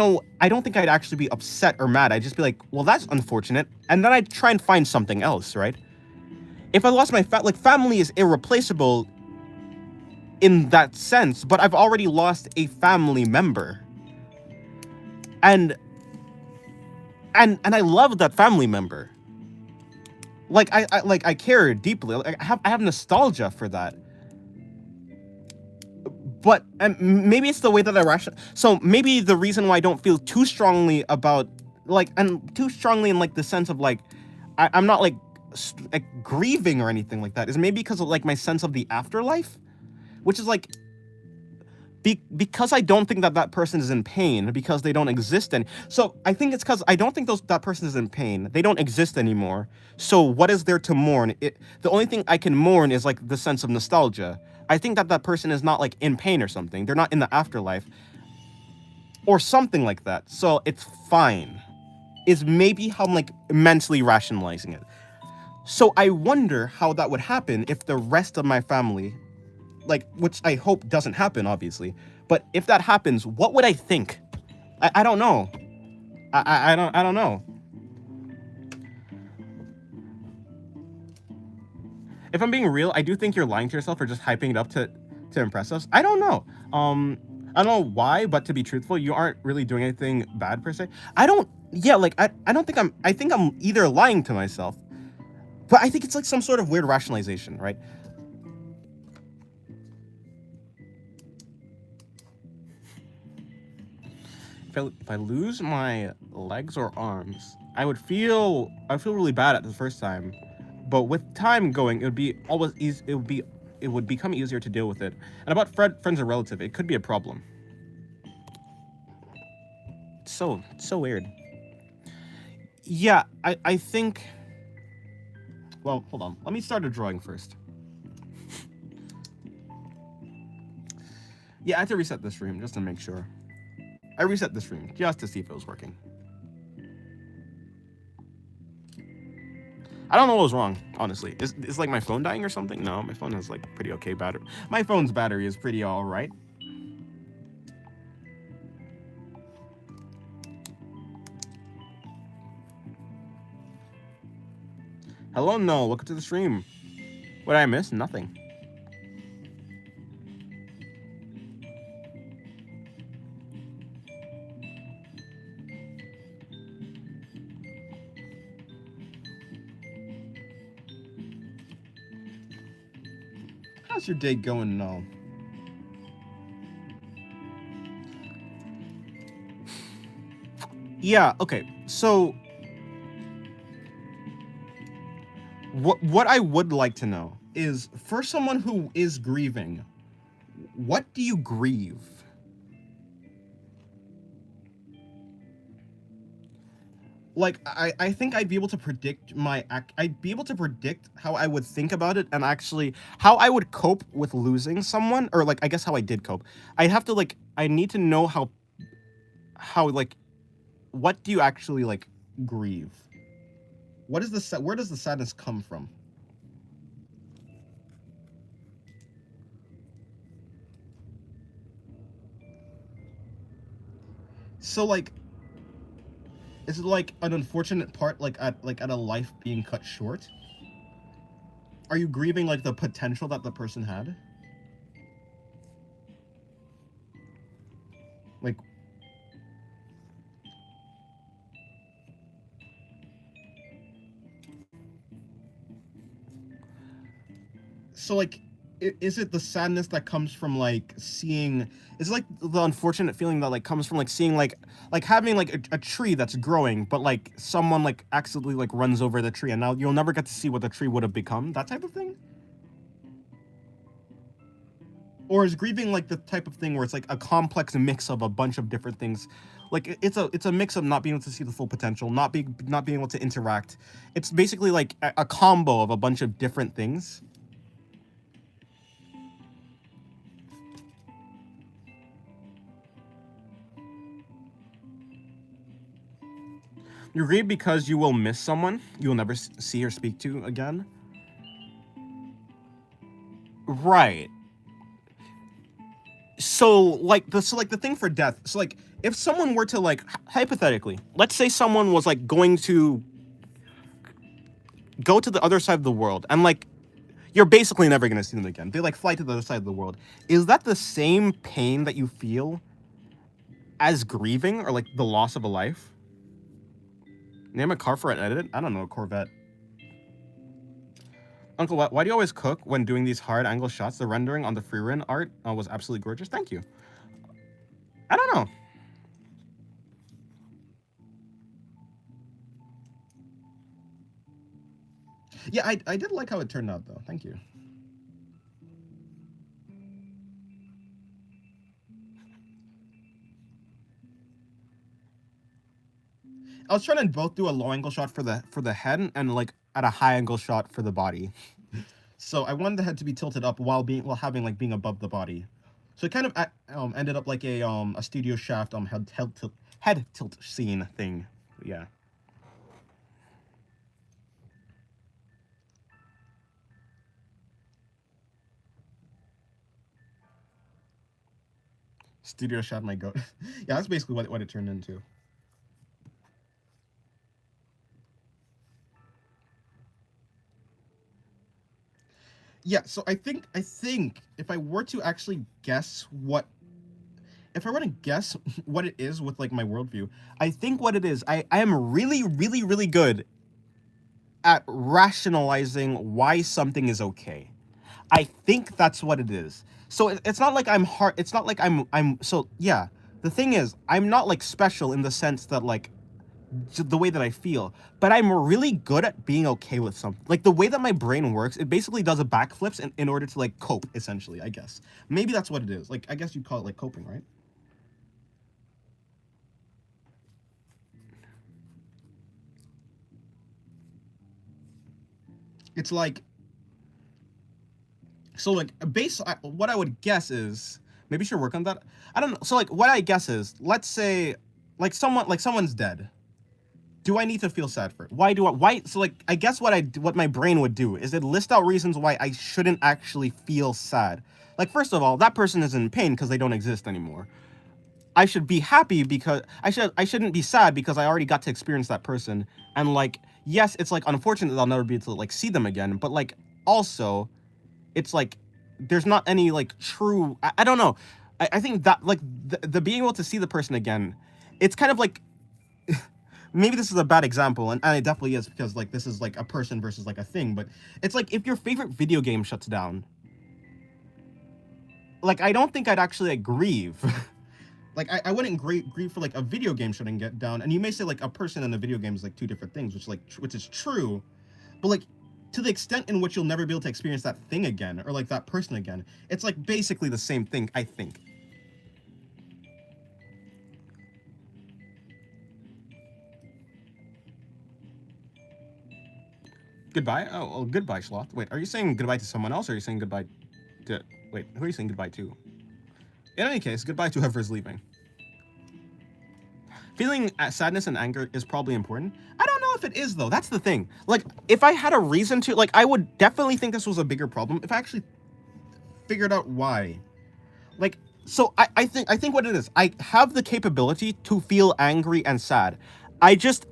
think I'd actually be upset or mad. I'd just be like, well, that's unfortunate. And then I'd try and find something else, right? If I lost my family is irreplaceable in that sense, but I've already lost a family member. And I love that family member. Like, I care deeply. Like, I have nostalgia for that. But maybe it's the way that I so maybe the reason why I don't feel too strongly about, like, and too strongly in, like, the sense of, like, I'm not like grieving or anything like that is maybe because of, like, my sense of the afterlife, which is like, because I don't think that that person is in pain because they don't exist any. So I think it's because I don't think that person is in pain. They don't exist anymore. So what is there to mourn? The only thing I can mourn is like the sense of nostalgia. I think that that person is not like in pain or something. They're not in the afterlife or something like that. So it's fine. Is maybe how I'm like mentally rationalizing it. So I wonder how that would happen if the rest of my family, like, which I hope doesn't happen, obviously, but if that happens, what would I think? I don't know. I don't know. If I'm being real, I do think you're lying to yourself or just hyping it up to impress us. I don't know. I don't know why, but to be truthful, you aren't really doing anything bad per se. I don't. Yeah, like I don't think I'm. I think I'm either lying to myself, but I think it's like some sort of weird rationalization, right? If I lose my legs or arms, I would feel really bad at the first time, but with time going, it would be always easy. It would become easier to deal with it. And about friends or relative, it could be a problem. It's so weird. Yeah, I think. Well, hold on. Let me start a drawing first. Yeah, I had to reset this stream just to make sure. I reset the stream just to see if it was working. I don't know what was wrong, honestly. Is like my phone dying or something? No, my phone has like pretty okay battery. My phone's battery is pretty all right. Hello, no. Welcome to the stream. What did I miss? Nothing. How's your day going, no? Yeah, okay. So what I would like to know is, for someone who is grieving, what do you grieve? Like, I think I'd be able to predict I'd be able to predict how I would think about it, and actually how I would cope with losing someone, or like I guess how I did cope. I'd have to like, I need to know how like, what do you actually like grieve? What is the where does the sadness come from? So like, is it like an unfortunate part, like at a life being cut short? Are you grieving like the potential that the person had? Like, so like, is it the sadness that comes from like seeing, is it like the unfortunate feeling that like comes from like seeing like having like a tree that's growing, but like someone like accidentally like runs over the tree and now you'll never get to see what the tree would have become, that type of thing? Or is grieving like the type of thing where it's like a complex mix of a bunch of different things? Like it's a mix of not being able to see the full potential, not being able to interact. It's basically like a combo of a bunch of different things. You grieve because you will miss someone you will never see or speak to again. Right. So like the thing for death. So like, if someone were to like, hypothetically, let's say someone was like going to go to the other side of the world, and like you're basically never gonna see them again. They like fly to the other side of the world. Is that the same pain that you feel as grieving or like the loss of a life? Name a car for an edit? I don't know, a Corvette. Uncle, why do you always cook when doing these hard angle shots? The rendering on the Freerun art was absolutely gorgeous. Thank you. I don't know. Yeah, I did like how it turned out, though. Thank you. I was trying to both do a low angle shot for the head and like at a high angle shot for the body. So I wanted the head to be tilted up while having like being above the body. So it kind of ended up like a Studio Shaft head tilt scene thing. Yeah. Studio Shaft my goat. Yeah, that's basically what it turned into. Yeah, so I think if I were to actually guess what if I were to guess what it is with like my worldview, I think what it is, I am really, really, really good at rationalizing why something is okay. I think that's what it is. So it's not like I'm hard. It's not like so yeah. The thing is, I'm not like special in the sense that like the way that I feel, but I'm really good at being okay with something. Like the way that my brain works, it basically does a backflips in order to like cope, essentially, I guess. maybe that's what it is. Like I guess you'd call it like coping, right? It's like so like what I would guess is Maybe you should work on that. I don't know. So like what I guess is, let's say like someone's dead. Do I need to feel sad for it? Why so like I guess what my brain would do is it list out reasons why I shouldn't actually feel sad. Like first of all, that person is in pain because they don't exist anymore. I should be happy because I shouldn't be sad because I already got to experience that person. And like yes, it's like unfortunate that I'll never be able to like see them again, but like also it's like there's not any like true I don't know. I think that like the being able to see the person again, it's kind of like maybe this is a bad example, and it definitely is because like this is like a person versus like a thing, but it's like if your favorite video game shuts down, like I don't think I'd actually like, grieve. like I wouldn't grieve for like a video game shutting get down, and you may say like a person and a video game is like two different things, which is true, but like to the extent in which you'll never be able to experience that thing again or like that person again, it's like Basically the same thing, I think. Goodbye? Oh, goodbye, Sloth. Wait, are you saying goodbye to someone else, or are you saying goodbye to... Wait, who are you saying goodbye to? In any case, goodbye to whoever is leaving. Feeling sadness and anger is probably important. I don't know if it is, though. That's the thing. Like, if I had a reason to... Like, I would definitely think this was a bigger problem if I actually figured out why. Like, so I think what it is, I have the capability to feel angry and sad. I just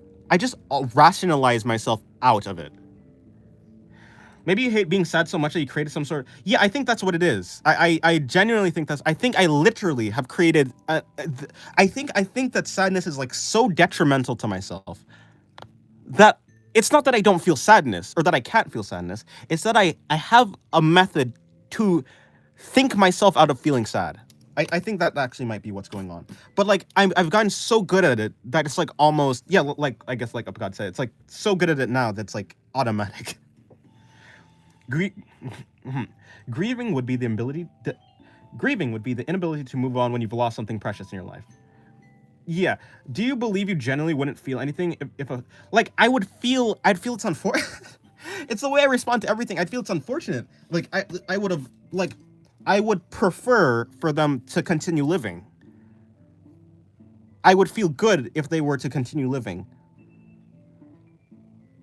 rationalize myself out of it. Maybe you hate being sad so much that you created some sort of... Yeah, I think that's what it is. I genuinely think that's... I think I literally have created... I think that sadness is, like, so detrimental to myself that it's not that I don't feel sadness or that I can't feel sadness. It's that I have a method to think myself out of feeling sad. I think that actually might be what's going on. But, like, I've gotten so good at it that it's, like, almost... Yeah, like, I guess, like Upgod said, it's, like, so good at it now that it's, like, automatic. Grieving would be the inability to move on when you've lost something precious in your life. Yeah. Do you believe you genuinely wouldn't feel anything if a... Like, I'd feel it's unfortunate. It's the way I respond to everything. I'd feel it's unfortunate. Like, I would have... Like, I would prefer for them to continue living. I would feel good if they were to continue living.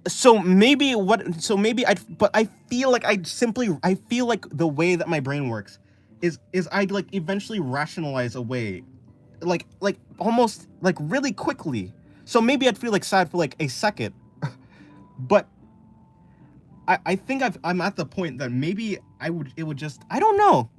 So maybe but I feel like I feel like the way that my brain works is I'd like eventually rationalize a way, like almost like really quickly. So maybe I'd feel like sad for like a second, but I think I'm at the point that maybe it would just, I don't know.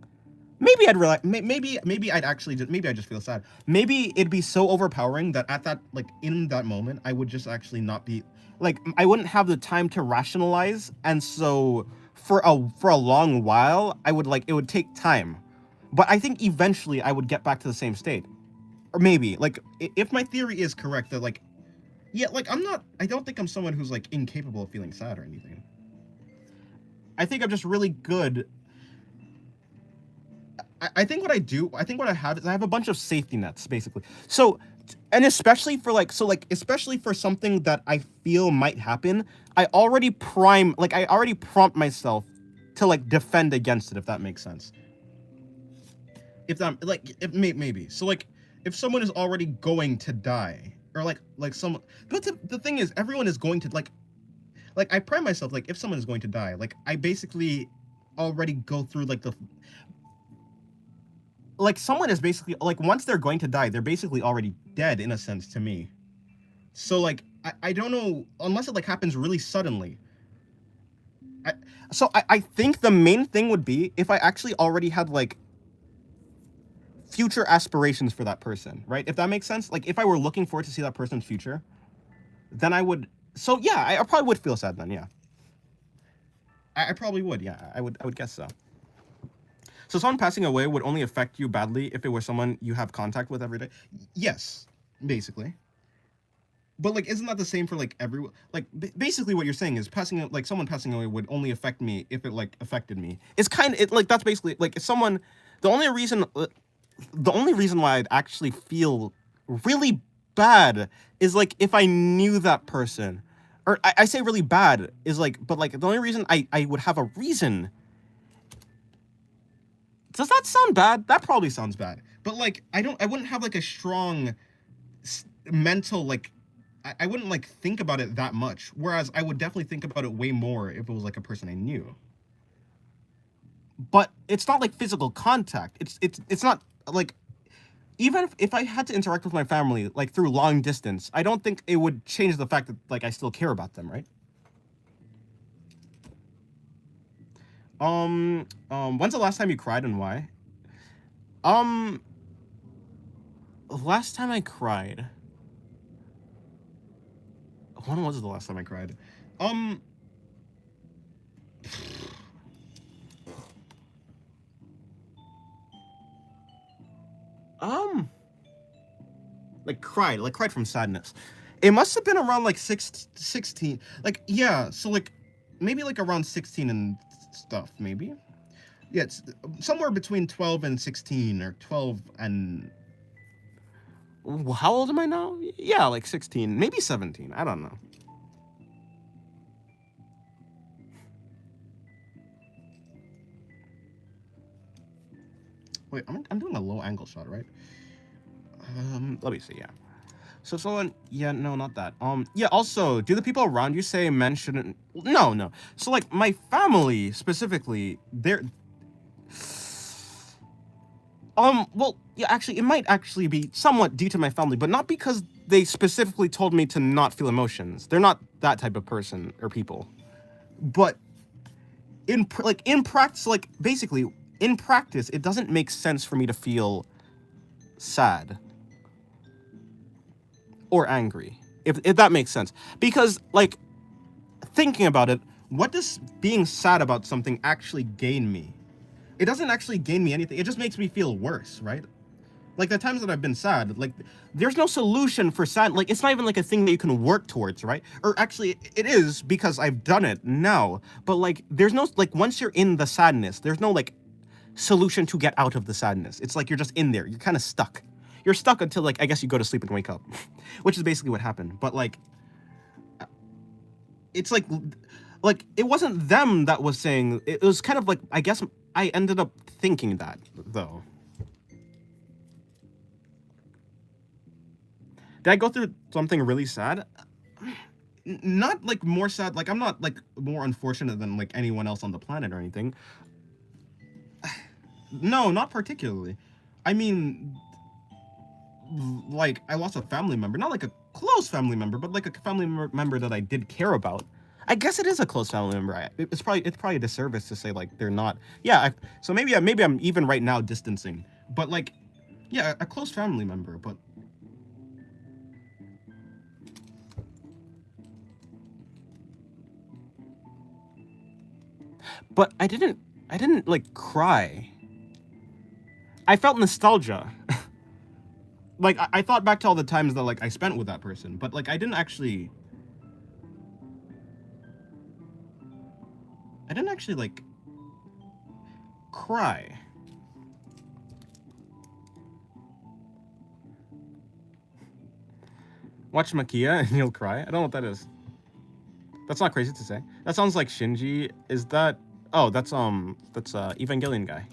Maybe I'd realize, maybe I'd actually just, maybe I just feel sad. Maybe it'd be so overpowering that at that, like, in that moment, I would just actually not be, like, I wouldn't have the time to rationalize, and so for a long while, I would, like, it would take time. But I think eventually I would get back to the same state. Or maybe, like, if my theory is correct, that, like, yeah, like, I don't think I'm someone who's, like, incapable of feeling sad or anything. I think I'm just really good I think what I do, I think what I have is I have a bunch of safety nets, basically. So, and especially for especially for something that I feel might happen, I already prompt myself to like defend against it, if that makes sense. if that like if maybe so like if someone is already going to die or like someone, but the thing is everyone is going to like I prime myself like if someone is going to die, like I basically already go through like someone is basically like once they're going to die, they're basically already dead in a sense to me. So like I don't know unless it like happens really suddenly. I think the main thing would be if I actually already had like future aspirations for that person, right? If that makes sense. Like if I were looking forward to see that person's future, then I would. So yeah, I probably would feel sad then. Yeah, I probably would, yeah. I would guess so. So someone passing away would only affect you badly if it was someone you have contact with every day. Yes, basically. But like, isn't that the same for like everyone? Like, basically, what you're saying is like someone passing away would only affect me if it like affected me. It's kind of like that's basically like if someone. The only reason why I'd actually feel really bad is like if I knew that person, or I say really bad is like, but like the only reason I would have a reason. Does that sound bad? That probably sounds bad. But like, I wouldn't have like a strong mental like. I wouldn't like think about it that much. Whereas I would definitely think about it way more if it was like a person I knew. But it's not like physical contact. It's not like even if I had to interact with my family like through long distance, I don't think it would change the fact that like I still care about them, right? When's the last time you cried and why? Last time I cried. When was the last time I cried? Like cried from sadness. It must have been around like 16. Like, yeah, so like maybe like around 16 and stuff, maybe. Yeah, it's somewhere between 12 and 16 or 12 and How old am I now? Yeah, like 16, maybe 17. I don't know. wait, I'm doing a low angle shot, right? Let me see. Yeah. So someone, yeah, no, not that. Yeah. Also, do the people around you say men shouldn't? No, no. So like my family specifically, they're. Well, yeah, actually, it might actually be somewhat due to my family, but not because they specifically told me to not feel emotions. They're not that type of person or people. But in practice, like basically in practice, it doesn't make sense for me to feel sad or angry, if that makes sense. Because like thinking about it, what does being sad about something actually gain me? It doesn't actually gain me anything. It just makes me feel worse, right? Like the times that I've been sad, like there's no solution for sad. Like it's not even like a thing that you can work towards, right? Or actually it is because I've done it now. But like there's no like once you're in the sadness, there's no like solution to get out of the sadness. It's like you're just in there. You're kind of stuck. You're stuck until like I guess you go to sleep and wake up, which is basically what happened. But like it's like it wasn't them that was saying it was kind of like I guess I ended up thinking that though. Did I go through something really sad? Not like more sad, like I'm not like more unfortunate than like anyone else on the planet or anything. No, not particularly. I mean, like I lost a family member, not like a close family member, but like a family member that I did care about. I guess it is a close family member. It's probably a disservice to say like they're not. Yeah, so maybe I'm even right now distancing. But like, yeah, a close family member. But I didn't like cry. I felt nostalgia. Like I thought back to all the times that like I spent with that person, but like I didn't actually like cry. Watch Makia and you'll cry. I don't know what that is. That's not crazy to say. That sounds like Shinji. Is that? Oh, that's Evangelion guy.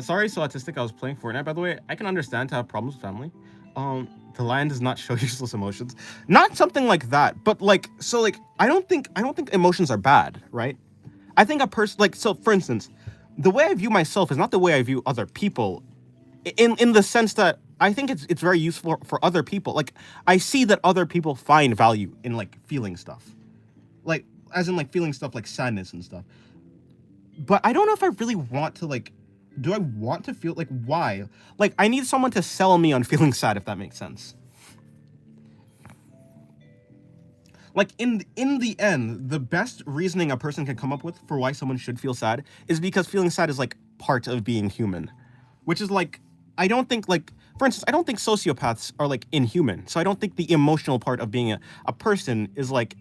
Sorry, so autistic. I was playing Fortnite. By the way, I can understand to have problems with family. The lion does not show useless emotions. Not something like that, but like so. Like I don't think emotions are bad, right? I think a person like so. For instance, the way I view myself is not the way I view other people. In the sense that I think it's very useful for other people. Like I see that other people find value in like feeling stuff, like as in like feeling stuff like sadness and stuff. But I don't know if I really want to like. Do I want to feel like why? Like I need someone to sell me on feeling sad, if that makes sense. Like in the end, the best reasoning a person can come up with for why someone should feel sad is because feeling sad is like part of being human, which is like I don't think like for instance I don't think sociopaths are like inhuman. So I don't think the emotional part of being a person is like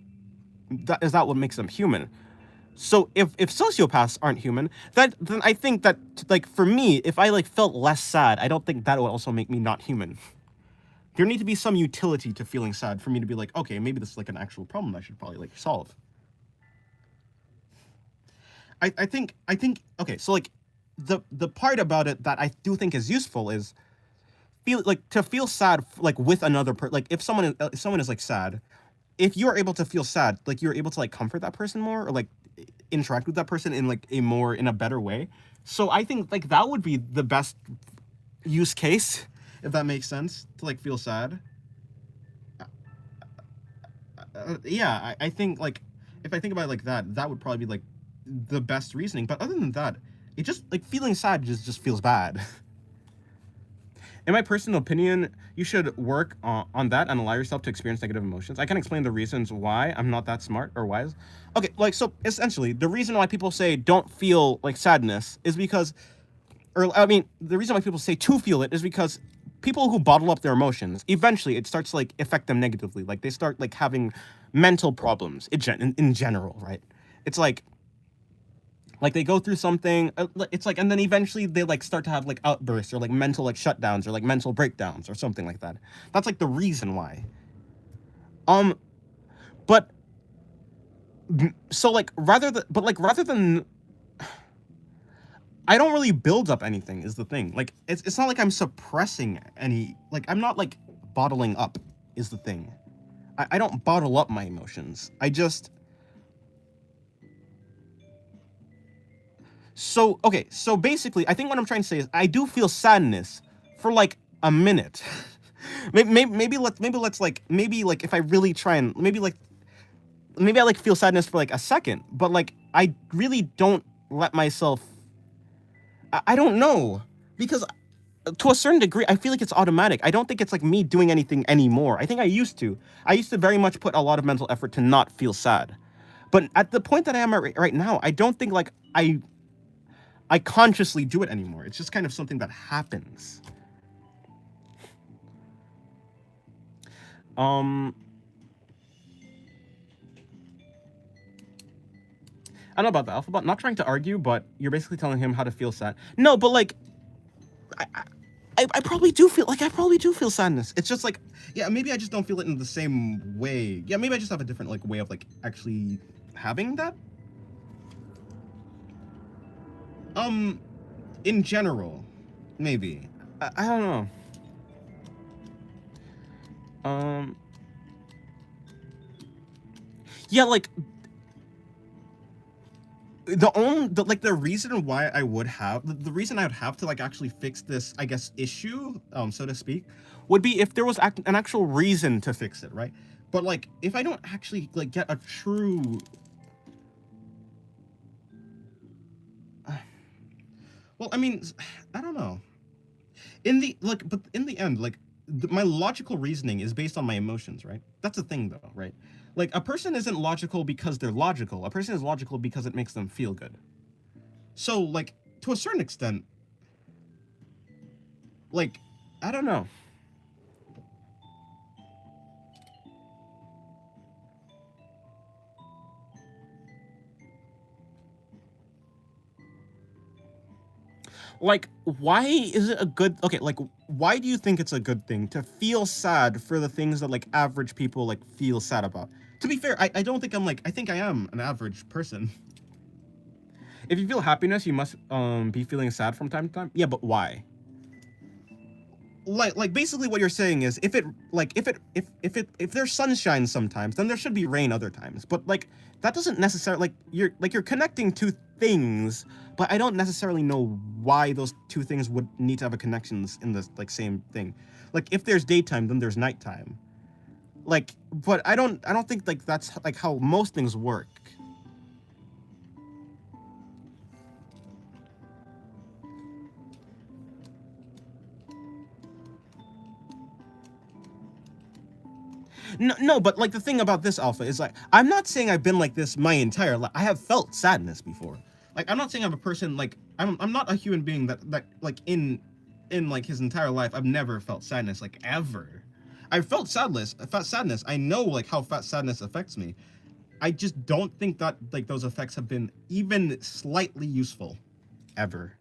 that is that what makes them human. So if sociopaths aren't human, then I think that like for me, if I like felt less sad, I don't think that would also make me not human. There need to be some utility to feeling sad for me to be like, okay, maybe this is like an actual problem I should probably like solve. I think okay, so like the part about it that I do think is useful is to feel sad like with another person. Like if someone is like sad, if you're able to feel sad, like you're able to like comfort that person more or like interact with that person in like in a better way. So I think like that would be the best use case, if that makes sense, to like feel sad. Yeah, I think like if I think about it like that, that would probably be like the best reasoning. But other than that, it just like feeling sad just feels bad. In my personal opinion, you should work on that and allow yourself to experience negative emotions. I can explain the reasons why I'm not that smart or wise. Okay, like so essentially, the reason why people say don't feel like sadness is because, or I mean, the reason why people say to feel it is because people who bottle up their emotions, eventually it starts to like affect them negatively. Like they start like having mental problems in general, right? It's like they go through something it's like and then eventually they like start to have like outbursts or like mental like shutdowns or like mental breakdowns or something like that. That's like the reason why. um but so like rather than I don't really build up anything is the thing. Like it's not like I'm suppressing any, like I'm not like bottling up is the thing. I don't bottle up my emotions. I just So, okay, so basically, I think what I'm trying to say is I do feel sadness for like a minute. Maybe like if I really try and maybe I like feel sadness for like a second, but like I really don't let myself. I don't know because to a certain degree, I feel like it's automatic. I don't think it's like me doing anything anymore. I think I used to. I used to very much put a lot of mental effort to not feel sad, but at the point that I am at right now, I don't think like I consciously do it anymore. It's just kind of something that happens. I don't know about the alphabet. Not trying to argue, but you're basically telling him how to feel sad. No, but like, I probably do feel like I probably do feel sadness. It's just like, yeah, maybe I just don't feel it in the same way. Yeah, maybe I just have a different like way of like actually having that. In general, maybe. I don't know. Yeah, like the reason why I would have the reason I would have to like actually fix this, I guess, issue, so to speak, would be if there was an actual reason to fix it, right? But like if I don't actually like get a true well, I mean, I don't know. But in the end, like my logical reasoning is based on my emotions, right? That's the thing, though, right? Like a person isn't logical because they're logical. A person is logical because it makes them feel good. So, like to a certain extent, like I don't know. Like, why is it a good, okay, like, why do you think it's a good thing to feel sad for the things that like average people like feel sad about? To be fair, I don't think I'm like, I think I am an average person. If you feel happiness, you must be feeling sad from time to time. Yeah, but why? Like basically what you're saying is if there's sunshine sometimes, then there should be rain other times. But like that doesn't necessarily you're connecting two things, but I don't necessarily know why those two things would need to have a connections in the like same thing. Like if there's daytime, then there's nighttime. Like, but I don't think like that's like how most things work. No, but like the thing about this, Alpha, is like I'm not saying I've been like this my entire life. I have felt sadness before. Like I'm not saying I'm a person like I'm not a human being that like in like his entire life I've never felt sadness like ever. I've felt sadness. I know like how sadness affects me. I just don't think that like those effects have been even slightly useful ever.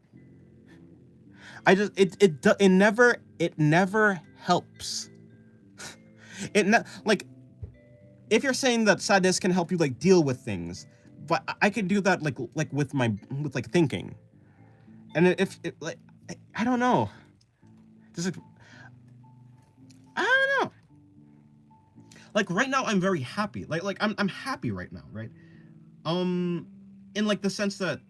I just it never helps. Like if you're saying that sadness can help you like deal with things, but I could do that like with like thinking, and if it, like I don't know, just like I don't know. Like right now I'm very happy. Like I'm happy right now, right? In like the sense that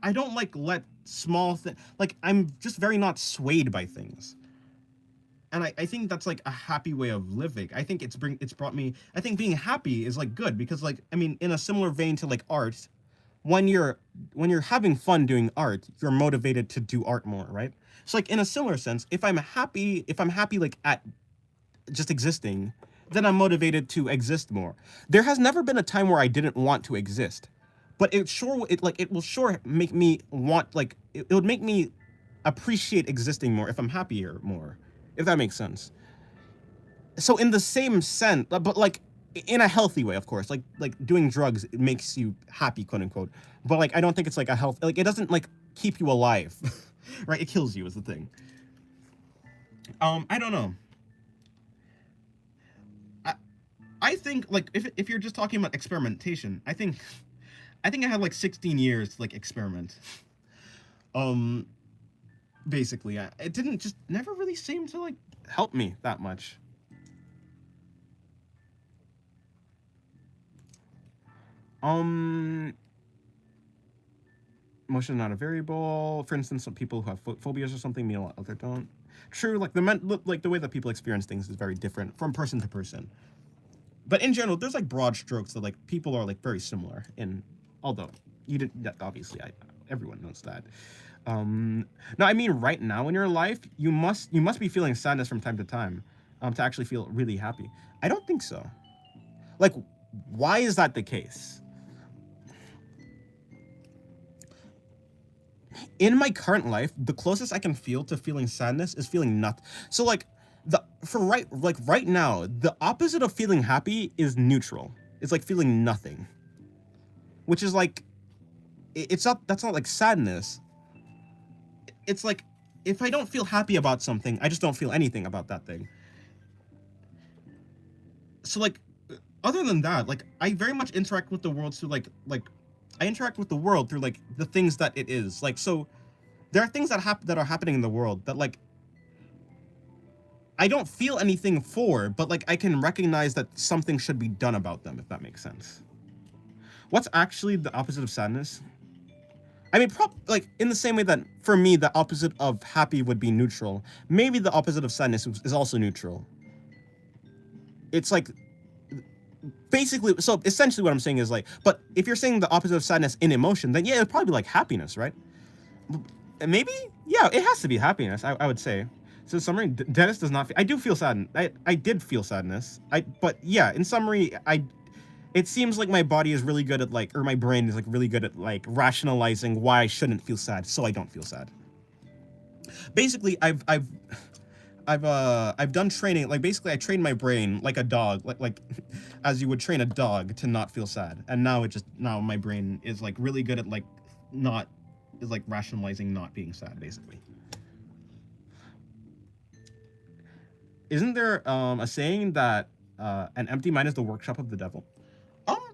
I don't like let small things, like I'm just very not swayed by things. And I think that's like a happy way of living. I think it's brought me, I think being happy is like good because like I mean in a similar vein to like art, when you're having fun doing art, you're motivated to do art more, right? So like in a similar sense, if I'm happy like at just existing, then I'm motivated to exist more. There has never been a time where I didn't want to exist, but it will sure make me want like it would make me appreciate existing more if I'm happier more. If that makes sense. So in the same sense, but like in a healthy way, of course, like doing drugs, it makes you happy, quote unquote. But like I don't think it's like a health, like it doesn't like keep you alive, right? It kills you is the thing. I don't know. I think like if you're just talking about experimentation, I think I had like 16 years to like experiment. Basically, it didn't just never really seem to like help me that much. Emotion is not a variable. For instance, some people who have phobias or something, meanwhile others don't. True, like the way that people experience things is very different from person to person. But in general, there's like broad strokes that like people are like very similar in. Although you didn't, obviously, everyone knows that. No, I mean right now in your life, you must be feeling sadness from time to time, to actually feel really happy. I don't think so. Like, why is that the case? In my current life, the closest I can feel to feeling sadness is feeling nothing. So like right now, the opposite of feeling happy is neutral. It's like feeling nothing. Which is like that's not like sadness. It's like if I don't feel happy about something, I just don't feel anything about that thing. So like other than that, like I very much interact with the world through like I interact with the world through like the things that it is. Like so there are things that are happening in the world that like I don't feel anything for, but like I can recognize that something should be done about them, if that makes sense. What's actually the opposite of sadness? I mean, like in the same way that for me the opposite of happy would be neutral, maybe the opposite of sadness is also neutral. It's like basically, so essentially what I'm saying is like, but if you're saying the opposite of sadness in emotion, then yeah, it'd probably be like happiness, right? Maybe, yeah, it has to be happiness, I would say. So in summary, Dennis does not feel, I do feel sad. I did feel sadness. But yeah, in summary, it seems like my body is really good at like, or my brain is like really good at like rationalizing why I shouldn't feel sad, so I don't feel sad. Basically, I've done training, like basically I trained my brain like a dog, like as you would train a dog to not feel sad. And now now my brain is like really good at like not is like rationalizing not being sad, basically. Isn't there a saying that an empty mind is the workshop of the devil?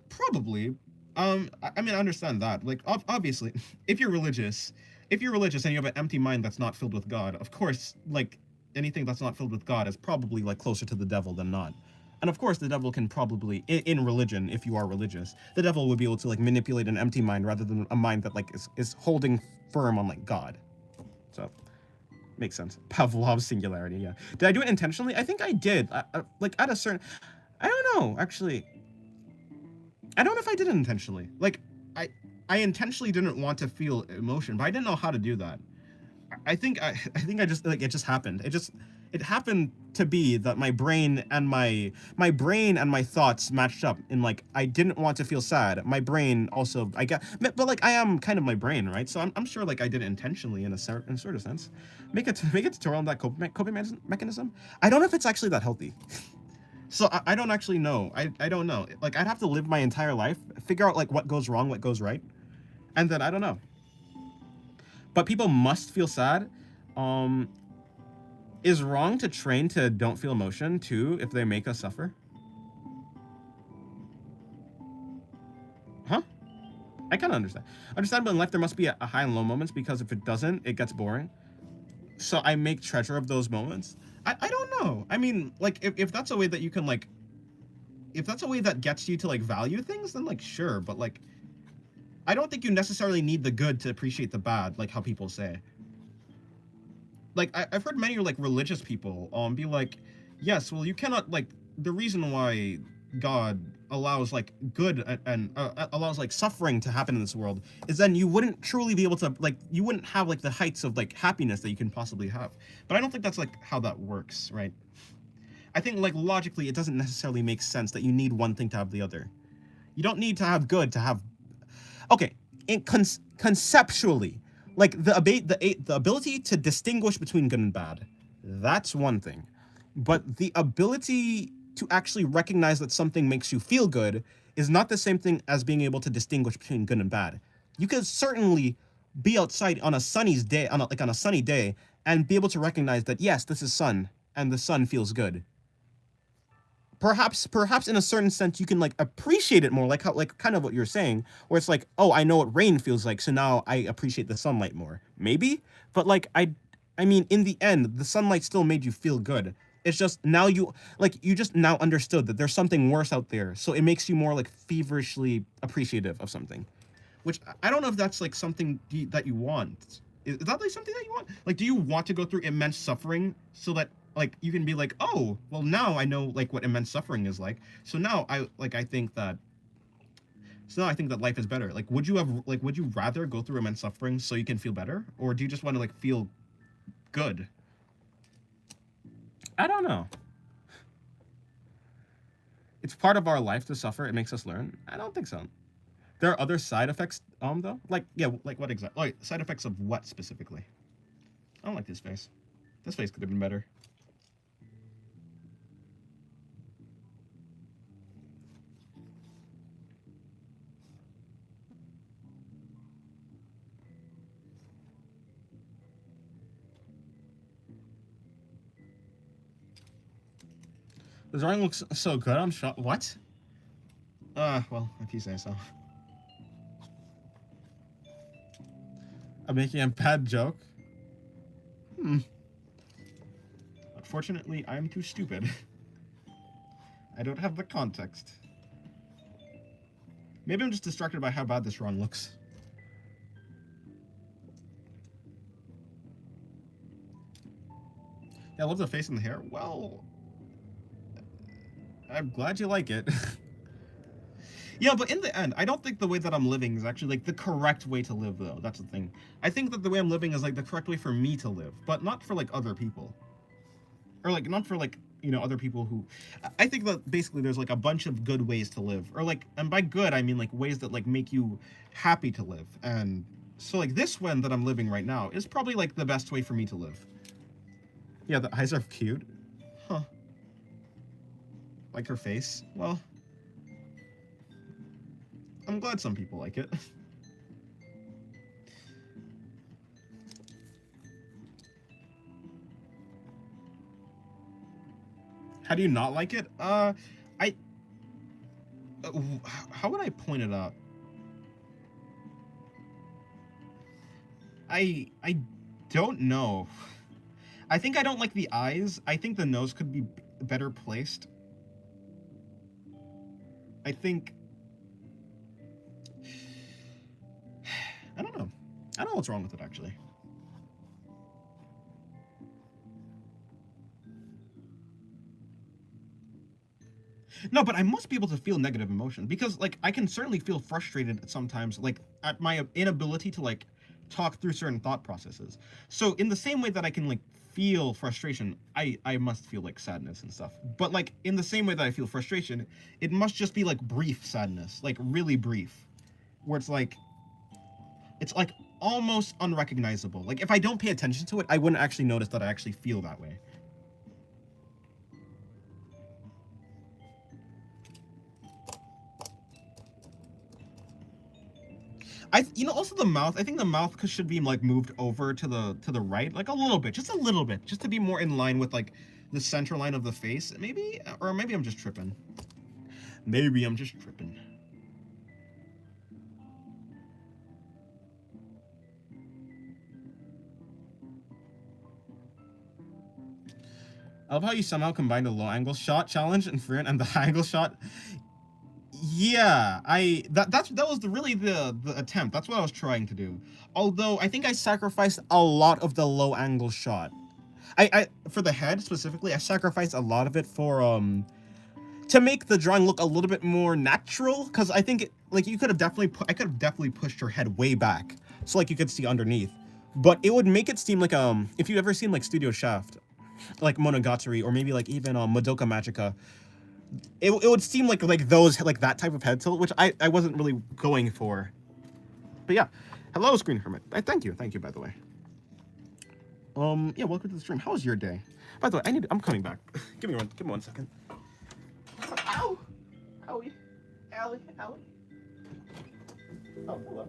Probably. I mean, I understand that. Like, obviously, if you're religious, and you have an empty mind that's not filled with God, of course, like anything that's not filled with God is probably like closer to the devil than not. And of course, the devil can probably, in religion, if you are religious, the devil would be able to like manipulate an empty mind rather than a mind that like is holding firm on like God. So, makes sense. Pavlov's singularity. Yeah. Did I do it intentionally? I think I did. Like at a certain, I don't know. Actually, I don't know if I did it intentionally. Like, I intentionally didn't want to feel emotion, but I didn't know how to do that. I think I just like it just happened. It happened to be that my brain and my thoughts matched up in like I didn't want to feel sad. My brain also I got but like I am kind of my brain, right? So I'm sure like I did it intentionally in a sort of sense. Make a tutorial on that coping mechanism. I don't know if it's actually that healthy. So I don't actually know. I don't know. Like I'd have to live my entire life, figure out like what goes wrong, what goes right, and then I don't know. But people must feel sad. Is wrong to train to don't feel emotion too if they make us suffer? Huh? I kind of understand. Understandable in life there must be a high and low moments because if it doesn't, it gets boring. So I make treasure of those moments. I don't know. I mean, like if that's a way that you can like, if that's a way that gets you to like value things, then like sure. But like, I don't think you necessarily need the good to appreciate the bad, like how people say. Like I've heard many like religious people be like, yes, well you cannot like the reason why God allows like good and allows like suffering to happen in this world is then you wouldn't truly be able to like you wouldn't have like the heights of like happiness that you can possibly have. But I don't think that's like how that works, right? I think like logically it doesn't necessarily make sense that you need one thing to have the other. You don't need to have good to have okay, conceptually, like the ability to distinguish between good and bad, that's one thing. But the ability to actually recognize that something makes you feel good is not the same thing as being able to distinguish between good and bad. You could certainly be outside on a sunny day, on a sunny day, and be able to recognize that yes, this is sun, and the sun feels good. Perhaps in a certain sense you can like appreciate it more, like how like kind of what you're saying, where it's like, oh, I know what rain feels like, so now I appreciate the sunlight more. Maybe, but like I mean, in the end, the sunlight still made you feel good. It's just now you just now understood that there's something worse out there, so it makes you more like feverishly appreciative of something. Which I don't know if that's like something that you want. Is that like something that you want? Like, do you want to go through immense suffering so that like you can be like, oh, well now I know like what immense suffering is like. So now I think that life is better. Like, would you rather go through immense suffering so you can feel better, or do you just want to like feel good? I don't know. It's part of our life to suffer. It makes us learn. I don't think so. There are other side effects, though. Like, yeah, like what exactly? Like, side effects of what specifically? I don't like this face. This face could have been better. The drawing looks so good. I'm shocked. What? Well, if you say so. I'm making a bad joke. Unfortunately, I'm too stupid. I don't have the context. Maybe I'm just distracted by how bad this drawing looks. Yeah, I love the face and the hair. Well, I'm glad you like it. yeah, but in the end, I don't think the way that I'm living is actually like the correct way to live, though. That's the thing. I think that the way I'm living is like the correct way for me to live, but not for like other people. Or like not for like, you know, other people who I think that basically there's like a bunch of good ways to live. Or like, and by good I mean like ways that like make you happy to live. And so like this one that I'm living right now is probably like the best way for me to live. Yeah, the eyes are cute. Huh. Like her face? Well, I'm glad some people like it. How do you not like it? I how would I point it out? I don't know. I think I don't like the eyes. I think the nose could be better placed. I think I don't know. I don't know what's wrong with it actually. No, but I must be able to feel negative emotion because like I can certainly feel frustrated sometimes like at my inability to like talk through certain thought processes. So in the same way that I can like feel frustration, I must feel like sadness and stuff. But like in the same way that I feel frustration, it must just be like brief sadness, like really brief, where it's like almost unrecognizable. Like if I don't pay attention to it, I wouldn't actually notice that I actually feel that way. Also the mouth. I think the mouth should be like moved over to the right, like a little bit, just to be more in line with like the center line of the face. Maybe, or maybe I'm just tripping. Maybe I'm just tripping. I love how you somehow combined the low angle shot challenge and Frieren and the high angle shot. Yeah, that was really the attempt. That's what I was trying to do. Although I think I sacrificed a lot of the low angle shot. I for the head specifically, I sacrificed a lot of it for to make the drawing look a little bit more natural. Because I think like you could have definitely I could have definitely pushed her head way back so like you could see underneath. But it would make it seem like if you've ever seen like Studio Shaft, like Monogatari or maybe like even Madoka Magica. It would seem like those like that type of head tilt, which I wasn't really going for. But yeah, hello Screen Hermit. Thank you by the way. Yeah, welcome to the stream. How was your day? By the way, I'm coming back. give me one second. Ow, Owie, Allie. Oh, hello.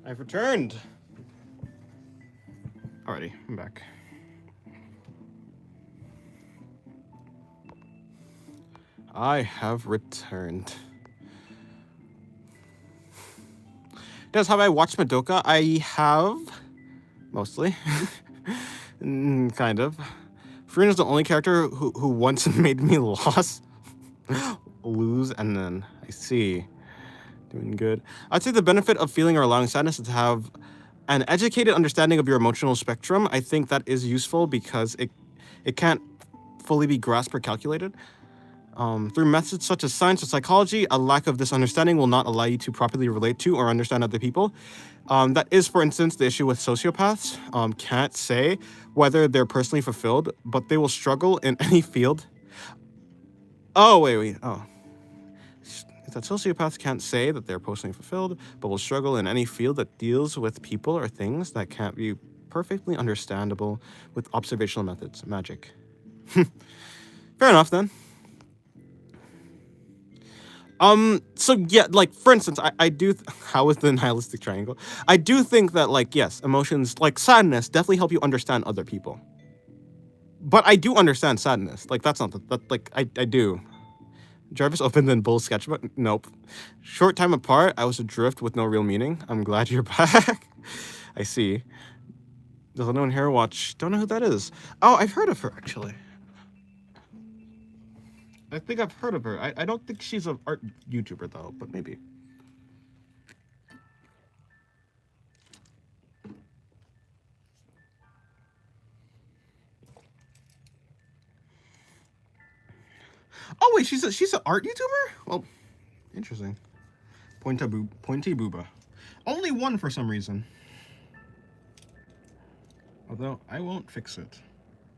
I've returned. Alrighty, I'm back. I have returned. Have I watched Madoka? I have. Mostly. Kind of. Furina's the only character who once made me lose, and then I see. Doing good. I'd say the benefit of feeling or allowing sadness is to have an educated understanding of your emotional spectrum. I think that is useful because it can't fully be grasped or calculated. Through methods such as science or psychology, a lack of this understanding will not allow you to properly relate to or understand other people. That is, for instance, the issue with sociopaths. Can't say whether they're personally fulfilled, but they will struggle in any field. Oh, wait. Oh. That sociopaths can't say that they're personally fulfilled, but will struggle in any field that deals with people or things that can't be perfectly understandable with observational methods. Magic. Fair enough, then. So yeah, like, for instance, I do, how is the nihilistic triangle? I do think that, like, yes, emotions, like sadness, definitely help you understand other people. But I do understand sadness. Like, that's not, I do. Jarvis opened in Bull's sketchbook? Nope. Short time apart, I was adrift with no real meaning. I'm glad you're back. I see. Does anyone here watch? Don't know who that is. Oh, I've heard of her, actually. I think I've heard of her. I don't think she's an art YouTuber, though, but maybe. Oh, wait, she's an art YouTuber? Well, interesting. Pointy Booba. Only one for some reason. Although, I won't fix it.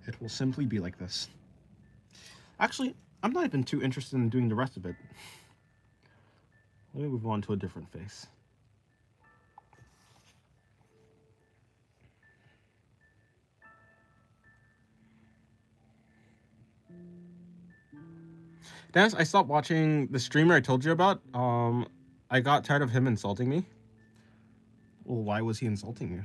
It will simply be like this. Actually, I'm not even too interested in doing the rest of it. Let me move on to a different face. Dennis, I stopped watching the streamer I told you about. I got tired of him insulting me. Well, why was he insulting you?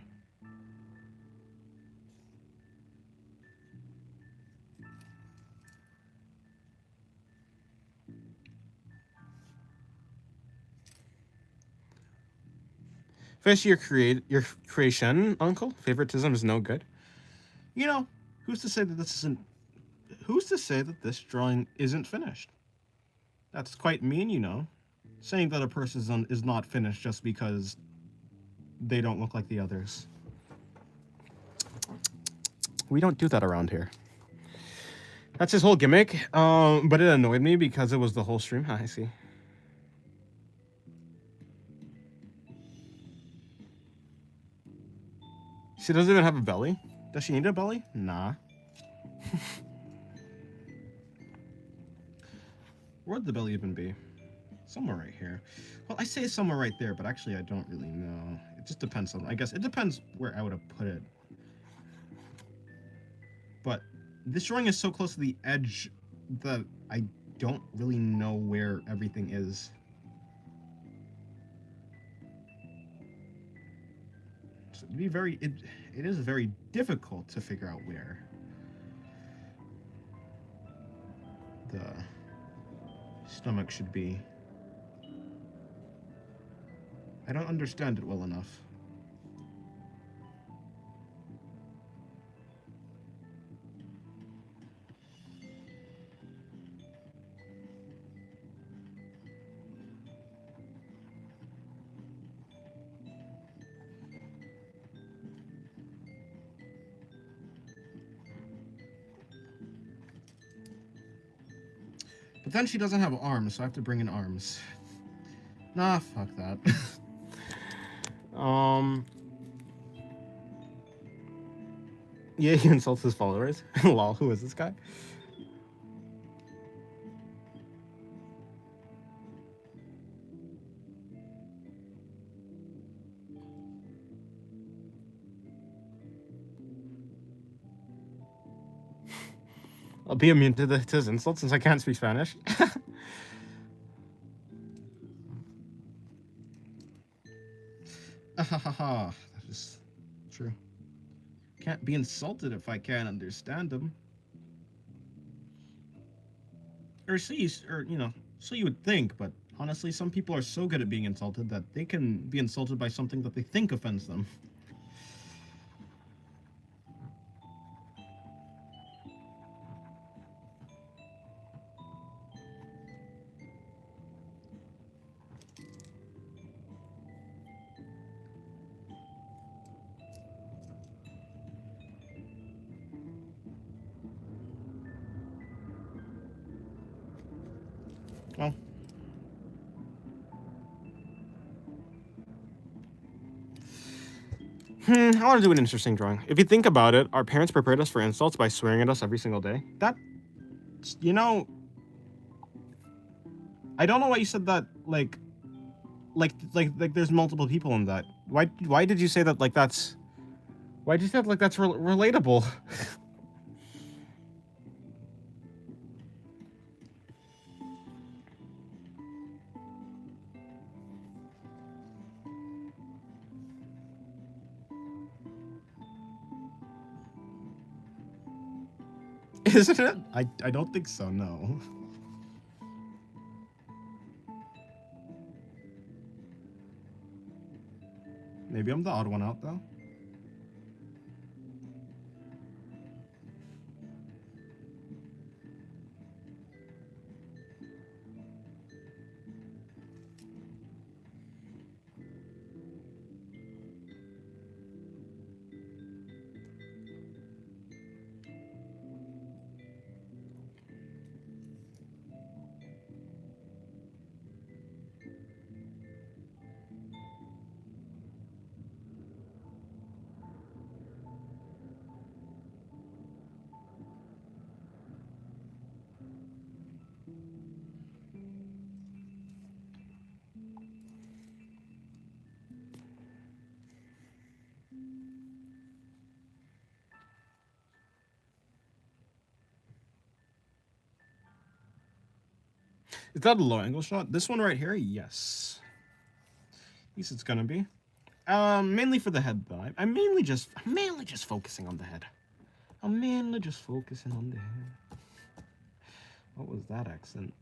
Finish your creation, uncle. Favoritism is no good. You know, who's to say that this isn't? Who's to say that this drawing isn't finished? That's quite mean, you know. Saying that a person is not finished just because they don't look like the others. We don't do that around here. That's his whole gimmick. But it annoyed me because it was the whole stream. I see. She doesn't even have a belly. Does she need a belly? Nah. Where'd the belly even be? Somewhere right here. Well, I say somewhere right there, but actually I don't really know. It just depends on, I guess it depends where I would have put it. But this drawing is so close to the edge that I don't really know where everything is. So it'd be very, it is very difficult to figure out where the stomach should be. I don't understand it well enough. But then she doesn't have arms, so I have to bring in arms. Nah, fuck that. Yeah, he insults his followers. Lol, who is this guy? I'll be immune to his insults since I can't speak Spanish. Ha ha ha. That is true. Can't be insulted if I can't understand them. Or so you would think, but honestly, some people are so good at being insulted that they can be insulted by something that they think offends them. Well, I want to do an interesting drawing. If you think about it, our parents prepared us for insults by swearing at us every single day. That, I don't know why you said that. Like, there's multiple people in that. Why did you say that? Like, that's. Why did you say that? Like, that's relatable. Isn't it? I don't think so, no. Maybe I'm the odd one out, though. Is that a low angle shot? This one right here? Yes. At least it's gonna be. Mainly for the head though. I'm mainly just focusing on the head. I'm mainly just focusing on the head. What was that accent?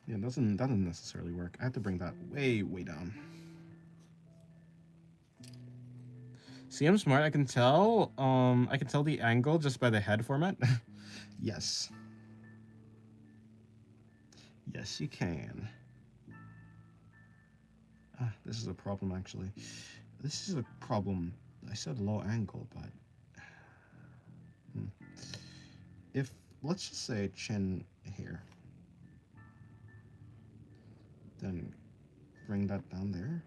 Yeah, it doesn't necessarily work. I have to bring that way down. See, I'm smart. I can tell the angle just by the head format. Yes. Yes, you can. Ah, this is a problem actually. This is a problem. I said low angle, but if let's just say chin here, then bring that down there.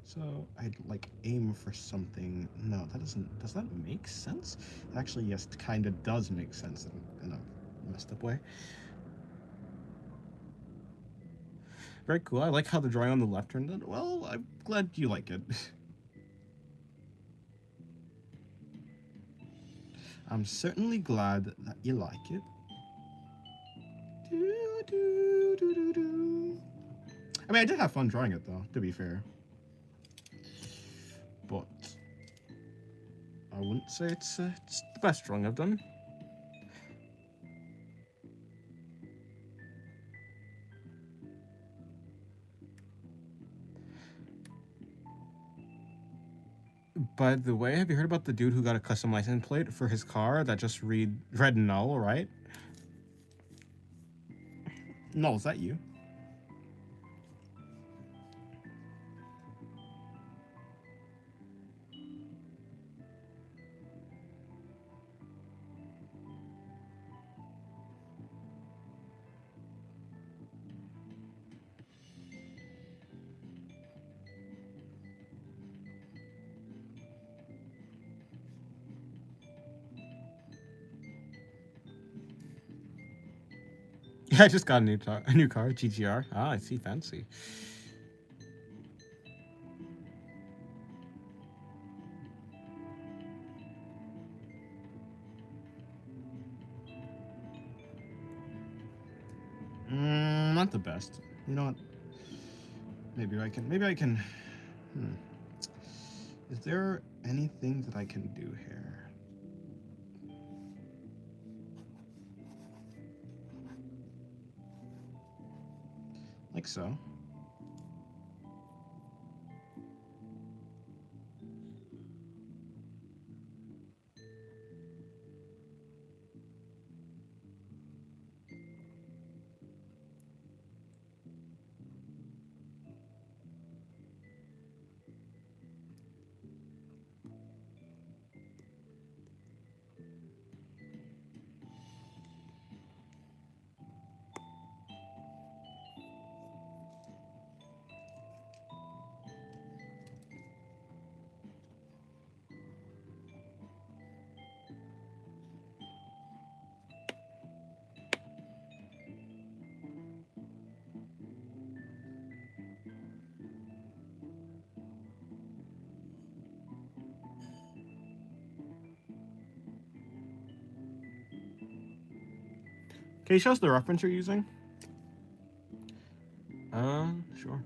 So I'd like aim for something. No, that doesn't. Does that make sense? Actually, yes, it kind of does make sense in a messed up way. Very cool. I like how the drawing on the left turned out. Well, I'm glad you like it. I'm certainly glad that you like it. I mean, I did have fun drawing it, though, to be fair. But I wouldn't say it's the best drawing I've done. By the way, have you heard about the dude who got a custom license plate for his car that just read null, right? Null, is that you? Yeah, I just got a new car, GTR. Ah, I see, fancy. aren't the best. You know what? Maybe I can. Is there anything that I can do here? Like so. Can you show us the reference you're using? Sure.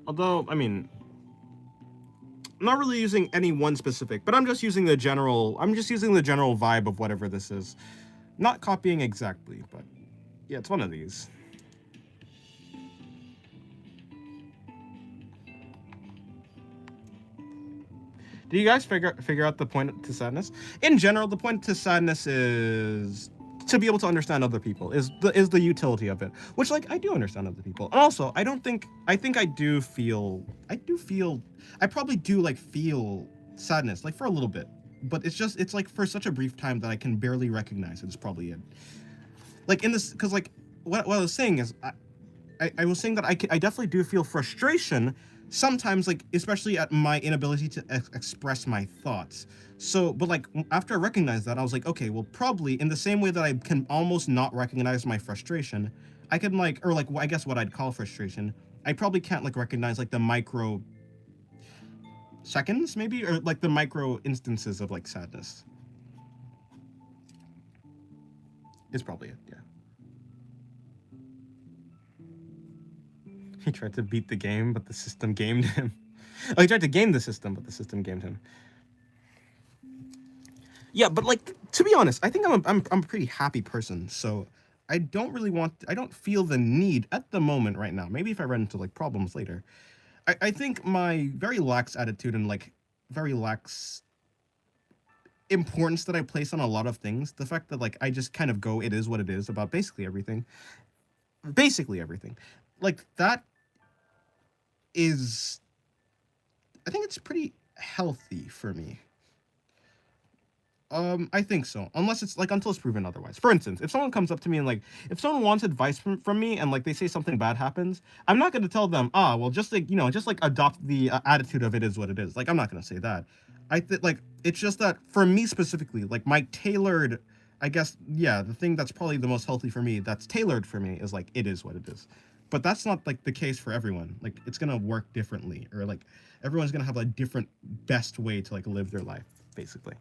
Although, I mean, I'm not really using any one specific, but I'm just using the general vibe of whatever this is. Not copying exactly, but yeah, it's one of these. Do you guys figure out the point to sadness? In general, the point to sadness is to be able to understand other people, is the utility of it, which, like, I do understand other people. And also, I probably do, like, feel sadness, like, for a little bit, but it's like for such a brief time that I can barely recognize it. It's probably it. Like, in this, because, like, what I was saying is, I was saying that I definitely do feel frustration sometimes, like, especially at my inability to express my thoughts. So, but, like, after I recognized that, I was like, okay, well, probably in the same way that I can almost not recognize my frustration, I can, like, or, like, I guess what I'd call frustration, I probably can't, like, recognize, like, the micro seconds, maybe, or, like, the micro instances of, like, sadness. Is probably it, yeah. He tried to beat the game, but the system gamed him. Oh, he tried to game the system, but the system gamed him. Yeah, but, like, to be honest, I think I'm a pretty happy person, so I don't feel the need at the moment right now. Maybe if I run into, like, problems later. I think my very lax attitude and, like, very lax importance that I place on a lot of things, the fact that, like, I just kind of go, it is what it is about basically everything, like, that is, I think it's pretty healthy for me. I think so. Unless it's, like, until it's proven otherwise. For instance, if someone comes up to me and, like, if someone wants advice from me and, like, they say something bad happens, I'm not going to tell them, well, just, like, you know, just, like, adopt the attitude of it is what it is. Like, I'm not going to say that. Like, it's just that for me specifically, like, my tailored, I guess, yeah, the thing that's probably the most healthy for me, that's tailored for me, is, like, it is what it is. But that's not, like, the case for everyone. Like, it's going to work differently, or, like, everyone's going to have a different best way to, like, live their life, basically.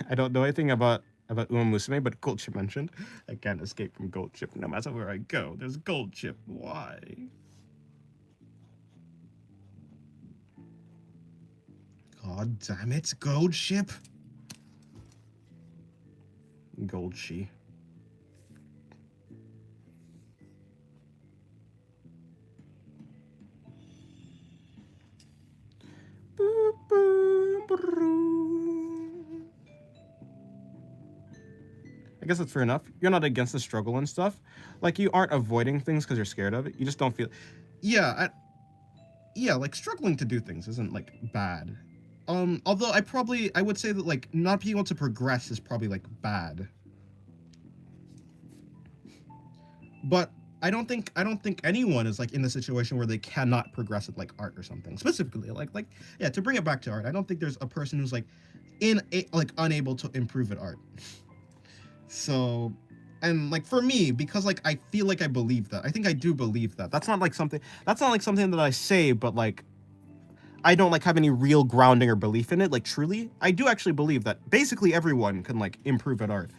I don't know anything about Uma Musume, but Gold Chip mentioned. I can't escape from Gold Chip no matter where I go. There's Gold Chip. Why? God damn it, Gold Chip. Gold She. I guess that's fair enough. You're not against the struggle and stuff. Like, you aren't avoiding things because you're scared of it. You just don't feel... Yeah, like, struggling to do things isn't, like, bad. Although I would say that, like, not being able to progress is probably, like, bad. But I don't think anyone is, like, in the situation where they cannot progress at, like, art or something. Specifically, like, yeah, to bring it back to art, I don't think there's a person who's, like, unable to improve at art. So, And like for me, because like I feel like I believe that. I think I do believe that. That's not like something that I say, but like I don't like have any real grounding or belief in it. Like truly, I do actually believe that basically everyone can like improve at art.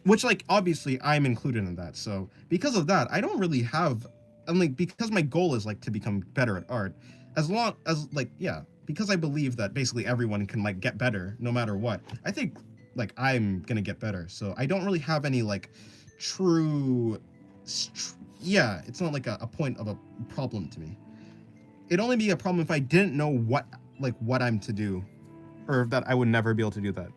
Which like obviously I'm included in that. So because of that, I don't really have, and like because my goal is like to become better at art, as long as like yeah, because I believe that basically everyone can like get better no matter what. I think like I'm gonna get better. So I don't really have any like true, yeah, it's not like a point of a problem to me. It'd only be a problem if I didn't know what I'm to do, or that I would never be able to do that.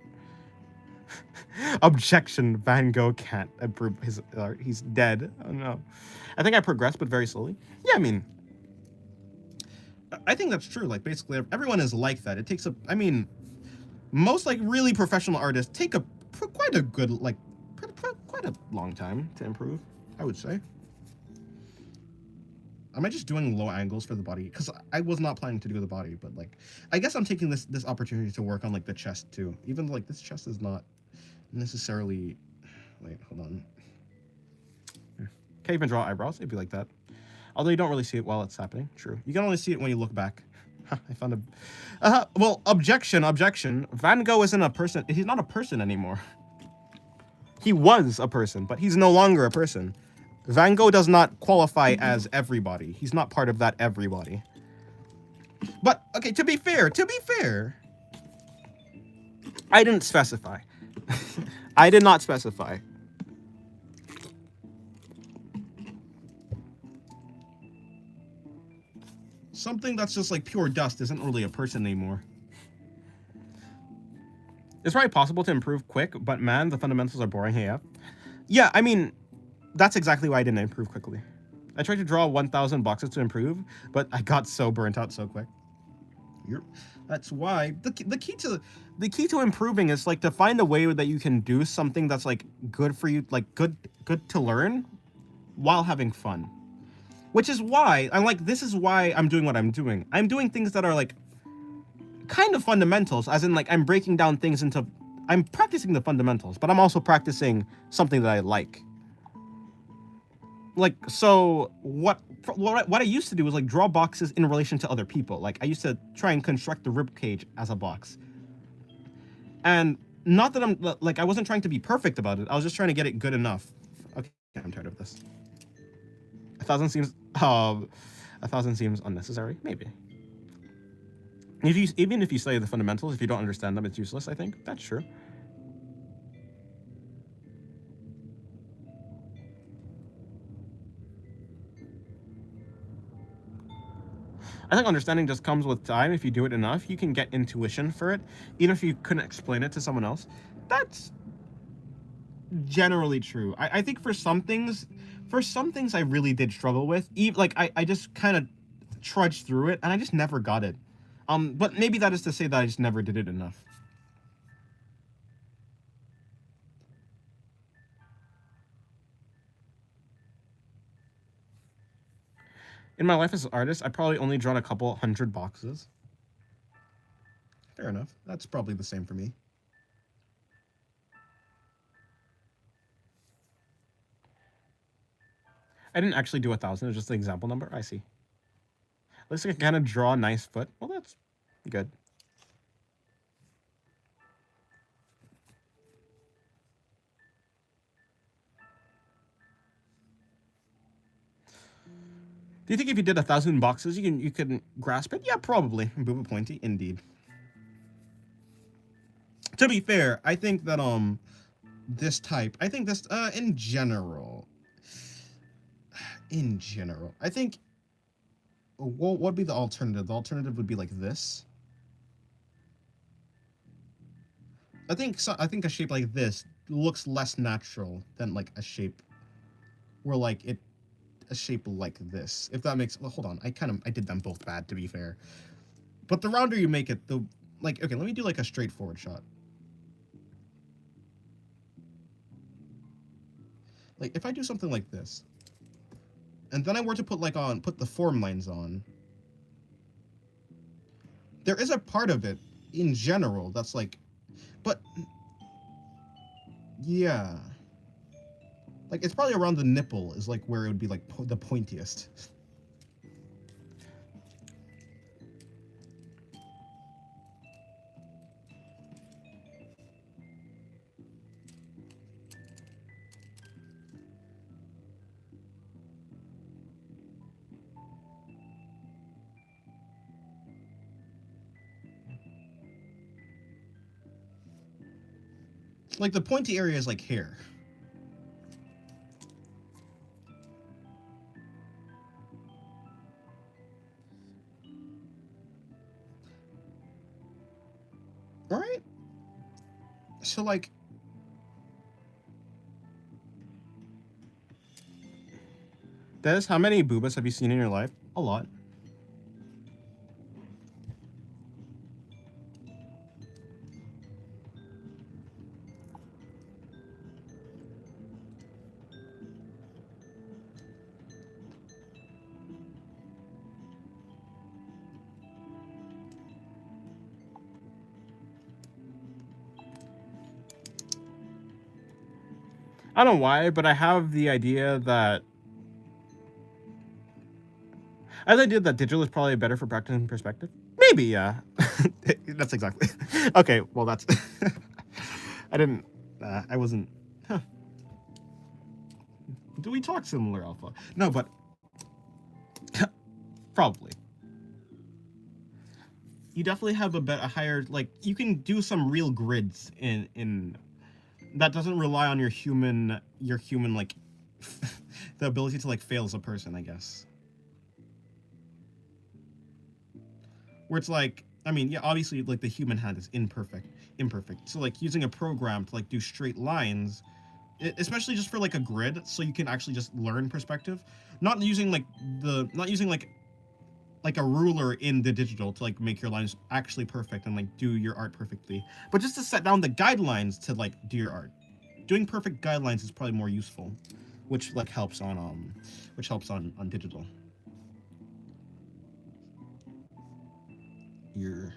Objection, Van Gogh can't improve his art. He's dead. Oh no. I think I progressed, but very slowly. Yeah, I mean, I think that's true. Like, basically, everyone is like that. It takes I mean, most, like, really professional artists take quite a good, like, quite a long time to improve, I would say. Am I just doing low angles for the body? Because I was not planning to do the body, but, like, I guess I'm taking this opportunity to work on, like, the chest, too. Even, like, this chest is not necessarily... Wait, hold on. Can't even draw eyebrows. It'd be like that. Although you don't really see it while it's happening. True. You can only see it when you look back. I found a... well, objection. Van Gogh isn't a person. He's not a person anymore. He was a person, but he's no longer a person. Van Gogh does not qualify as everybody. He's not part of that everybody. But, okay, to be fair, I didn't specify. I did not specify. Something that's just like pure dust isn't really a person anymore. It's probably possible to improve quick, but man, the fundamentals are boring AF. Yeah, I mean, that's exactly why I didn't improve quickly. I tried to draw 1,000 boxes to improve, but I got so burnt out so quick. That's why the key to improving is like to find a way that you can do something that's like good for you, like good to learn, while having fun. Which is why this is why I'm doing what I'm doing. I'm doing things that are like kind of fundamentals, as in like I'm breaking down things into, I'm practicing the fundamentals, but I'm also practicing something that I like. Like, so what I used to do was like draw boxes in relation to other people. Like I used to try and construct the rib cage as a box. And not that I'm like, I wasn't trying to be perfect about it. I was just trying to get it good enough. Okay, I'm tired of this. 1,000 seems unnecessary, maybe. Even if you study the fundamentals, if you don't understand them, it's useless, I think. That's true. I think understanding just comes with time. If you do it enough, you can get intuition for it, even if you couldn't explain it to someone else. That's generally true. I think for some things I really did struggle with. Like I just kind of trudged through it, and I just never got it. But maybe that is to say that I just never did it enough. In my life as an artist, I probably only drawn a couple 100 boxes. Fair enough. That's probably the same for me. I didn't actually do 1,000. It's just an example number. I see. Looks like I kind of draw a nice foot. Well, that's good. Do you think if you did 1,000 boxes, you could grasp it? Yeah, probably. Booba Pointy, indeed. To be fair, I think that this type, I think this in general, I think what would be the alternative? The alternative would be like this. I think a shape like this looks less natural than like a shape where like a shape like this. If that makes, well, hold on. I did them both bad, to be fair. But the rounder you make it, okay, let me do like a straightforward shot. Like if I do something like this, and then I were to put the form lines on, there is a part of it in general that's like, but yeah. Like, it's probably around the nipple is like where it would be like the pointiest. Like the pointy area is like hair. Right? So like Des, how many boobas have you seen in your life? a lot. I don't know why, but I have the idea that digital is probably better for practice and perspective. Maybe, yeah. That's exactly. Okay, well that's. I didn't. I wasn't. Huh. Do we talk similar, Alpha? No, but probably. You definitely have a higher, like, you can do some real grids in that doesn't rely on your human like the ability to like fail as a person, I guess. Where it's like, I mean, yeah, obviously like the human hand is imperfect. So like using a program to like do straight lines, especially just for like a grid, so you can actually just learn perspective, not using like a ruler in the digital to like make your lines actually perfect and like do your art perfectly, but just to set down the guidelines to like do your art. Doing perfect guidelines is probably more useful, which like helps on digital. You're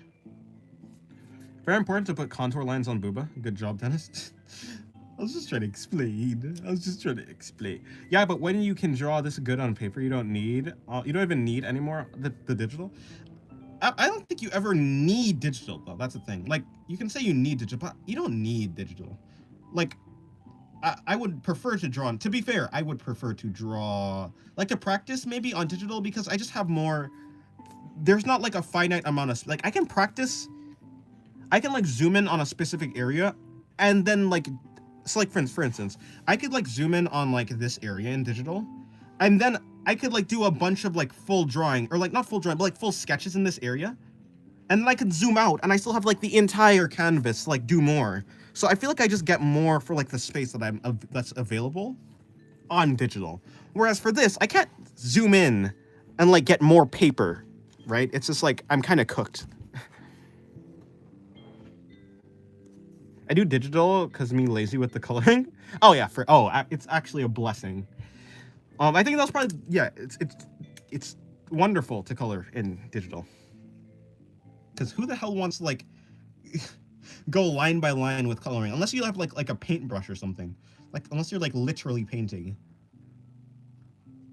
Very important to put contour lines on booba. Good job, Dennis. I was just trying to explain. Yeah, but when you can draw this good on paper, you don't even need anymore the digital. I don't think you ever need digital though. That's the thing. Like, you can say you need digital, but you don't need digital. Like, I would prefer to draw. To be fair, I would prefer to draw, like, to practice maybe on digital, because I just have more. There's not like a finite amount of like I can practice. I can like zoom in on a specific area, and then like, so like for instance, I could like zoom in on like this area in digital, and then I could like do a bunch of like full drawing, or like not full drawing, but like full sketches in this area, and then I could zoom out, and I still have like the entire canvas to like do more. So I feel like I just get more for like the space that that's available on digital. Whereas for this, I can't zoom in and like get more paper, right? It's just like I'm kind of cooked. I do digital because me lazy with the coloring. Oh yeah, it's actually a blessing. I think that's probably, yeah, it's wonderful to color in digital. Because who the hell wants to like go line by line with coloring, unless you have like a paintbrush or something, like unless you're like literally painting.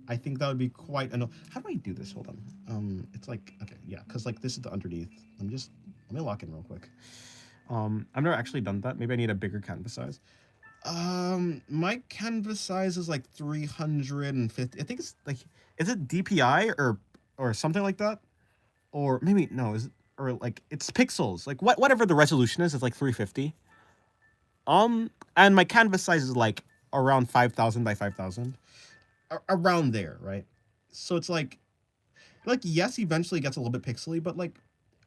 I think that would be quite how do I do this? Hold on. It's like, okay, yeah, because like this is the underneath. Let me lock in real quick. I've never actually done that. Maybe I need a bigger canvas size. My canvas size is like 350. I think it's like, is it DPI or something like that? Or maybe no, is it, or like it's pixels. Like whatever the resolution is, it's like 350. And my canvas size is like around 5,000 by 5,000. Around there, right? So it's like yes, eventually it gets a little bit pixely, but like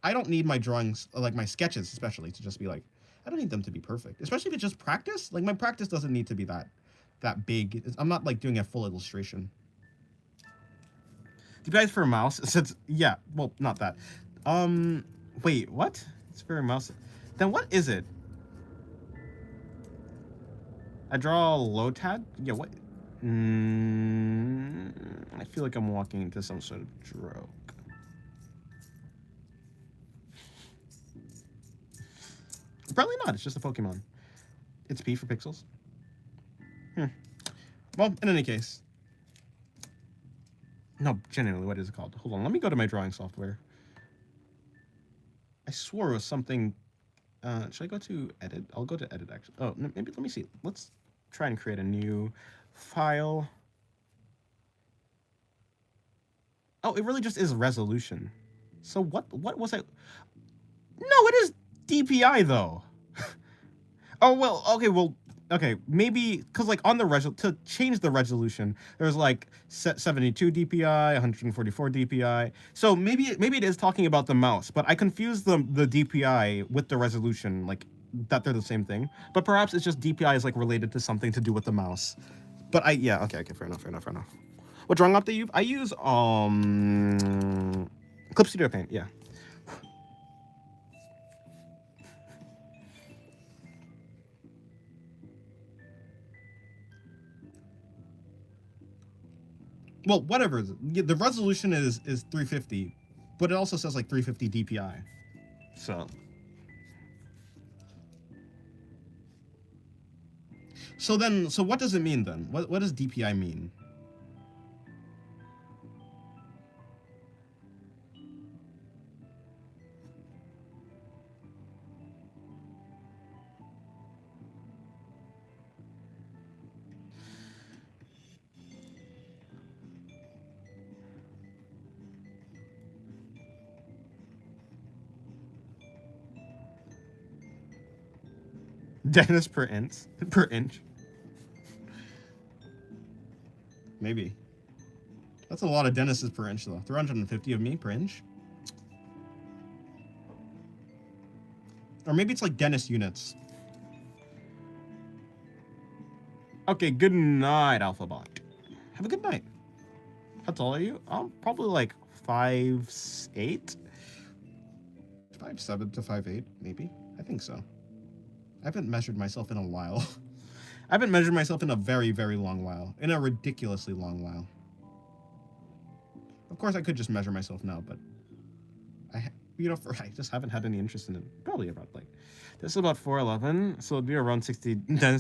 I don't need my drawings, like my sketches especially, to just be like, I don't need them to be perfect, especially if it's just practice. Like my practice doesn't need to be that big. I'm not like doing a full illustration. DPI for a mouse. Since yeah, well, not that. Wait, what? It's for a mouse. Then what is it? I draw low tad. Yeah, what? I feel like I'm walking into some sort of joke. Probably not. It's just a Pokemon. It's P for pixels. Well, in any case. No, genuinely, what is it called? Hold on, let me go to my drawing software. I swore it was something... should I go to edit? I'll go to edit, actually. Oh, maybe, let me see. Let's try and create a new file. Oh, it really just is resolution. So what was I... No, it is DPI, though. Oh, well, okay, maybe, because, like, on the to change the resolution, there's, like, 72 DPI, 144 DPI. So maybe it is talking about the mouse, but I confused the DPI with the resolution, like, that they're the same thing. But perhaps it's just DPI is, like, related to something to do with the mouse. But yeah, okay, fair enough. What drawing app do you use? I use, Clip Studio Paint, yeah. Well, whatever. The resolution is 350, but it also says like 350 DPI. So what does it mean then? What does DPI mean? Dennis per inch. Maybe. That's a lot of Dennis's per inch though. 350 of me per inch. Or maybe it's like Dennis units. Okay, good night, Alphabot. Have a good night. How tall are you? I'm probably like 5'8". 5'7" to 5'8", maybe. I think so. I haven't measured myself in a while. I haven't measured myself in a very, very long while. In a ridiculously long while. Of course, I could just measure myself now, but I just haven't had any interest in it. Probably about like, this is about 4'11", so it'd be around 60.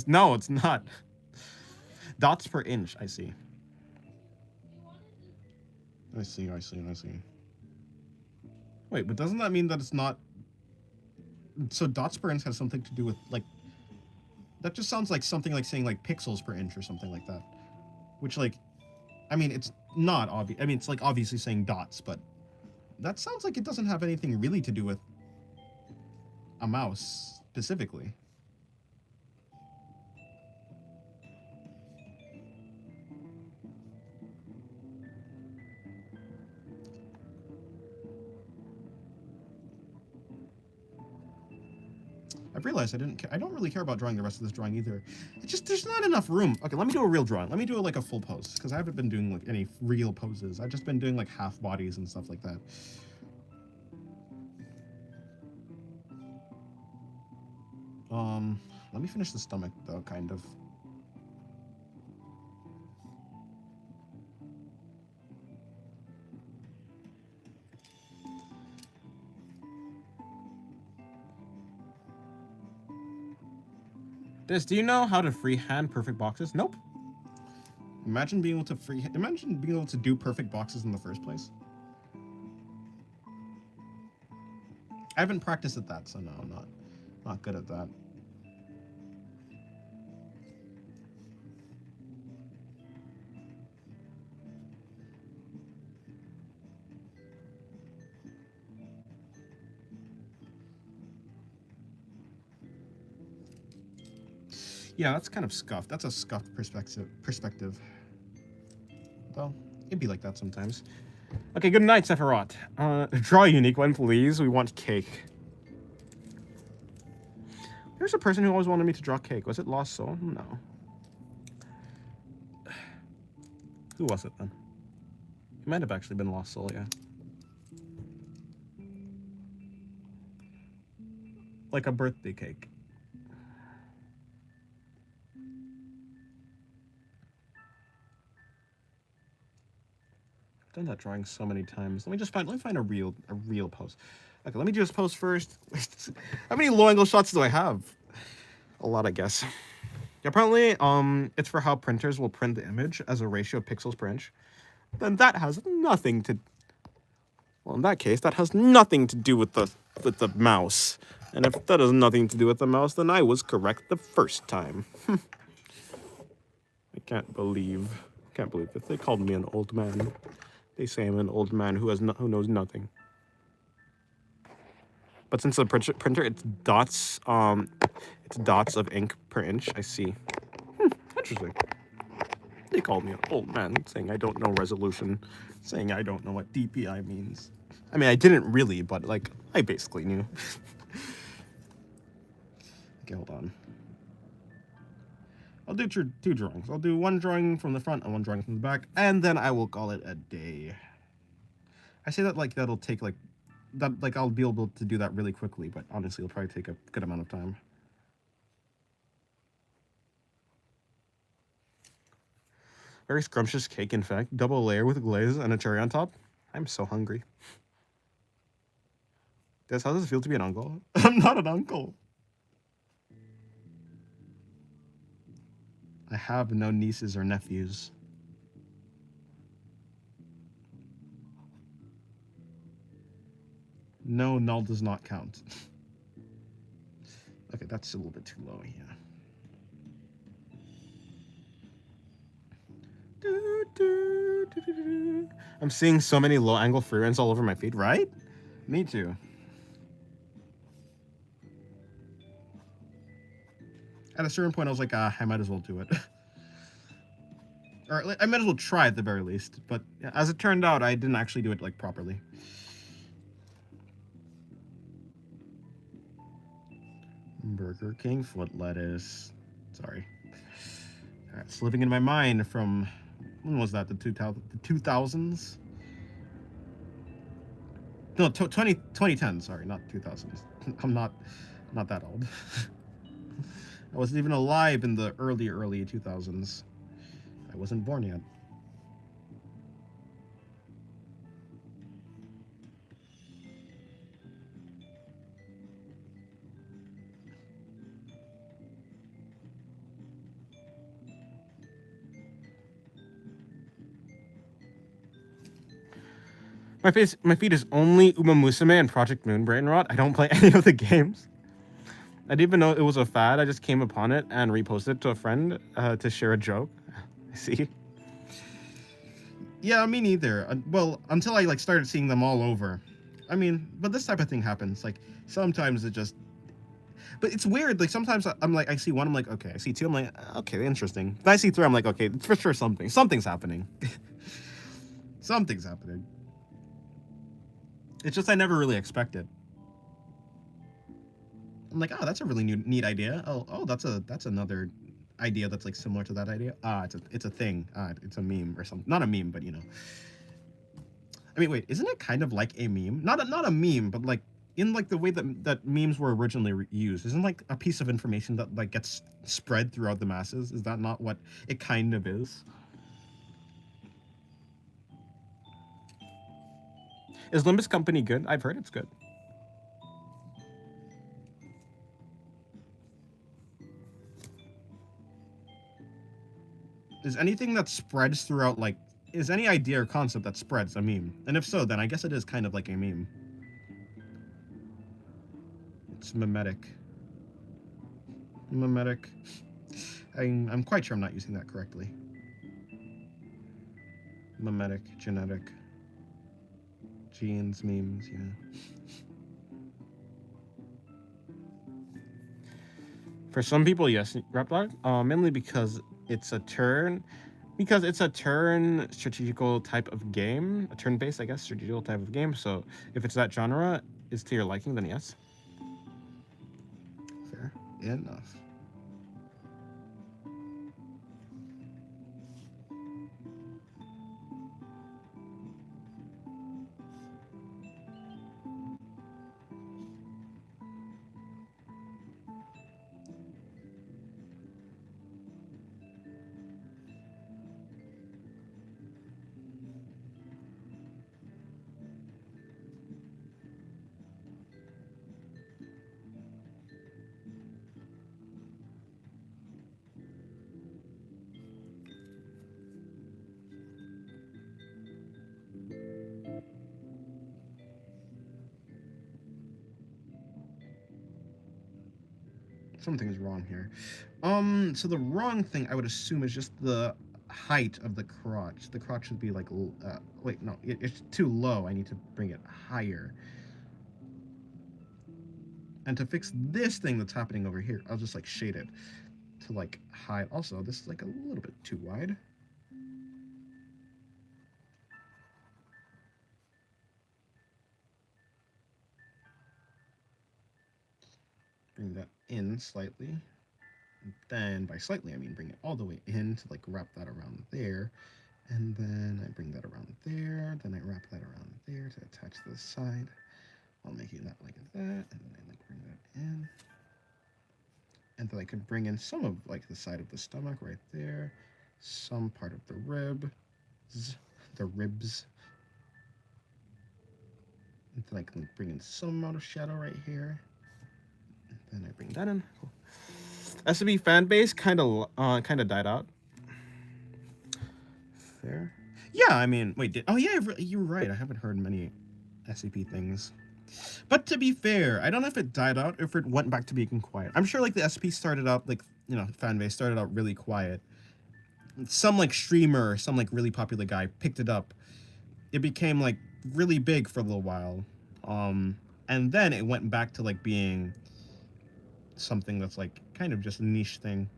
No, it's not. Dots per inch, I see. I see. Wait, but doesn't that mean that it's not? So dots per inch has something to do with, like, that just sounds like something like saying, like, pixels per inch or something like that. Which, like, I mean, it's not obvious. I mean, it's, like, obviously saying dots, but that sounds like it doesn't have anything really to do with a mouse, specifically. I've realized I don't really care about drawing the rest of this drawing either. There's not enough room. Okay, let me do a real drawing. Let me do like a full pose, because I haven't been doing like any real poses. I've just been doing like half bodies and stuff like that. Let me finish the stomach though, kind of. Do you know how to freehand perfect boxes? Nope. Imagine being able to do perfect boxes in the first place. I haven't practiced at that, so no, I'm not good at that. Yeah, that's kind of scuffed. That's a scuffed perspective. Well, it'd be like that sometimes. Okay, good night, Sephiroth. Draw a unique one, please. We want cake. There's a person who always wanted me to draw cake. Was it Lost Soul? No. Who was it then? It might have actually been Lost Soul, yeah. Like a birthday cake. Done that drawing so many times. Let me find a real pose. Okay, let me do this pose first. How many low angle shots do I have? A lot, I guess. Apparently, it's for how printers will print the image as a ratio of pixels per inch. Then that has nothing to. Well, in that case, that has nothing to do with the mouse. And if that has nothing to do with the mouse, then I was correct the first time. I can't believe that they called me an old man. They say I'm an old man who knows nothing. But since the printer, it's dots of ink per inch. I see. Interesting. They called me an old man, saying I don't know resolution, saying I don't know what DPI means. I mean, I didn't really, but like I basically knew. Okay, hold on. I'll do two drawings. I'll do one drawing from the front and one drawing from the back, and then I will call it a day. I say that like that'll take like that like I'll be able to do that really quickly, but honestly, it'll probably take a good amount of time. Very scrumptious cake, in fact. Double layer with glaze and a cherry on top. I'm so hungry. Des, how does it feel to be an uncle? I'm not an uncle. I have no nieces or nephews. No, null does not count. Okay, that's a little bit too low here. I'm seeing so many low angle free runs all over my feed, right? Me too. At a certain point, I was like, I might as well do it. Or I might as well try at the very least. But as it turned out, I didn't actually do it like properly. Burger King foot lettuce. Sorry. All right, it's living in my mind from, when was that? The 2000s? No, 2010. Sorry, not 2000s. I'm not that old. I wasn't even alive in the early 2000s. I wasn't born yet. My feed is only Uma Musume and Project Moon Brainrot. I don't play any of the games. I didn't even know it was a fad. I just came upon it and reposted it to a friend to share a joke. See? Yeah, me neither. Well, until I like started seeing them all over. I mean, but this type of thing happens. Like sometimes it just. But it's weird. Like sometimes I'm like, I see one, I'm like, okay. I see two, I'm like, okay, interesting. Then I see three, I'm like, okay, for sure something's happening. Something's happening. It's just I never really expected. I'm like, oh, that's a really neat idea. Oh, that's another idea that's like similar to that idea. It's a thing. It's a meme or something. Not a meme, but you know. I mean, wait, isn't it kind of like a meme? Not a meme, but like in like the way that memes were originally used. Isn't like a piece of information that like gets spread throughout the masses? Is that not what it kind of is? Is Limbus Company good? I've heard it's good. Is anything that spreads throughout, like, is any idea or concept that spreads a meme? And if so, then I guess it is kind of like a meme. It's mimetic. Mimetic. I'm quite sure I'm not using that correctly. Mimetic, genetic. Genes, memes, yeah. For some people, yes, Reptar, mainly because it's a turn strategical type of game, a turn-based, I guess, strategical type of game. So if it's that genre is to your liking, then yes. Fair enough. something's wrong here. So the wrong thing I would assume is just the height of the crotch. The crotch should be like, wait, no, it's too low. I need to bring it higher. And to fix this thing that's happening over here, I'll just like shade it to like hide. Also, this is like a little bit too wide. Bring that in slightly. And then by slightly, I mean bring it all the way in to like wrap that around there. And then I bring that around there. Then I wrap that around there to attach to the side. While making that like that. And then I like bring that in. And then I can bring in some of like the side of the stomach right there. Some part of the ribs. And then I can bring in some amount of shadow right here. And then I bring that in. Cool. SCP fan base kind of died out. Fair. Yeah, I mean, wait, oh yeah, you're right. I haven't heard many SCP things. But to be fair, I don't know if it died out or if it went back to being quiet. I'm sure like the SCP started out, like, you know, fan base started out really quiet. Some like streamer, some like really popular guy picked it up. It became like really big for a little while. And then it went back to like being something that's like kind of just a niche thing.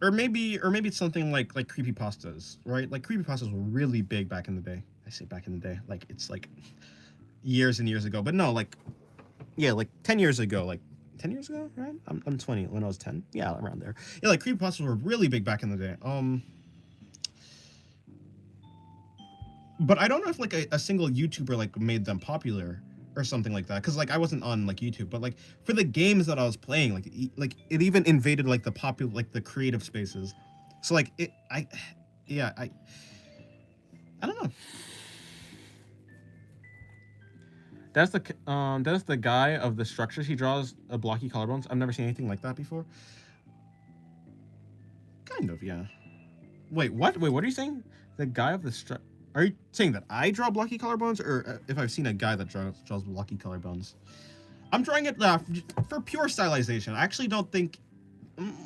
Or maybe it's something like creepypastas, right? Like creepypastas were really big back in the day. I say back in the day, like it's like years and years ago. But no, like yeah, like 10 years ago, like 10 years ago, right? I'm 20 when I was 10. Yeah, around there. Yeah, like creepypastas were really big back in the day. But I don't know if like a single YouTuber like made them popular or something like that, because like I wasn't on like YouTube, but like for the games that I was playing, like it even invaded like the popular, like the creative spaces. So like I don't know. That's the guy of the structures. He draws a blocky collarbones. I've never seen anything like that before. Kind of, yeah. Wait, what? Wait, what are you saying? The guy of the stru... Are you saying that I draw blocky collarbones, or if I've seen a guy that draws blocky collarbones? I'm drawing it for pure stylization. I actually don't think...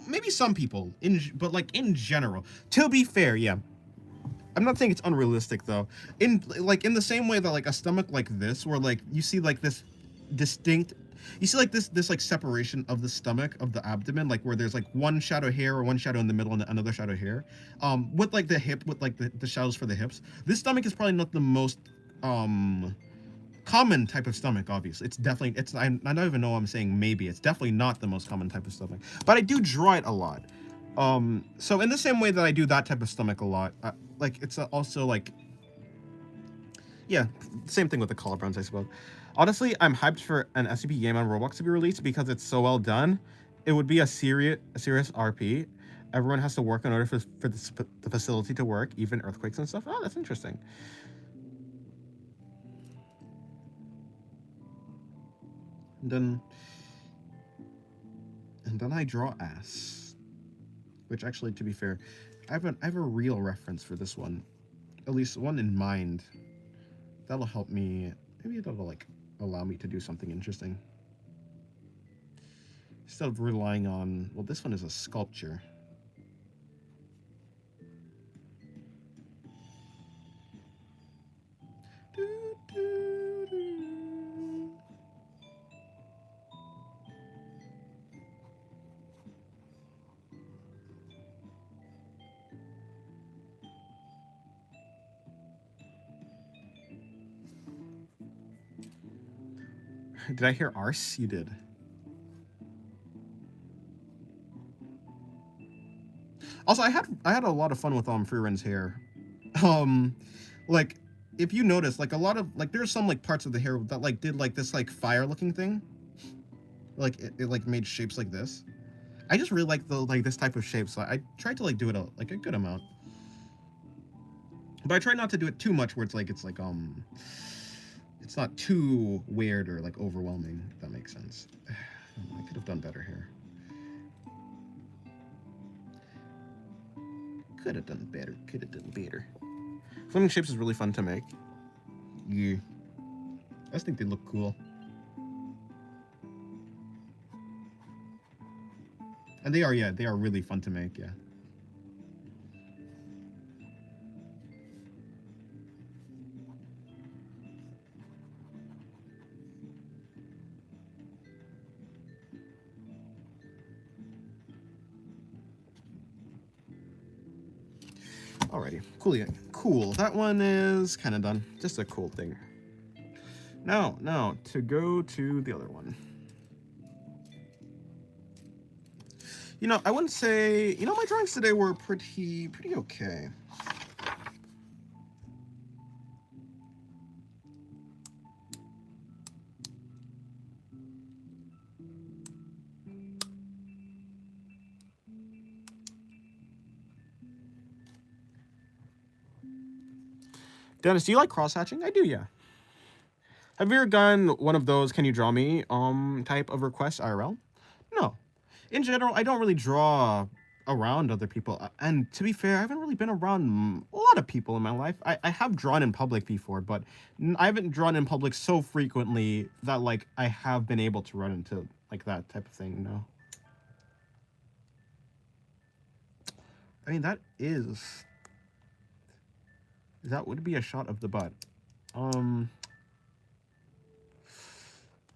Maybe some people, but like in general. To be fair, yeah. I'm not saying it's unrealistic though. In the same way that like a stomach like this, where like you see like this distinct, you see like this like separation of the stomach, of the abdomen, like where there's like one shadow here or one shadow in the middle and another shadow here. With like the hip, with like the shadows for the hips. This stomach is probably not the most common type of stomach. Obviously, it's definitely I don't even know what I'm saying. Maybe it's definitely not the most common type of stomach, but I do draw it a lot. So in the same way that I do that type of stomach a lot, like it's also like, yeah, same thing with the collarbones, I suppose. Honestly, I'm hyped for an SCP game on Roblox to be released because it's so well done. It would be a serious RP. Everyone has to work in order for the facility to work, even earthquakes and stuff. Oh, that's interesting. And then I draw ass, which actually, to be fair, I have a real reference for this one, at least one in mind. That'll help me. Maybe that'll like allow me to do something interesting instead of relying on. Well, this one is a sculpture. Did I hear arse? You did. Also, I had a lot of fun with Friren's hair. Like if you notice, like a lot of like there's some like parts of the hair that like did like this like fire looking thing. Like it like made shapes like this. I just really like this type of shape, so I tried to like do it a good amount. But I try not to do it too much where it's not too weird or like overwhelming, if that makes sense. I could have done better here. Could have done better. Flaming shapes is really fun to make. Yeah. I just think they look cool. And they are, yeah, they are really fun to make, yeah. Alrighty, cool, yeah. Cool. That one is kind of done. Just a cool thing. Now, to go to the other one. You know, I wouldn't say, you know, my drawings today were pretty okay. Dennis, do you like cross-hatching? I do, yeah. Have you ever done one of those can you draw me type of requests IRL? No. In general, I don't really draw around other people. And to be fair, I haven't really been around a lot of people in my life. I have drawn in public before, but I haven't drawn in public so frequently that, like, I have been able to run into, like, that type of thing, you know? I mean, that would be a shot of the butt.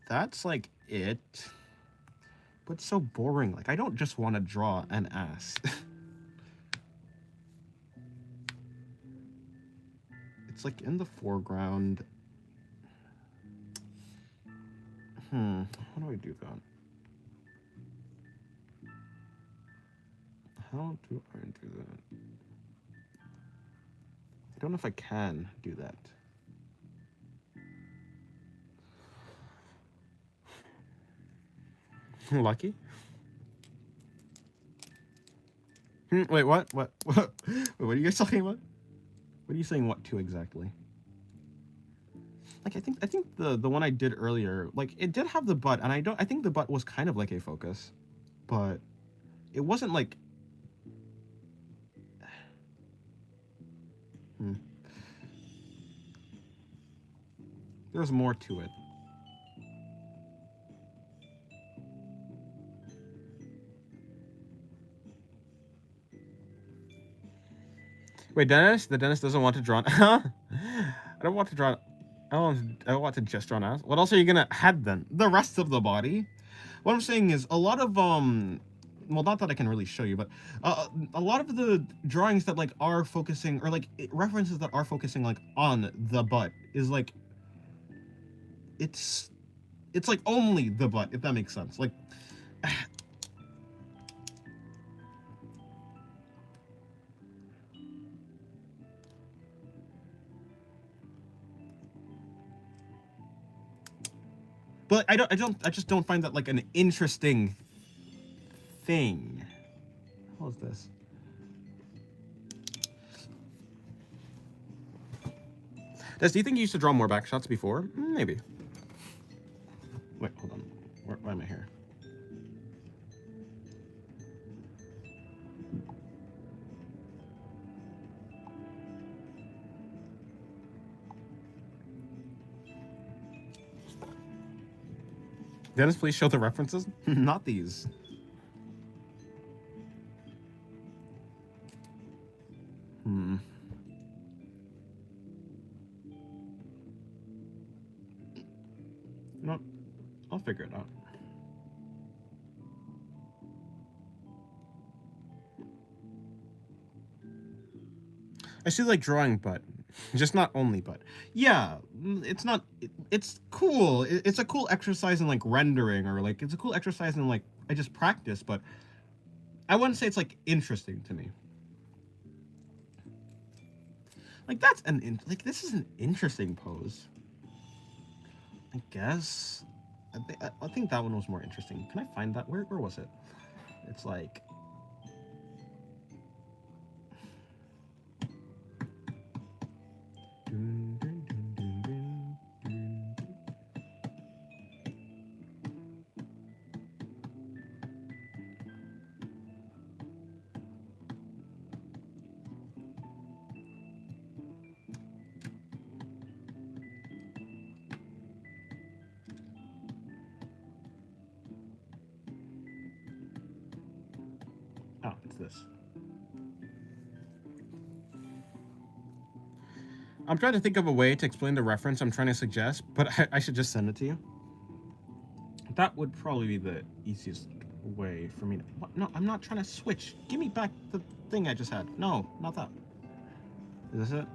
That's, like, it. But it's so boring. Like, I don't just want to draw an ass. It's, like, in the foreground. How do I do that? How do I do that? I don't know if I can do that. Lucky? Wait, what? What? Wait, what are you guys talking about? What are you saying what to exactly? Like, I think the one I did earlier, like, it did have the butt, and I think the butt was kind of like a focus, but it wasn't like there's more to it. Wait, Dennis? The Dennis doesn't want to draw. I don't want to draw. I don't want to just draw an ass. What else are you gonna add then? The rest of the body. What I'm saying is a lot of well, not that I can really show you, but a lot of the drawings that, like, are focusing, or, like, references that are focusing, like, on the butt is, like, it's like only the butt, if that makes sense. Like, but I just don't find that, like, an interesting thing. How is this? Des, do you think you used to draw more back shots before? Maybe. Wait, hold on. Why am I here? Dennis, please show the references. Not these. No, I'll figure it out. I still like drawing butt, just not only butt. Yeah, it's not. It's cool. It's a cool exercise in, like, rendering, or, like, it's a cool exercise in, like, I just practice, but I wouldn't say it's, like, interesting to me. Like, that's like, this is an interesting pose. I guess. I think that one was more interesting. Can I find that? Where was it? It's like. What's this? I'm trying to think of a way to explain the reference I'm trying to suggest, but I should just send it to you. That would probably be the easiest way for me to... What? No, I'm not trying to switch. Give me back the thing I just had. No, not that. Is this it?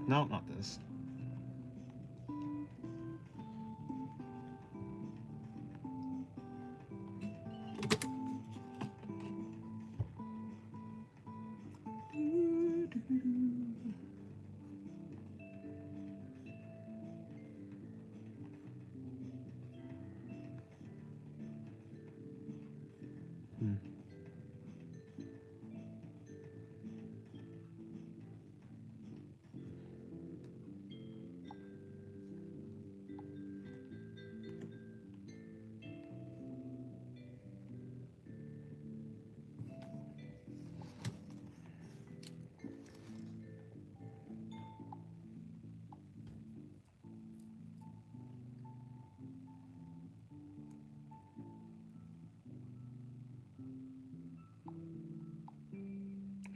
No, not this.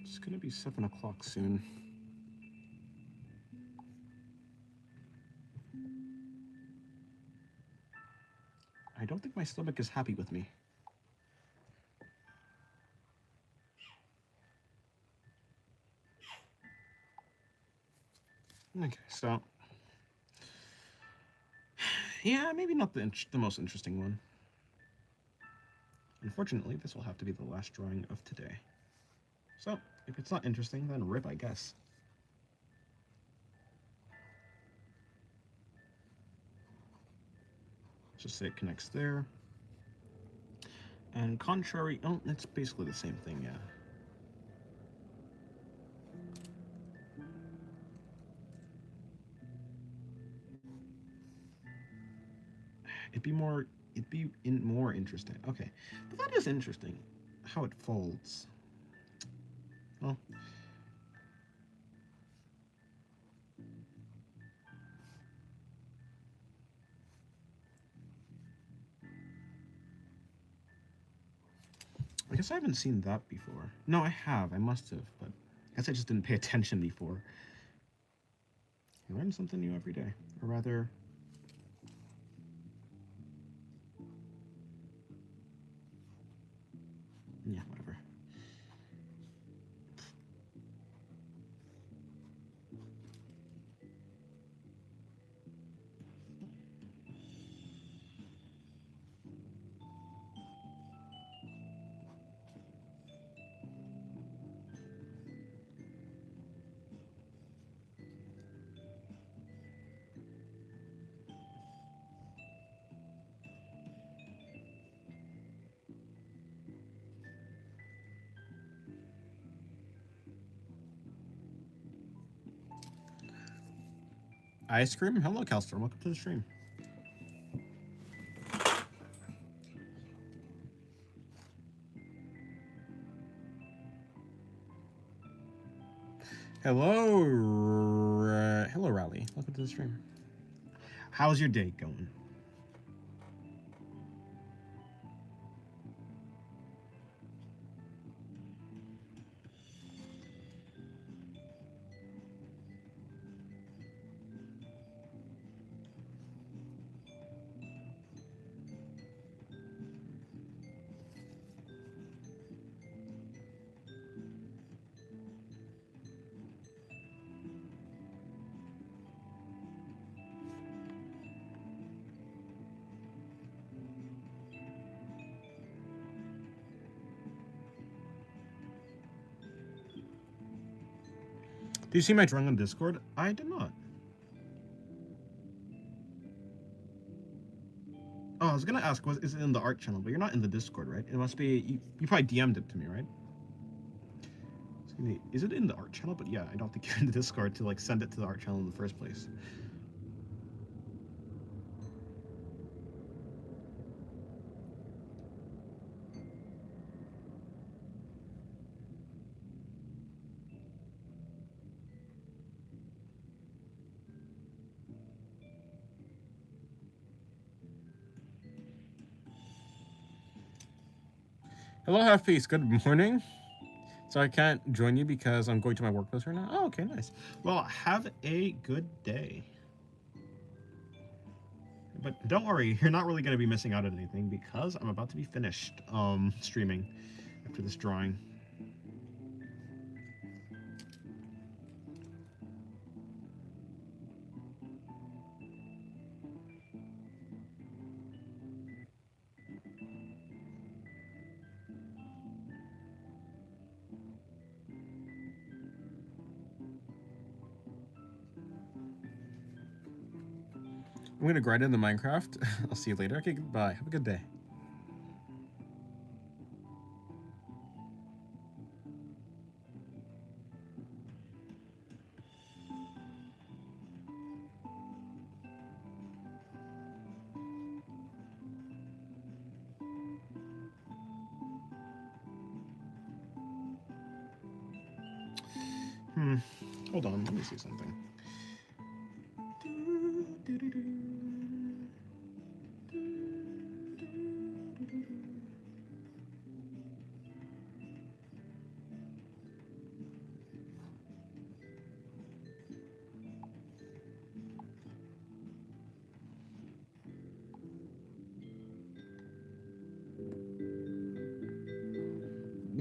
It's gonna be 7 o'clock soon. I don't think my stomach is happy with me. Okay, so... Yeah, maybe not the most interesting one. Unfortunately, this will have to be the last drawing of today. So, if it's not interesting, then rip, I guess. Just say it connects there. And contrary, oh, it's basically the same thing, yeah. It'd be more interesting. Okay, but that is interesting, how it folds. Well, I guess I haven't seen that before. No, I have. I must have, but I guess I just didn't pay attention before. You learn something new every day, or rather... Yeah, whatever. Ice cream? Hello, Calstorm. Welcome to the stream. Hello, hello, Rally. Welcome to the stream. How's your day going? Do you see my drawing on Discord? I did not. Oh, I was gonna ask, is it in the art channel? But you're not in the Discord, right? It must be, you probably DM'd it to me, right? Is it in the art channel? But yeah, I don't think you're in the Discord to like send it to the art channel in the first place. Hello, Half Piece. Good morning. So I can't join you because I'm going to my workplace right now? Oh, okay, nice. Well, have a good day. But don't worry, you're not really going to be missing out on anything because I'm about to be finished streaming after this drawing. I'm gonna grind in the Minecraft. I'll see you later. Okay, goodbye. Have a good day. Hold on, let me see something.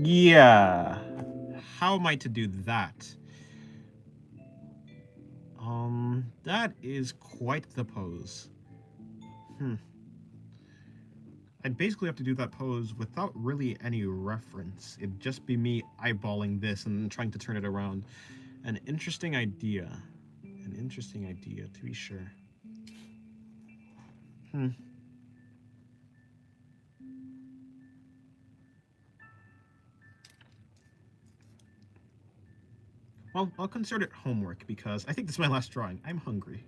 Yeah. How am I to do that? That is quite the pose. I'd basically have to do that pose without really any reference. It'd just be me eyeballing this and trying to turn it around. An interesting idea. An interesting idea, to be sure. Well, I'll consider it homework because I think this is my last drawing. I'm hungry.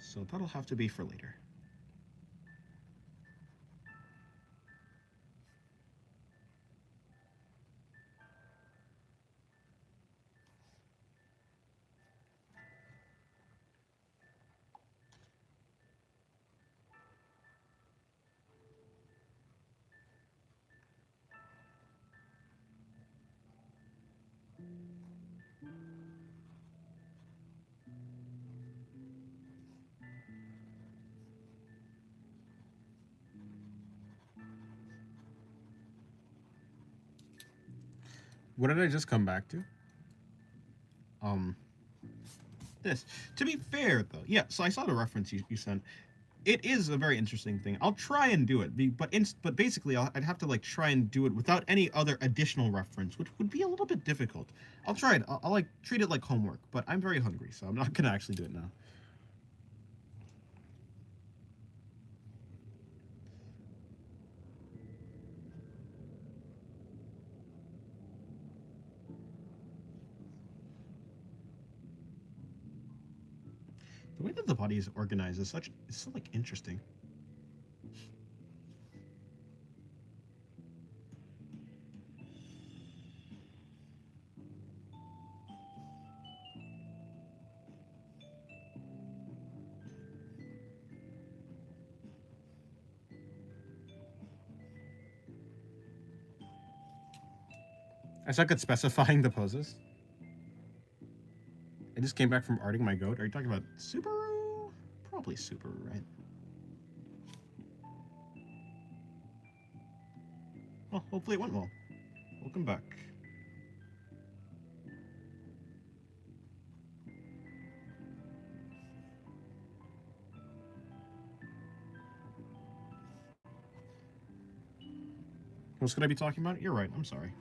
So that'll have to be for later. What did I just come back to? This. To be fair, though, yeah, so I saw the reference you sent. It is a very interesting thing. I'll try and do it, but basically I'd have to like try and do it without any other additional reference, which would be a little bit difficult. I'll try it. I'll like treat it like homework, but I'm very hungry, so I'm not gonna actually do it now. The way that the body is organized is so like interesting. I suck at specifying the poses. I just came back from arting my goat. Are you talking about Subaru? Probably Subaru, right? Well, hopefully it went well. Welcome back. What's going to be talking about? You're right. I'm sorry.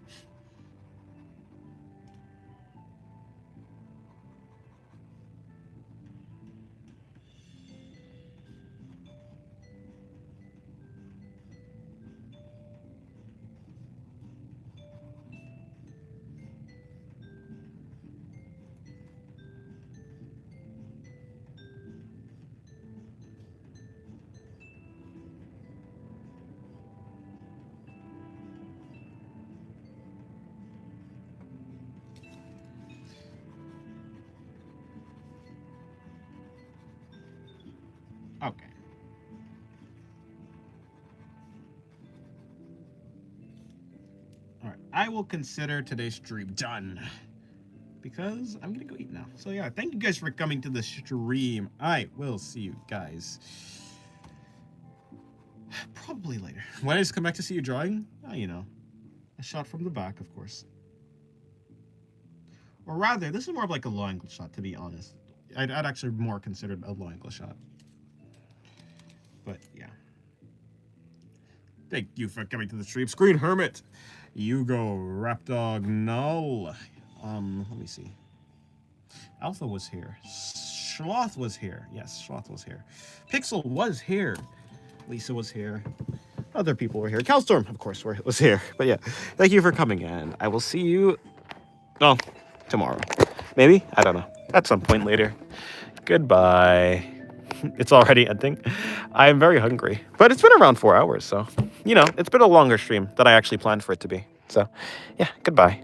Okay. I will consider today's stream done. Because I'm gonna go eat now. So yeah, thank you guys for coming to the stream. I will see you guys probably later. When I just come back to see you drawing, oh, you know, a shot from the back, of course. Or rather, this is more of like a low angle shot, to be honest. I'd actually more considered a low angle shot. But yeah. Thank you for coming to the stream. Screen Hermit, Hugo, Rapdog, Null. Let me see. Alpha was here. Sloth was here. Yes, Sloth was here. Pixel was here. Lisa was here. Other people were here. Calstorm, of course, was here. But yeah, thank you for coming, and I will see you, well, tomorrow. Maybe? I don't know. At some point later. Goodbye. It's already ending. I'm very hungry. But it's been around 4 hours, so, you know, it's been a longer stream than I actually planned for it to be. So, yeah, goodbye.